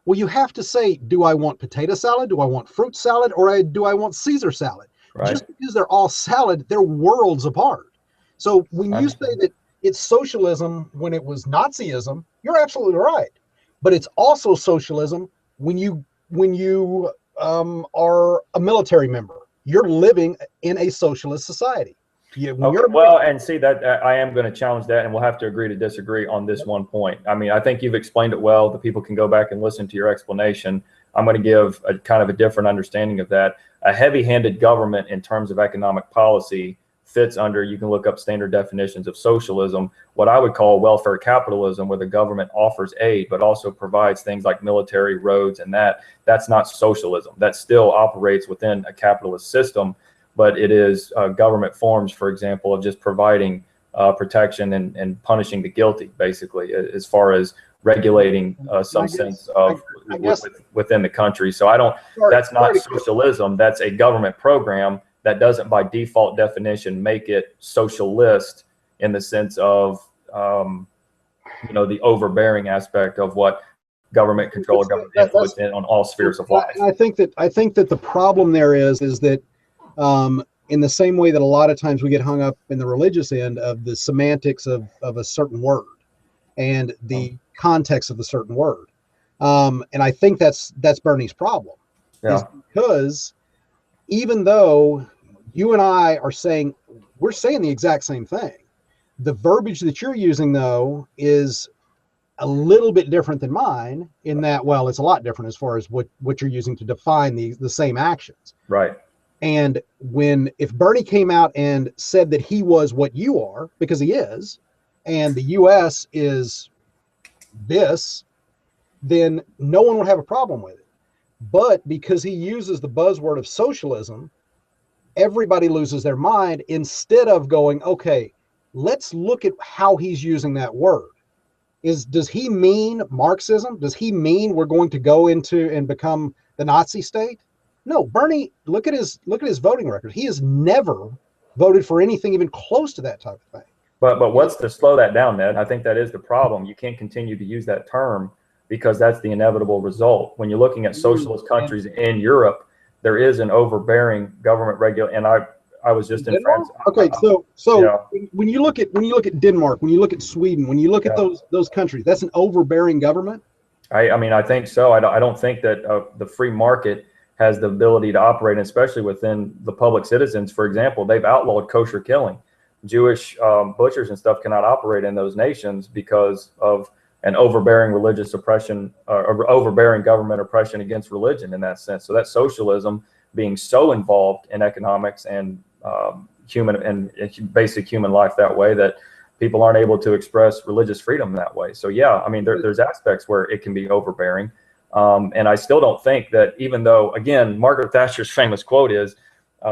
Well, you have to say, do I want potato salad? Do I want fruit salad? Or do I want Caesar salad? Right. Just because they're all salad, they're worlds apart. So when you say that it's socialism when it was Nazism, you're absolutely right. But it's also socialism when you are a military member. You're living in a socialist society. And see that I am going to challenge that, and we'll have to agree to disagree on this one point. I mean, I think you've explained it well. The people can go back and listen to your explanation. I'm going to give a kind of a different understanding of that. A heavy-handed government in terms of economic policy fits under, you can look up standard definitions of socialism, what I would call welfare capitalism, where the government offers aid, but also provides things like military, roads, and that's not socialism. That still operates within a capitalist system, but it is government forms, for example, of just providing protection and punishing the guilty, basically, as far as regulating some sense of within the country. So that's not socialism. That's a government program that doesn't by default definition make it socialist in the sense of, the overbearing aspect of what government control or government influence on all spheres of life. I think that the problem there is that in the same way that a lot of times we get hung up in the religious end of the semantics of a certain word and the context of a certain word. And I think that's Bernie's problem. Yeah. Is because even though you and I we're saying the exact same thing, the verbiage that you're using, though, is a little bit different than mine in that, well, it's a lot different as far as what you're using to define the same actions. Right. And if Bernie came out and said that he was what you are, because he is, and the U.S. is this, then no one would have a problem with it. But because he uses the buzzword of socialism, everybody loses their mind instead of going, okay, let's look at how he's using that word. Does he mean Marxism? Does he mean we're going to go into and become the Nazi state? No, Bernie, look at his voting record. He has never voted for anything even close to that type of thing. But what's to slow that down, Ned? I think that is the problem. You can't continue to use that term because that's the inevitable result. When you're looking at socialist countries in Europe, there is an overbearing government and I was just in France. Okay, so when you look at Denmark, when you look at Sweden, when you look at those countries, that's an overbearing government. I think so. I don't think that the free market has the ability to operate, especially within the public citizens. For example, they've outlawed kosher killing. Jewish butchers and stuff cannot operate in those nations because of an overbearing religious oppression, or overbearing government oppression against religion in that sense. So that's socialism being so involved in economics and human and basic human life that way that people aren't able to express religious freedom that way. So yeah, there's aspects where it can be overbearing. And I still don't think that, even though, again, Margaret Thatcher's famous quote is,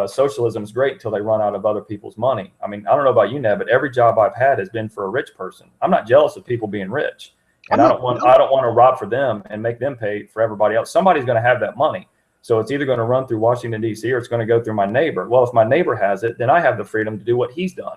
socialism is great until they run out of other people's money. I don't know about you, Ned, but every job I've had has been for a rich person. I'm not jealous of people being rich, and I don't want to rob for them and make them pay for everybody else. Somebody's going to have that money. So it's either going to run through Washington, D.C., or it's going to go through my neighbor. Well, if my neighbor has it, then I have the freedom to do what he's done.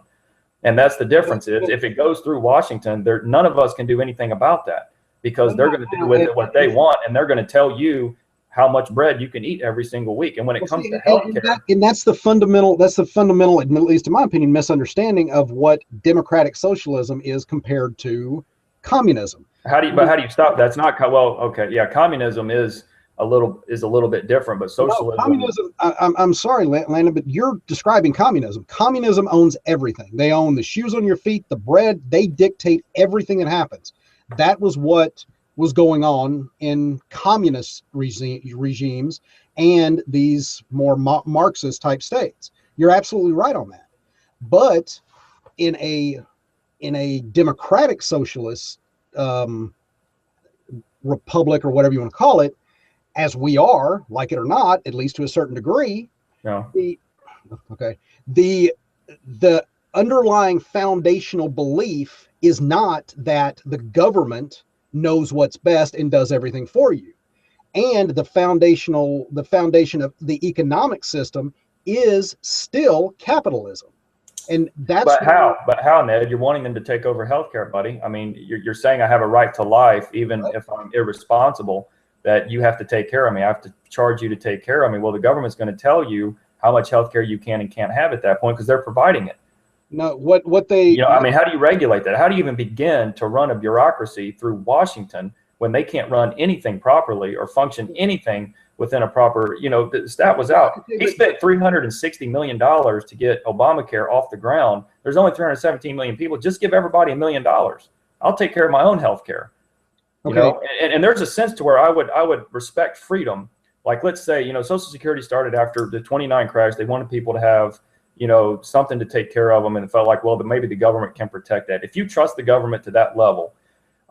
And that's the difference. Is if it goes through Washington, none of us can do anything about that, because they're going to do with it what they want, and they're going to tell you how much bread you can eat every single week. And when it comes to healthcare, and that's the fundamental, at least in my opinion, misunderstanding of what democratic socialism is compared to communism. How do you stop? That's not okay. Yeah, communism is a little bit different, but socialism. No, communism. I'm sorry, Landon, but you're describing communism. Communism owns everything. They own the shoes on your feet, the bread. They dictate everything that happens. That was what was going on in communist regimes and these more Marxist type states. You're absolutely right on that. But in a democratic socialist republic, or whatever you want to call it, as we are, like it or not, at least to a certain degree, the underlying foundational belief is not that the government knows what's best and does everything for you. And the foundation of the economic system is still capitalism. And that's But how, Ned? You're wanting them to take over healthcare, buddy. I mean, you're saying I have a right to life, even if I'm irresponsible, that you have to take care of me. I have to charge you to take care of me. Well, the government's going to tell you how much healthcare you can and can't have at that point because they're providing it. No, what they, I mean, how do you regulate that? How do you even begin to run a bureaucracy through Washington when they can't run anything properly or function anything within a proper, the stat was out. He spent $360 million to get Obamacare off the ground. There's only 317 million people. Just give everybody $1 million. I'll take care of my own health care. And there's a sense to where I would respect freedom. Like, let's say, Social Security started after the 29 crash. They wanted people to have, something to take care of them. And it felt like, well, maybe the government can protect that. If you trust the government to that level,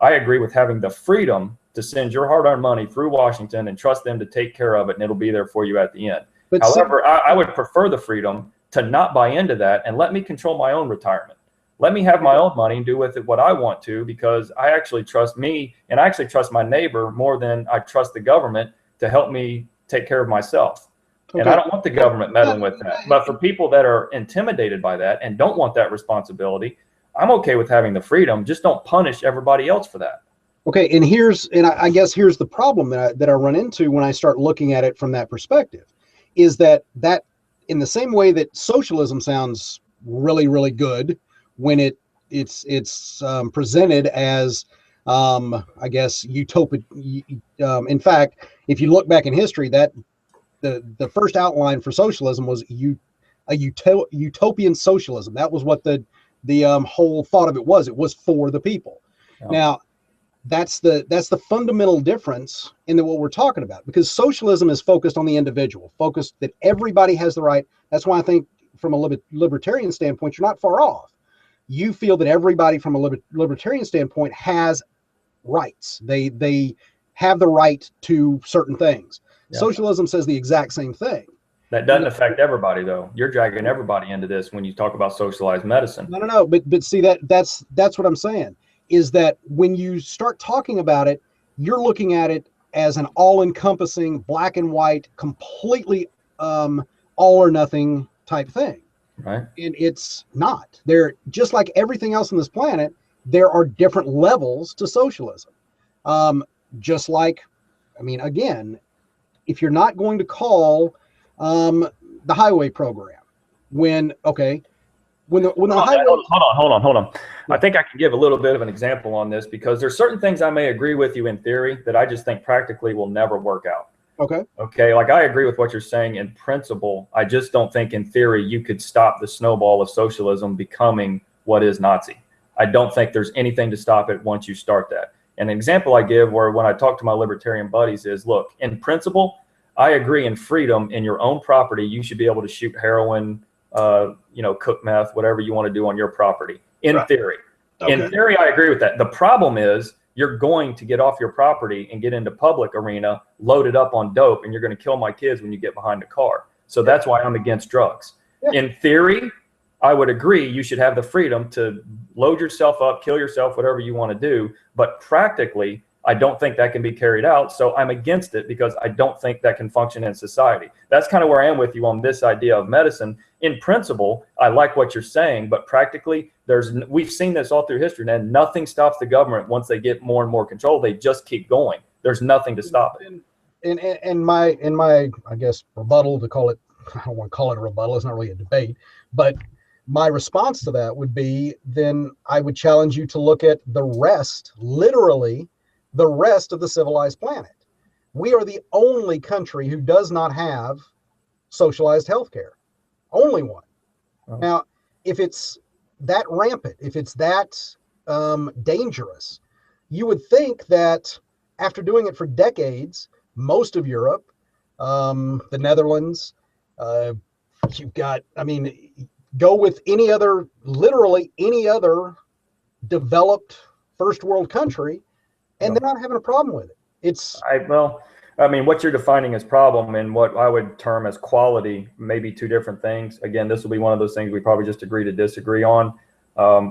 I agree with having the freedom to send your hard-earned money through Washington and trust them to take care of it, and it'll be there for you at the end. But however, I would prefer the freedom to not buy into that and let me control my own retirement. Let me have my own money and do with it what I want to, because I actually trust me and I actually trust my neighbor more than I trust the government to help me take care of myself. And I don't want the government meddling with that. But for people that are intimidated by that and don't want that responsibility, I'm okay with having the freedom. Just don't punish everybody else for that. Okay, and I guess here's the problem that I run into when I start looking at it from that perspective, is that in the same way that socialism sounds really, really good when it's presented as, I guess, utopia. In fact, if you look back in history, that the first outline for socialism was a utopian socialism. That was what the whole thought of it was. It was for the people. Yeah. Now, that's the fundamental difference in what we're talking about, because socialism is focused on the individual, focused that everybody has the right. That's why I think from a libertarian standpoint, you're not far off. You feel that everybody from a libertarian standpoint has rights. They have the right to certain things. Yeah. Socialism says the exact same thing. That doesn't affect everybody, though. You're dragging everybody into this when you talk about socialized medicine. No. But see, that's what I'm saying, is that when you start talking about it, you're looking at it as an all-encompassing, black and white, completely all or nothing type thing. Right. And it's not. They're just like everything else on this planet. There are different levels to socialism. Just like, again, if you're not going to call the highway program, when the highway. Hold on. I think I can give a little bit of an example on this, because there's certain things I may agree with you in theory that I just think practically will never work out. Okay. Like, I agree with what you're saying in principle. I just don't think in theory you could stop the snowball of socialism becoming what is Nazi. I don't think there's anything to stop it once you start that. And an example I give where when I talk to my libertarian buddies is, look, in principle, I agree in freedom in your own property. You should be able to shoot heroin, cook meth, whatever you want to do on your property. In theory. Okay. In theory, I agree with that. The problem is you're going to get off your property and get into public arena loaded up on dope, and you're going to kill my kids when you get behind the car. So that's why I'm against drugs. Yeah. In theory, I would agree you should have the freedom to load yourself up, kill yourself, whatever you want to do. But practically, I don't think that can be carried out. So I'm against it because I don't think that can function in society. That's kind of where I am with you on this idea of medicine. In principle, I like what you're saying, but practically, we've seen this all through history, and nothing stops the government once they get more and more control. They just keep going. There's nothing to stop it. In my I guess rebuttal, to call it, I don't want to call it a rebuttal. It's not really a debate, but my response to that would be, then I would challenge you to look at the rest, literally the rest of the civilized planet. We are the only country who does not have socialized healthcare. Only one. Oh. Now, if it's that rampant, if it's that dangerous, you would think that after doing it for decades, most of Europe, the Netherlands, you've got, I mean, go with any other, literally any other developed first world country, and they're not having a problem with it. It's I mean, what you're defining as problem and what I would term as quality may be two different things. Again, this will be one of those things we probably just agree to disagree on.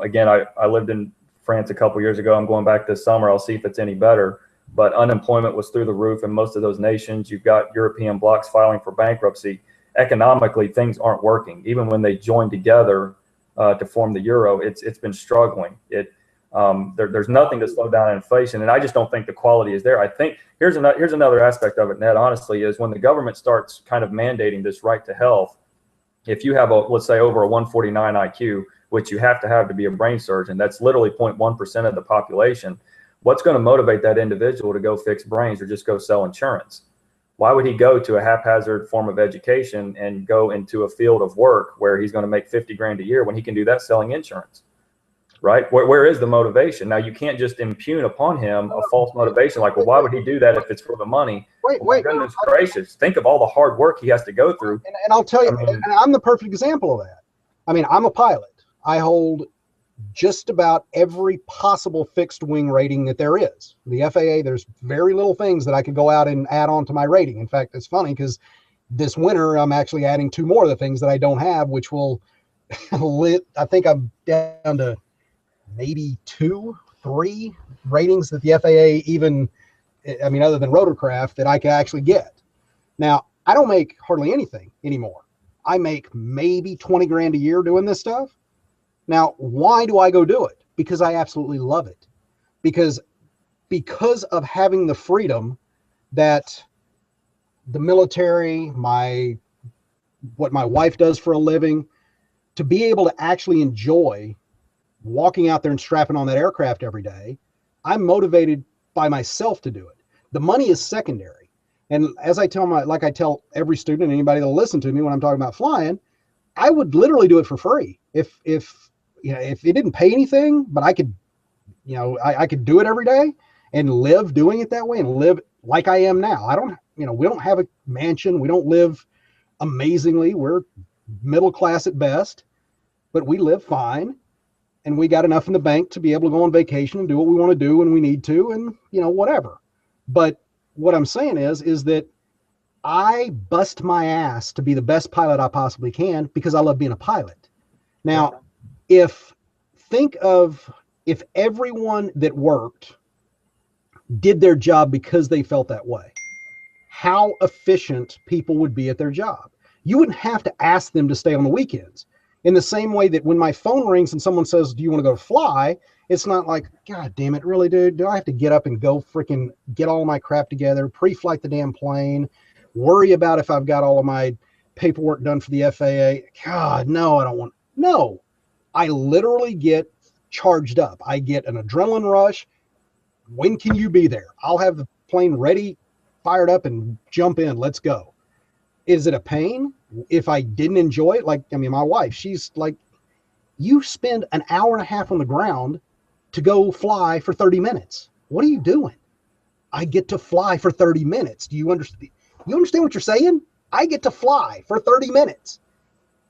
Again, I lived in France a couple years ago. I'm going back this summer. I'll see if it's any better. But unemployment was through the roof in most of those nations. You've got European blocs filing for bankruptcy. Economically, things aren't working. Even when they joined together to form the euro, it's been struggling. There's nothing to slow down inflation, and I just don't think the quality is there. I think here's another aspect of it, Ned, honestly, is when the government starts kind of mandating this right to health. If you have let's say over a 149 IQ, which you have to be a brain surgeon, that's literally 0.1% of the population. What's going to motivate that individual to go fix brains or just go sell insurance? Why would he go to a haphazard form of education and go into a field of work where he's going to make 50 grand a year when he can do that selling insurance? Right? Where is the motivation? Now, you can't just impugn upon him a false motivation. Like, well, why would he do that if it's for the money? Wait, goodness gracious. Think of all the hard work he has to go through. And I'll tell you, and I'm the perfect example of that. I mean, I'm a pilot. I hold just about every possible fixed wing rating that there is. The FAA, there's very little things that I could go out and add on to my rating. In fact, it's funny because this winter, I'm actually adding 2 more of the things that I don't have, which will, I think I'm down to maybe 2, 3 ratings that the FAA even, I mean, other than rotorcraft, that I could actually get. Now, I don't make hardly anything anymore. I make maybe 20 grand a year doing this stuff. Now, why do I go do it? Because I absolutely love it. Because of having the freedom that the military, what my wife does for a living, to be able to actually enjoy walking out there and strapping on that aircraft every day, I'm motivated by myself to do it. The money is secondary. And as I tell I tell every student and anybody that'll listen to me when I'm talking about flying, I would literally do it for free. If it didn't pay anything, but I could, I could do it every day and live doing it that way and live like I am now. We don't have a mansion. We don't live amazingly. We're middle class at best, but we live fine. And we got enough in the bank to be able to go on vacation and do what we want to do when we need to, and whatever. But what I'm saying is that I bust my ass to be the best pilot I possibly can because I love being a pilot. Now, if everyone that worked did their job because they felt that way, how efficient people would be at their job. You wouldn't have to ask them to stay on the weekends. In the same way that when my phone rings and someone says, do you want to go fly? It's not like, God damn it, really, dude? Do I have to get up and go freaking get all my crap together, pre-flight the damn plane, worry about if I've got all of my paperwork done for the FAA? God, no, I don't want. No, I literally get charged up. I get an adrenaline rush. When can you be there? I'll have the plane ready, fired up, and jump in. Let's go. Is it a pain if I didn't enjoy it? My wife, she's like, you spend an hour and a half on the ground to go fly for 30 minutes. What are you doing? I get to fly for 30 minutes. Do you understand? You understand what you're saying? I get to fly for 30 minutes.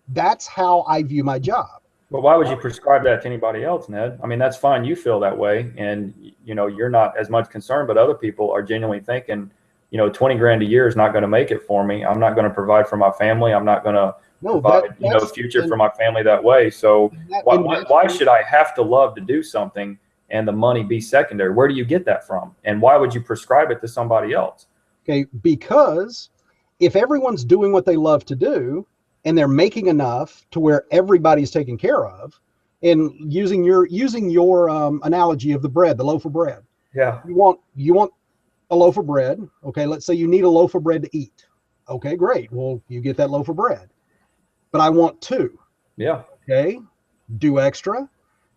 That's how I view my job. Well, why would you prescribe that to anybody else, Ned? I mean, that's fine. You feel that way, and you're not as much concerned, but other people are genuinely thinking, 20 grand a year is not going to make it for me. I'm not going to provide for my family. I'm not going to provide, future for my family that way. So why should I have to love to do something and the money be secondary? Where do you get that from? And why would you prescribe it to somebody else? Okay, because if everyone's doing what they love to do and they're making enough to where everybody's taken care of, and using your analogy of the bread, the loaf of bread. Yeah. You want a loaf of bread. Okay, let's say you need a loaf of bread to eat. Okay, great. Well, you get that loaf of bread. But I want 2. Yeah. Okay. Do extra.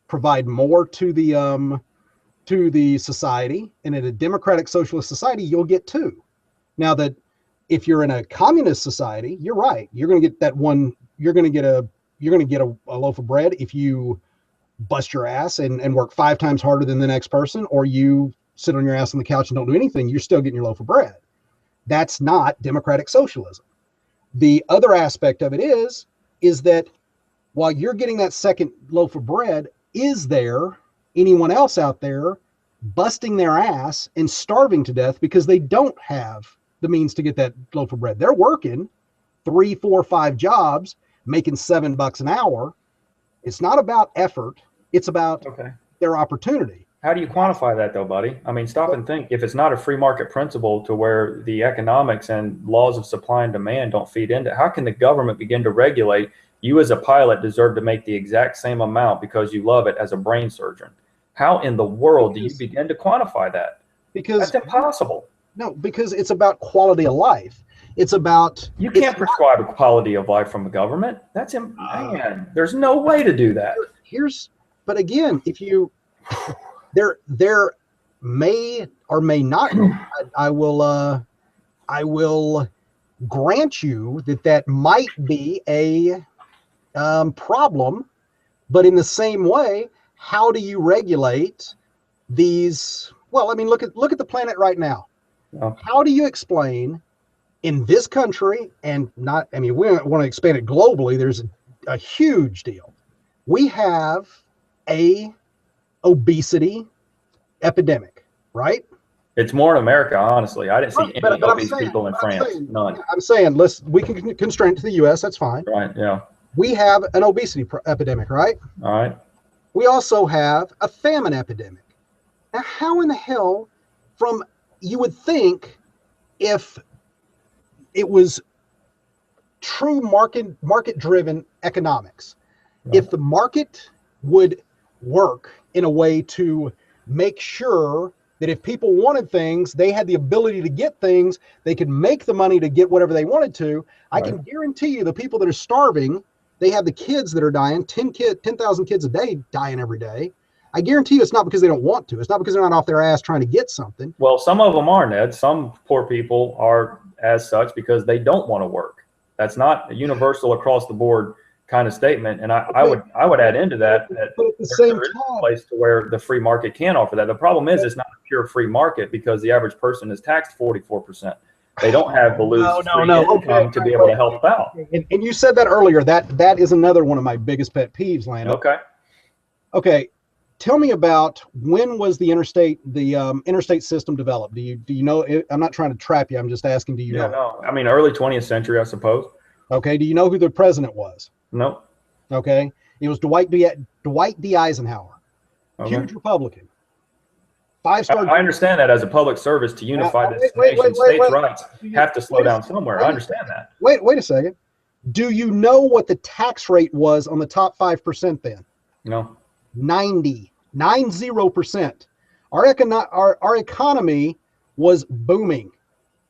Provide more to the society. And in a democratic socialist society, you'll get 2. Now that if you're in a communist society, you're right. You're going to get that one. You're going to get a loaf of bread if you bust your ass and work 5 times harder than the next person, or you sit on your ass on the couch and don't do anything, you're still getting your loaf of bread. That's not democratic socialism. The other aspect of it is that while you're getting that second loaf of bread, is there anyone else out there busting their ass and starving to death because they don't have the means to get that loaf of bread? They're working 3, 4, 5 jobs, making $7 an hour. It's not about effort. It's about their opportunity. How do you quantify that though, buddy? I mean, stop and think. If it's not a free market principle to where the economics and laws of supply and demand don't feed into, how can the government begin to regulate you as a pilot deserve to make the exact same amount because you love it as a brain surgeon? How in the world do you begin to quantify that? Because that's impossible. No, because it's about quality of life. It's about you can't prescribe a quality of life from the government. That's man. There's no way to do that. But again, if you there may or may not. I will grant you that might be a problem, but in the same way, how do you regulate these? Well, I mean, look at the planet right now. Oh. How do you explain in this country, and not? I mean, we want to expand it globally. There's a huge deal. We have a obesity epidemic, right? It's more in America, honestly. I didn't see any obese people in France. None. I'm saying, we can constrain it to the U.S. That's fine. Right. Yeah. We have an obesity epidemic, right? All right. We also have a famine epidemic. Now, how in the hell, you would think, if it was true market-driven economics, if the market would work in a way to make sure that if people wanted things, they had the ability to get things, they could make the money to get whatever they wanted to. I can guarantee you the people that are starving, they have the kids that are dying, 10,000 kids a day dying every day. I guarantee you it's not because they don't want to. It's not because they're not off their ass trying to get something. Well, some of them are, Ned. Some poor people are as such because they don't want to work. That's not a universal across the board kind of statement. And I would add into that but at the same time, a place to where the free market can offer that. The problem is it's not a pure free market because the average person is taxed 44%. They don't have the loose income to be able to help out. And you said that earlier. That is another one of my biggest pet peeves, Landon. Okay. Tell me about when was the interstate system developed? Do you know? I'm not trying to trap you. I'm just asking. Do you know? No. I mean, early 20th century, I suppose. Okay. Do you know who the president was? No. Okay. It was Dwight D. Eisenhower. Okay. Huge Republican. 5-star. I understand that as a public service to unify this nation, states' rights have to slow down somewhere. I understand that. Wait a second. Do you know what the tax rate was on the top 5% then? No. 90%. Our economy was booming.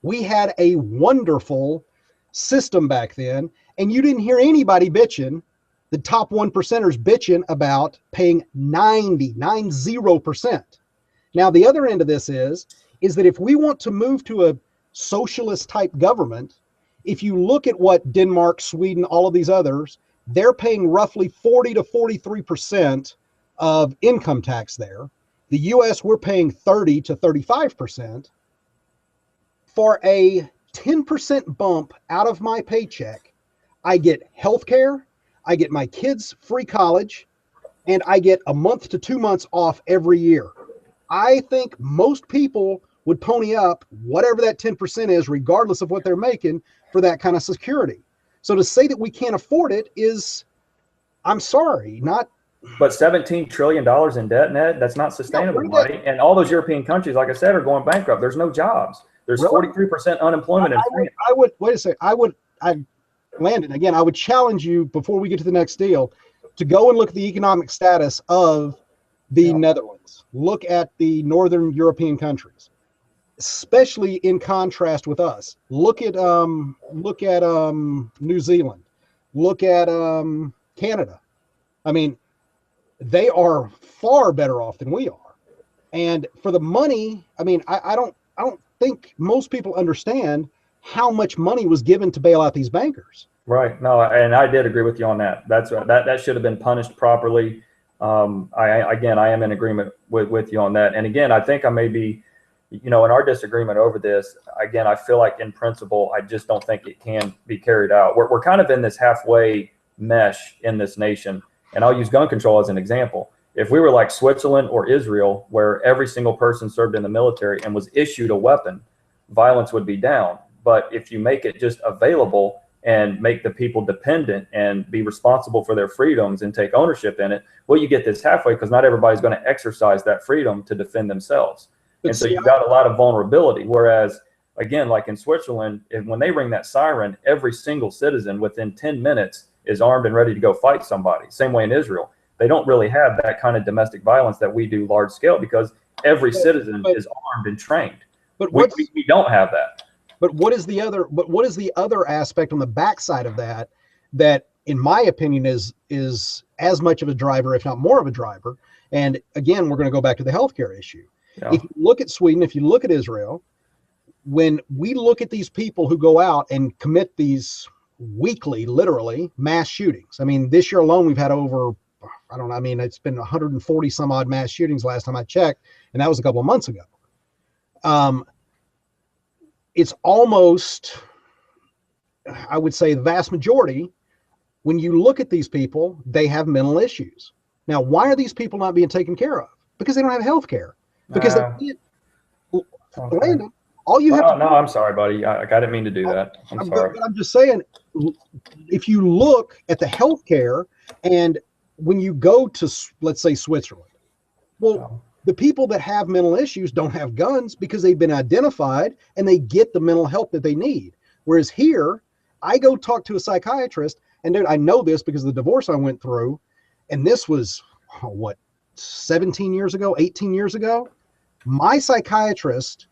We had a wonderful system back then, and you didn't hear anybody bitching, the top 1%ers bitching about paying 90%. Now, the other end of this is that if we want to move to a socialist type government, if you look at what Denmark, Sweden, all of these others, they're paying roughly 40 to 43% of income tax there. The US, we're paying 30 to 35%. For a 10% bump out of my paycheck, I get health care, I get my kids free college, and I get a month to 2 months off every year. I think most people would pony up whatever that 10% is, regardless of what they're making, for that kind of security. So to say that we can't afford it is, I'm sorry, not. But $17 trillion in debt, Ned, that's not sustainable, buddy. And all those European countries, like I said, are going bankrupt. There's no jobs. There's 43% unemployment in France. Landon, again, I would challenge you before we get to the next deal to go and look at the economic status of the Netherlands. Look at the Northern European countries, especially in contrast with us. Look at New Zealand. Look at Canada. I mean, they are far better off than we are. And for the money, I mean, I don't think most people understand how much money was given to bail out these bankers. Right. No, and I did agree with you on that. That should have been punished properly. I am in agreement with you on that. And again, I think I may be, in our disagreement over this, again, I feel like in principle, I just don't think it can be carried out. We're kind of in this halfway mesh in this nation. And I'll use gun control as an example. If we were like Switzerland or Israel, where every single person served in the military and was issued a weapon, violence would be down. But if you make it just available and make the people dependent and be responsible for their freedoms and take ownership in it, well, you get this halfway, because not everybody's going to exercise that freedom to defend themselves. And so you've got a lot of vulnerability. Whereas, again, like in Switzerland, when they ring that siren, every single citizen within 10 minutes is armed and ready to go fight somebody. Same way in Israel. They don't really have that kind of domestic violence that we do large scale, because every citizen is armed and trained. But we don't have that. But what is the other aspect on the backside of that, that in my opinion is as much of a driver, if not more of a driver? And again, we're going to go back to the healthcare issue. Yeah. If you look at Sweden, if you look at Israel, when we look at these people who go out and commit these weekly, literally, mass shootings. I mean, this year alone, we've had over, it's been 140 some odd mass shootings last time I checked, and that was a couple of months ago. It's almost, I would say the vast majority, when you look at these people, they have mental issues. Now, why are these people not being taken care of? Because they don't have health care. Because they can't, Landon, all you have to do. No, I'm sorry, buddy. I didn't mean to do that. I'm sorry. But I'm just saying, if you look at the health care, and when you go to, let's say, Switzerland, well, the people that have mental issues don't have guns because they've been identified and they get the mental help that they need. Whereas here, I go talk to a psychiatrist, and dude, I know this because of the divorce I went through, and this was, 17 years ago, 18 years ago? My psychiatrist,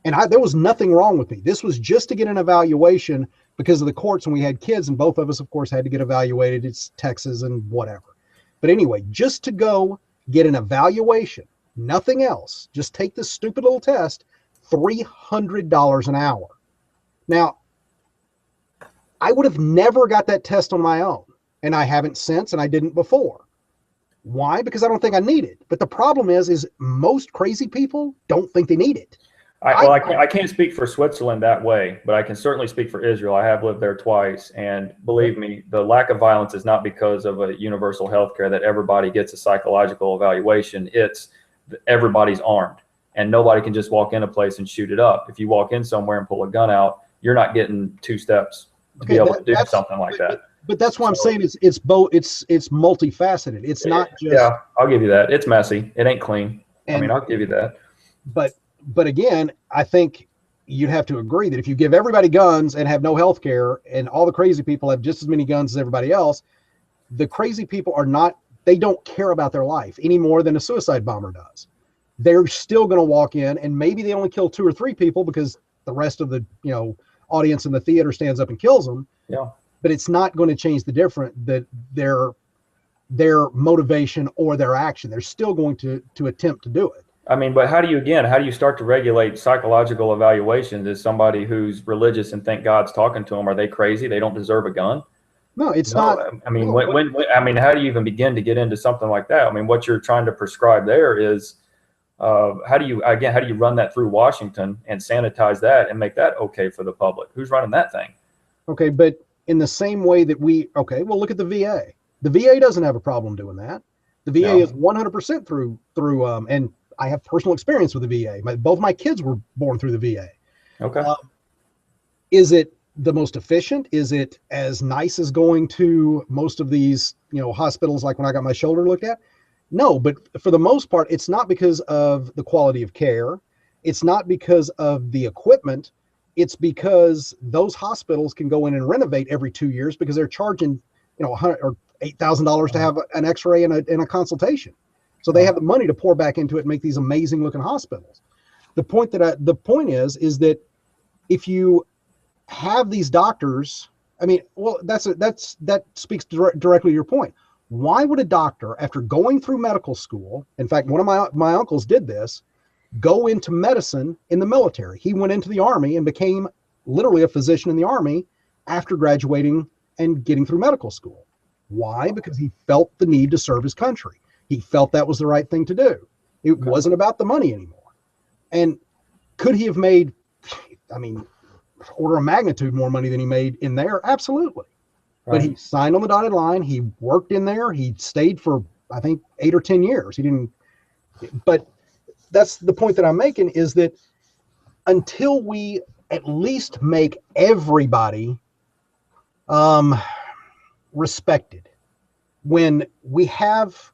and there was nothing wrong with me. This was just to get an evaluation because of the courts, and we had kids, and both of us, of course, had to get evaluated. It's Texas and whatever. But anyway, just to go get an evaluation, nothing else, just take this stupid little test, $300 an hour. Now, I would have never got that test on my own, and I haven't since, and I didn't before. Why? Because I don't think I need it. But the problem is most crazy people don't think they need it. I can't speak for Switzerland that way, but I can certainly speak for Israel. I have lived there twice, and believe me, the lack of violence is not because of a universal health care that everybody gets a psychological evaluation. It's everybody's armed, and nobody can just walk in a place and shoot it up. If you walk in somewhere and pull a gun out, you're not getting 2 steps to be able to do something like that. But that's why I'm saying it's both. It's multifaceted. It's not just. Yeah, I'll give you that. It's messy. It ain't clean. I'll give you that. But again, I think you'd have to agree that if you give everybody guns and have no health care, and all the crazy people have just as many guns as everybody else, the crazy people they don't care about their life any more than a suicide bomber does. They're still going to walk in, and maybe they only kill 2 or 3 people because the rest of the audience in the theater stands up and kills them. Yeah. But it's not going to change their motivation or their action. They're still going to attempt to do it. But how do you start to regulate psychological evaluations? As somebody who's religious and think God's talking to them, are they crazy? They don't deserve a gun? No, it's not. How do you even begin to get into something like that? What you're trying to prescribe there is, how do you run that through Washington and sanitize that and make that okay for the public? Who's running that thing? Okay, but in the same way that look at the VA. The VA doesn't have a problem doing that. The VA is 100% through, and I have personal experience with the VA. Both my kids were born through the VA. Okay. Is it the most efficient? Is it as nice as going to most of these, hospitals like when I got my shoulder looked at? No, but for the most part, it's not because of the quality of care. It's not because of the equipment. It's because those hospitals can go in and renovate every 2 years because they're charging, $100 or $8,000 to have an X-ray and a consultation. So they have the money to pour back into it and make these amazing looking hospitals. The point is that if you have these doctors, that speaks directly to your point. Why would a doctor, after going through medical school, in fact, one of my uncles did this, go into medicine in the military? He went into the Army and became literally a physician in the Army after graduating and getting through medical school. Why? Because he felt the need to serve his country. He felt that was the right thing to do. It wasn't about the money anymore. And could he have made, I mean, order of magnitude more money than he made in there? Absolutely. But he signed on the dotted line. He worked in there. He stayed for, I think, 8 or 10 years. He didn't, but that's the point that I'm making, is that until we at least make everybody respected, when we have,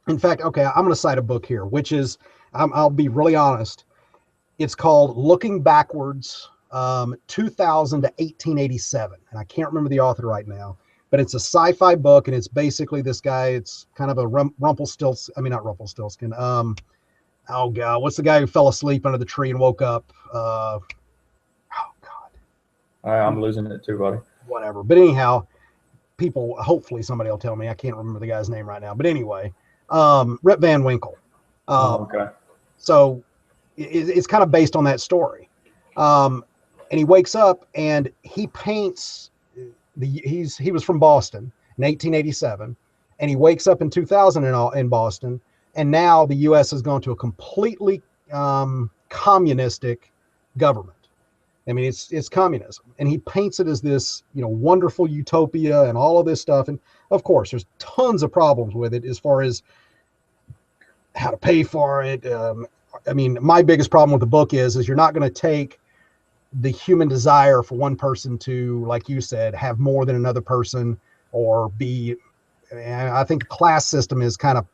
in fact, okay, I'm going to cite a book here, which is, I'll be really honest. It's called Looking Backwards, 2000 to 1887. And I can't remember the author right now, but it's a sci-fi book. And it's basically this guy, it's kind of a Rumpelstiltskin, I mean, not Rumpelstiltskin. Oh God, what's the guy who fell asleep under the tree and woke up? Oh God. I'm losing it too, buddy. Whatever. But anyhow, people, hopefully somebody will tell me. I can't remember the guy's name right now. But anyway, Rip Van Winkle. Okay. So it's kind of based on that story. And he wakes up and he paints he was from Boston in 1887, and he wakes up in 2000 in Boston, and now the U.S. has gone to a completely communistic government. I mean, it's communism, and he paints it as this, wonderful utopia and all of this stuff. And of course, there's tons of problems with it as far as how to pay for it. I mean, my biggest problem with the book is you're not going to take the human desire for one person to, like you said, have more than another person, or be. I think the class system is kind of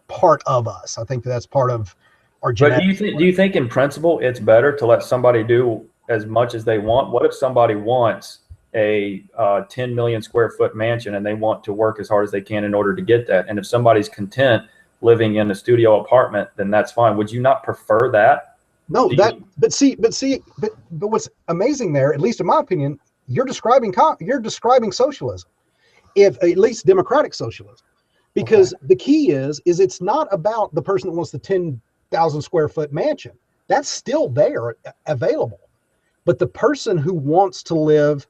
part of us. I think that's part of our genetics. But do you think in principle it's better to let somebody do as much as they want? What if somebody wants a 10 million square foot mansion and they want to work as hard as they can in order to get that? And if somebody's content living in a studio apartment, then that's fine. Would you not prefer that? No, but what's amazing there, at least in my opinion, you're describing socialism, if at least democratic socialism, because the key is it's not about the person that wants the 10,000 square foot mansion. That's still there, available. But the person who wants to live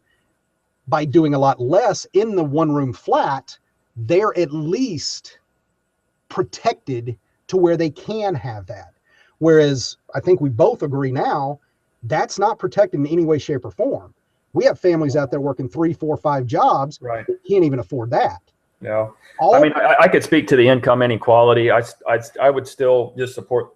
by doing a lot less in the one room flat, they're at least protected to where they can have that. Whereas I think we both agree now, that's not protected in any way, shape, or form. We have families out there working 3, 4, 5 jobs. Right. That can't even afford that. Yeah. I mean, I could speak to the income inequality. I would still just support,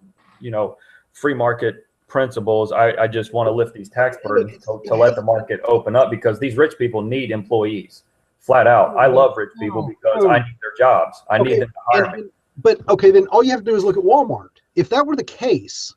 free market principles. I just want to lift these tax burdens to let the market open up, because these rich people need employees, flat out. I love rich people because I need their jobs. I need them to hire me. But okay, then all you have to do is look at Walmart. If that were the case,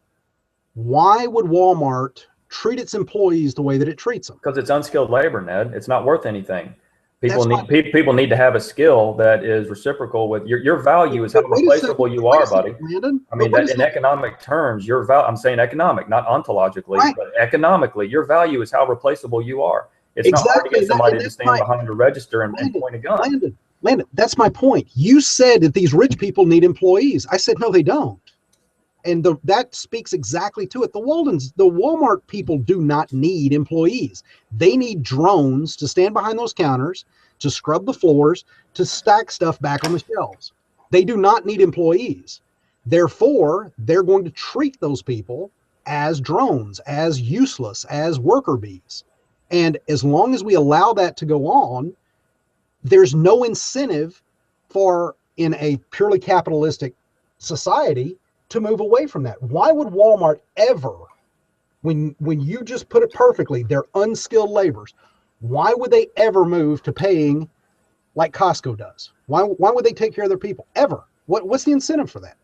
why would Walmart treat its employees the way that it treats them? Because it's unskilled labor, Ned. It's not worth anything. People need to have a skill that is reciprocal with your value is how replaceable you are, buddy. Landon, I mean, in economic terms, your value, I'm saying economic, not ontologically, but economically, your value is how replaceable you are. It's not hard to get somebody to stand behind a register and point a gun. Landon, that's my point. You said that these rich people need employees. I said, no, they don't. And that speaks exactly to it. The Walmart people do not need employees. They need drones to stand behind those counters, to scrub the floors, to stack stuff back on the shelves. They do not need employees. Therefore, they're going to treat those people as drones, as useless, as worker bees. And as long as we allow that to go on, there's no incentive for, in a purely capitalistic society, to move away from that. Why would Walmart ever, when you just put it perfectly, they're unskilled laborers, why would they ever move to paying like Costco does? Why would they take care of their people ever? What's the incentive for that?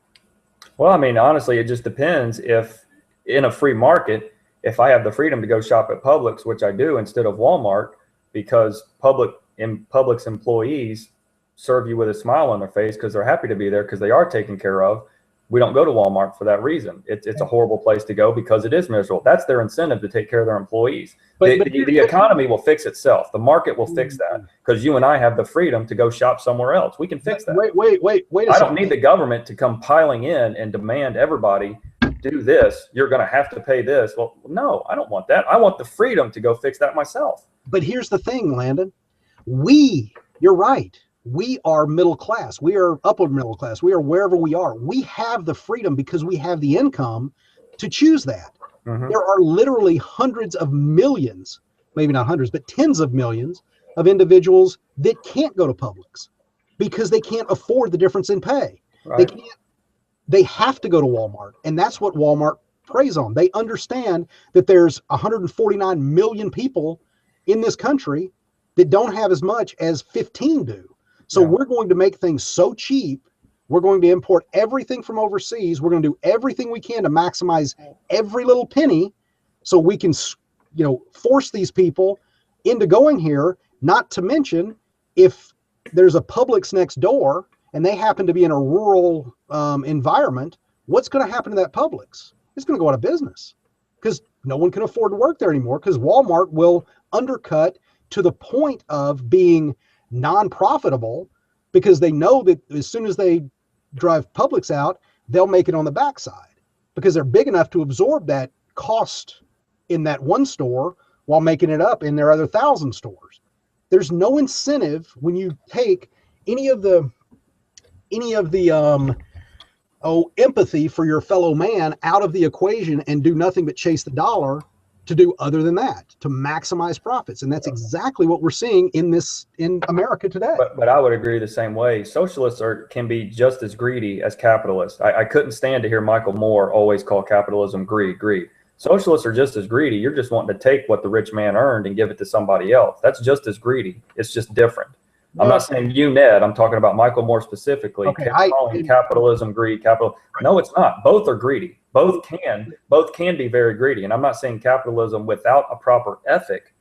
Well, I mean, honestly, it just depends. If in a free market, if I have the freedom to go shop at Publix, which I do instead of Walmart, because Publix employees serve you with a smile on their face because they're happy to be there because they are taken care of. We don't go to Walmart for that reason. It's a horrible place to go because it is miserable. That's their incentive to take care of their employees. The economy will fix itself. The market will fix that because you and I have the freedom to go shop somewhere else. We can fix that. Wait. I don't need the government to come piling in and demand everybody do this. You're going to have to pay this. Well, no, I don't want that. I want the freedom to go fix that myself. But here's the thing, Landon. You're right. We are middle class. We are upper middle class. We are wherever we are. We have the freedom because we have the income to choose that. There are literally hundreds of millions, maybe not hundreds, but tens of millions of individuals that can't go to Publix because they can't afford the difference in pay. Right. They have to go to Walmart. And that's what Walmart preys on. They understand that there's 149 million people in this country that don't have as much as 15 do. So we're going to make things so cheap. We're going to import everything from overseas. We're going to do everything we can to maximize every little penny so we can, force these people into going here. Not to mention, if there's a Publix next door and they happen to be in a rural environment, what's going to happen to that Publix? It's going to go out of business because no one can afford to work there anymore because Walmart will undercut to the point of being non-profitable because they know that as soon as they drive Publix out, they'll make it on the backside because they're big enough to absorb that cost in that one store while making it up in their other 1,000 stores. There's no incentive when you take any of the empathy for your fellow man out of the equation and do nothing but chase the dollar to do other than that, to maximize profits. And that's exactly what we're seeing in America today. But I would agree the same way. Socialists can be just as greedy as capitalists. I couldn't stand to hear Michael Moore always call capitalism greed. Socialists are just as greedy. You're just wanting to take what the rich man earned and give it to somebody else. That's just as greedy. It's just different. I'm not saying you, Ned. I'm talking about Michael Moore specifically. Okay, calling capitalism greed, capital. No, it's not. Both are greedy. Both can be very greedy. And I'm not saying capitalism without a proper ethic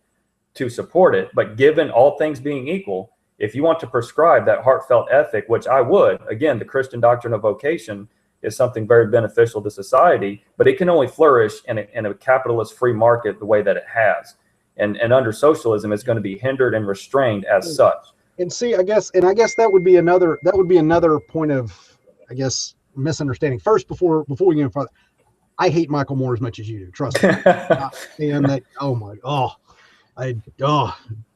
to support it. But given all things being equal, if you want to prescribe that heartfelt ethic, which I would, again, the Christian doctrine of vocation is something very beneficial to society, but it can only flourish in a capitalist free market the way that it has. And under socialism, it's going to be hindered and restrained as such. And see, I guess that would be another point of, misunderstanding. First, before we get further, I hate Michael Moore as much as you do. Trust me. And that,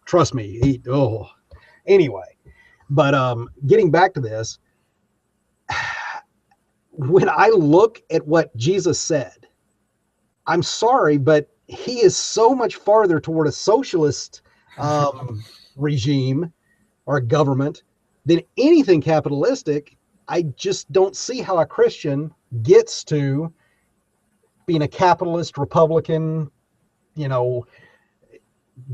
trust me. Anyway, but getting back to this, when I look at what Jesus said, I'm sorry, but he is so much farther toward a socialist regime or a government than anything capitalistic. I just don't see how a Christian gets to being a capitalist Republican,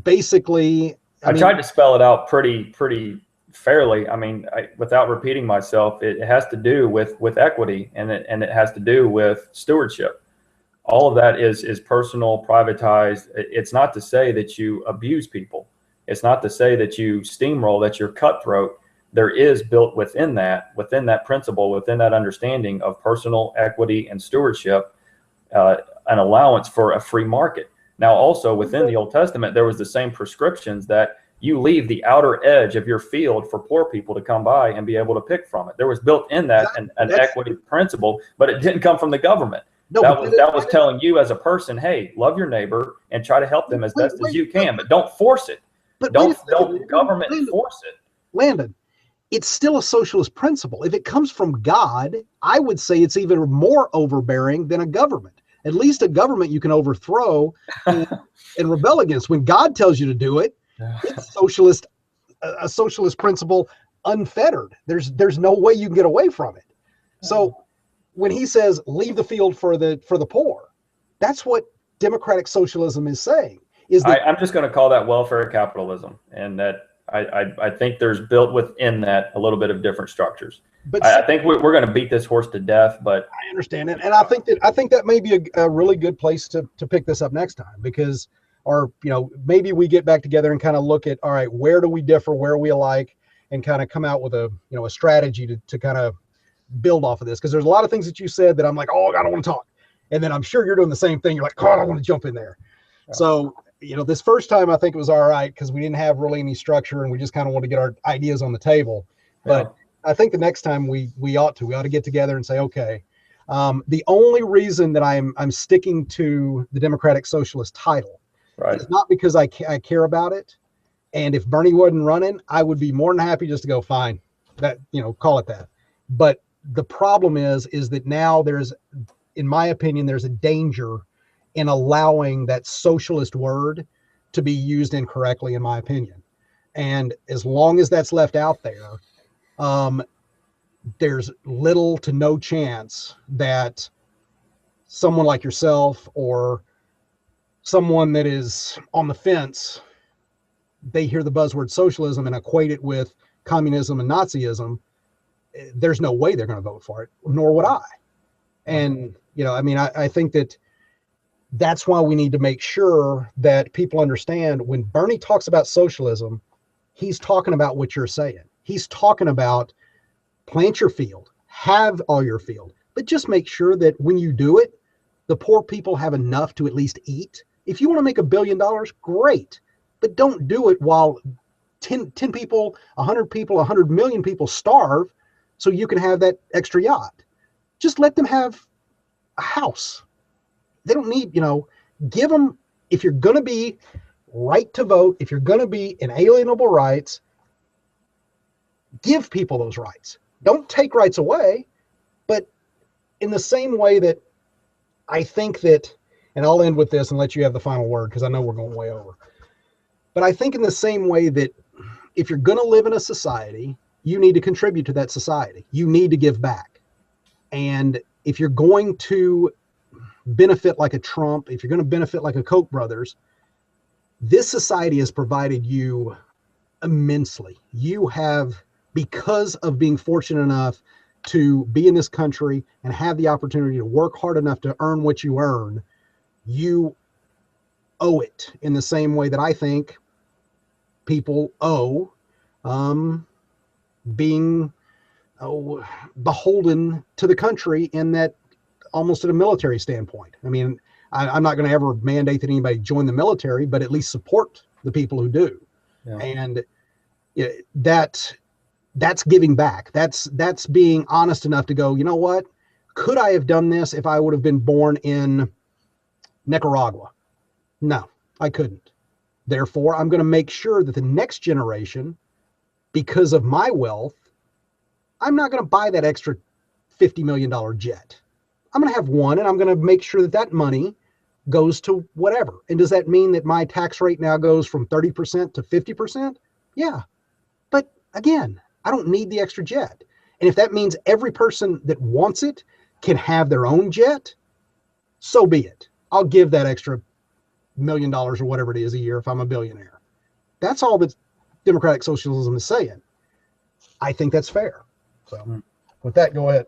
basically. I tried to spell it out pretty fairly. I mean, without repeating myself, it has to do with equity and it has to do with stewardship. All of that is personal, privatized. It's not to say that you abuse people. It's not to say that you steamroll, that you're cutthroat. There is built within that principle, within that understanding of personal equity and stewardship, an allowance for a free market. Now, also within the Old Testament, there was the same prescriptions that you leave the outer edge of your field for poor people to come by and be able to pick from it. There was built in that an equity principle, but it didn't come from the government. No, that was telling you as a person, hey, love your neighbor and try to help them as best as you can, but don't force it. But don't government force it. Landon, it's still a socialist principle. If it comes from God, I would say it's even more overbearing than a government. At least a government you can overthrow and rebel against. When God tells you to do it, it's a socialist principle unfettered. There's no way you can get away from it. So when he says leave the field for the poor, that's what democratic socialism is saying. I'm just going to call that welfare capitalism, and that I think there's built within that a little bit of different structures. But I think we're going to beat this horse to death. But I understand it, and I think that may be a really good place to pick this up next time, because maybe we get back together and kind of look at, all right, where do we differ, where are we alike, and kind of come out with a strategy to kind of build off of this, because there's a lot of things that you said that I'm like, oh, I don't want to talk, and then I'm sure you're doing the same thing. You're like, oh, I want to jump in there. Yeah. So this first time I think it was all right because we didn't have really any structure and we just kind of want to get our ideas on the table. But I think the next time we ought to get together and say, okay, the only reason that I'm sticking to the Democratic Socialist title is not because I care about it, And if Bernie wasn't running, I would be more than happy just to go, fine, that, call it that. But the problem is that now there's, in my opinion, there's a danger in allowing that socialist word to be used incorrectly, in my opinion. And as long as that's left out there, there's little to no chance that someone like yourself or someone that is on the fence, they hear the buzzword socialism and equate it with communism and Nazism. There's no way they're going to vote for it, nor would I. And, I think that's why we need to make sure that people understand when Bernie talks about socialism, he's talking about what you're saying. He's talking about plant your field, have all your field, but just make sure that when you do it, the poor people have enough to at least eat. If you want to make $1 billion, great, but don't do it while 10 people, 100 people, 100 million people starve so you can have that extra yacht. Just let them have a house. They don't need, give them, if you're going to be right to vote, if you're going to be inalienable rights, give people those rights. Don't take rights away, but in the same way that I think that, and I'll end with this and let you have the final word because I know we're going way over. But I think in the same way that if you're going to live in a society, you need to contribute to that society. You need to give back. And if you're going to benefit like a Trump, if you're going to benefit like a Koch brothers, this society has provided you immensely. You have, because of being fortunate enough to be in this country and have the opportunity to work hard enough to earn what you earn, you owe it in the same way that I think people owe being beholden to the country in that almost at a military standpoint. I mean, I'm not going to ever mandate that anybody join the military, but at least support the people who do. Yeah. And that's giving back. That's being honest enough to go, you know what? Could I have done this if I would have been born in Nicaragua? No, I couldn't. Therefore, I'm going to make sure that the next generation, because of my wealth, I'm not going to buy that extra $50 million jet. I'm going to have one, and I'm going to make sure that that money goes to whatever. And does that mean that my tax rate now goes from 30% to 50%? Yeah. But again, I don't need the extra jet. And if that means every person that wants it can have their own jet, so be it. I'll give that extra $1 million or whatever it is a year if I'm a billionaire. That's all that democratic socialism is saying. I think that's fair. So with that, go ahead.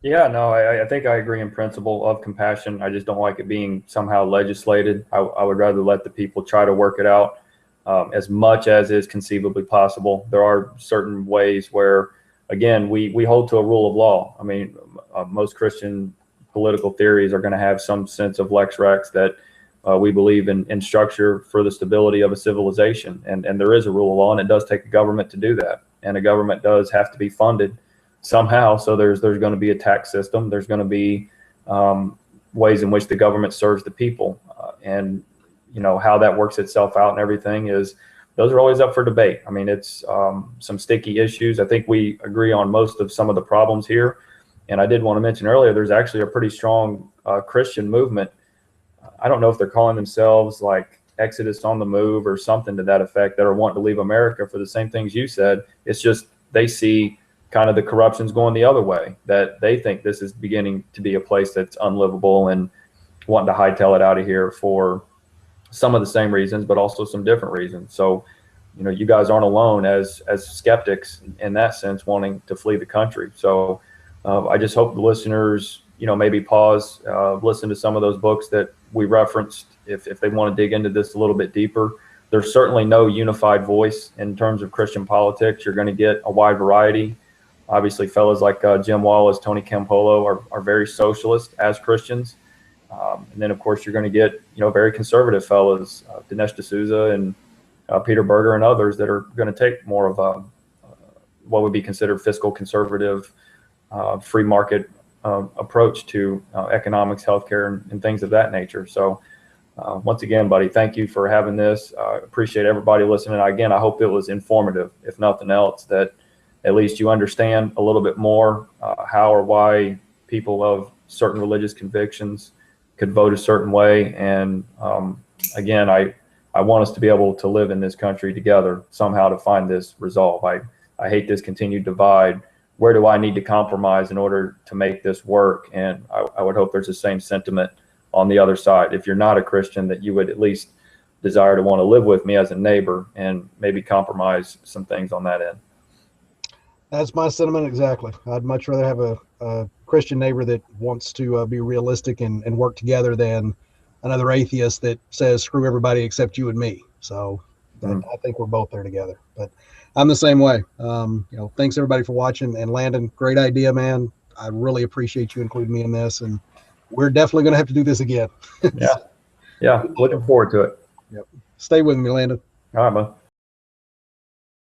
Yeah, no, I think I agree in principle of compassion. I just don't like it being somehow legislated. I would rather let the people try to work it out as much as is conceivably possible. There are certain ways where, again, we hold to a rule of law. I mean, most Christian political theories are going to have some sense of lex rex, that we believe in structure for the stability of a civilization. And there is a rule of law, and it does take a government to do that. And a government does have to be funded somehow. So there's going to be a tax system. There's going to be ways in which the government serves the people. And, you know, how that works itself out and everything those are always up for debate. I mean, it's some sticky issues. I think we agree on most of some of the problems here. And I did want to mention earlier, there's actually a pretty strong Christian movement. I don't know if they're calling themselves like Exodus on the Move or something to that effect, that are wanting to leave America for the same things you said. It's just they see kind of the corruption's going the other way, that they think this is beginning to be a place that's unlivable and wanting to hightail it out of here for some of the same reasons, but also some different reasons. So, you know, you guys aren't alone as skeptics in that sense, wanting to flee the country. So I just hope the listeners, you know, maybe pause, listen to some of those books that we referenced if they want to dig into this a little bit deeper. There's certainly no unified voice in terms of Christian politics. You're going to get a wide variety. Obviously, fellows like Jim Wallace, Tony Campolo are very socialist as Christians. And then, of course, you're going to get, you know, very conservative fellows, Dinesh D'Souza and Peter Berger and others that are going to take more of a what would be considered fiscal conservative, free market approach to economics, healthcare, and things of that nature. So once again, buddy, thank you for having this. Appreciate everybody listening. Again, I hope it was informative, if nothing else, that at least you understand a little bit more how or why people of certain religious convictions could vote a certain way. And again, I want us to be able to live in this country together somehow to find this resolve. I hate this continued divide. Where do I need to compromise in order to make this work? And I would hope there's the same sentiment on the other side. If you're not a Christian, that you would at least desire to want to live with me as a neighbor and maybe compromise some things on that end. That's my sentiment exactly. I'd much rather have a Christian neighbor that wants to be realistic and work together than another atheist that says screw everybody except you and me. So I think we're both there together. But I'm the same way. Thanks everybody for watching. And Landon, great idea, man. I really appreciate you including me in this, and we're definitely going to have to do this again. Yeah. Looking forward to it. Yep. Stay with me, Landon. All right, man.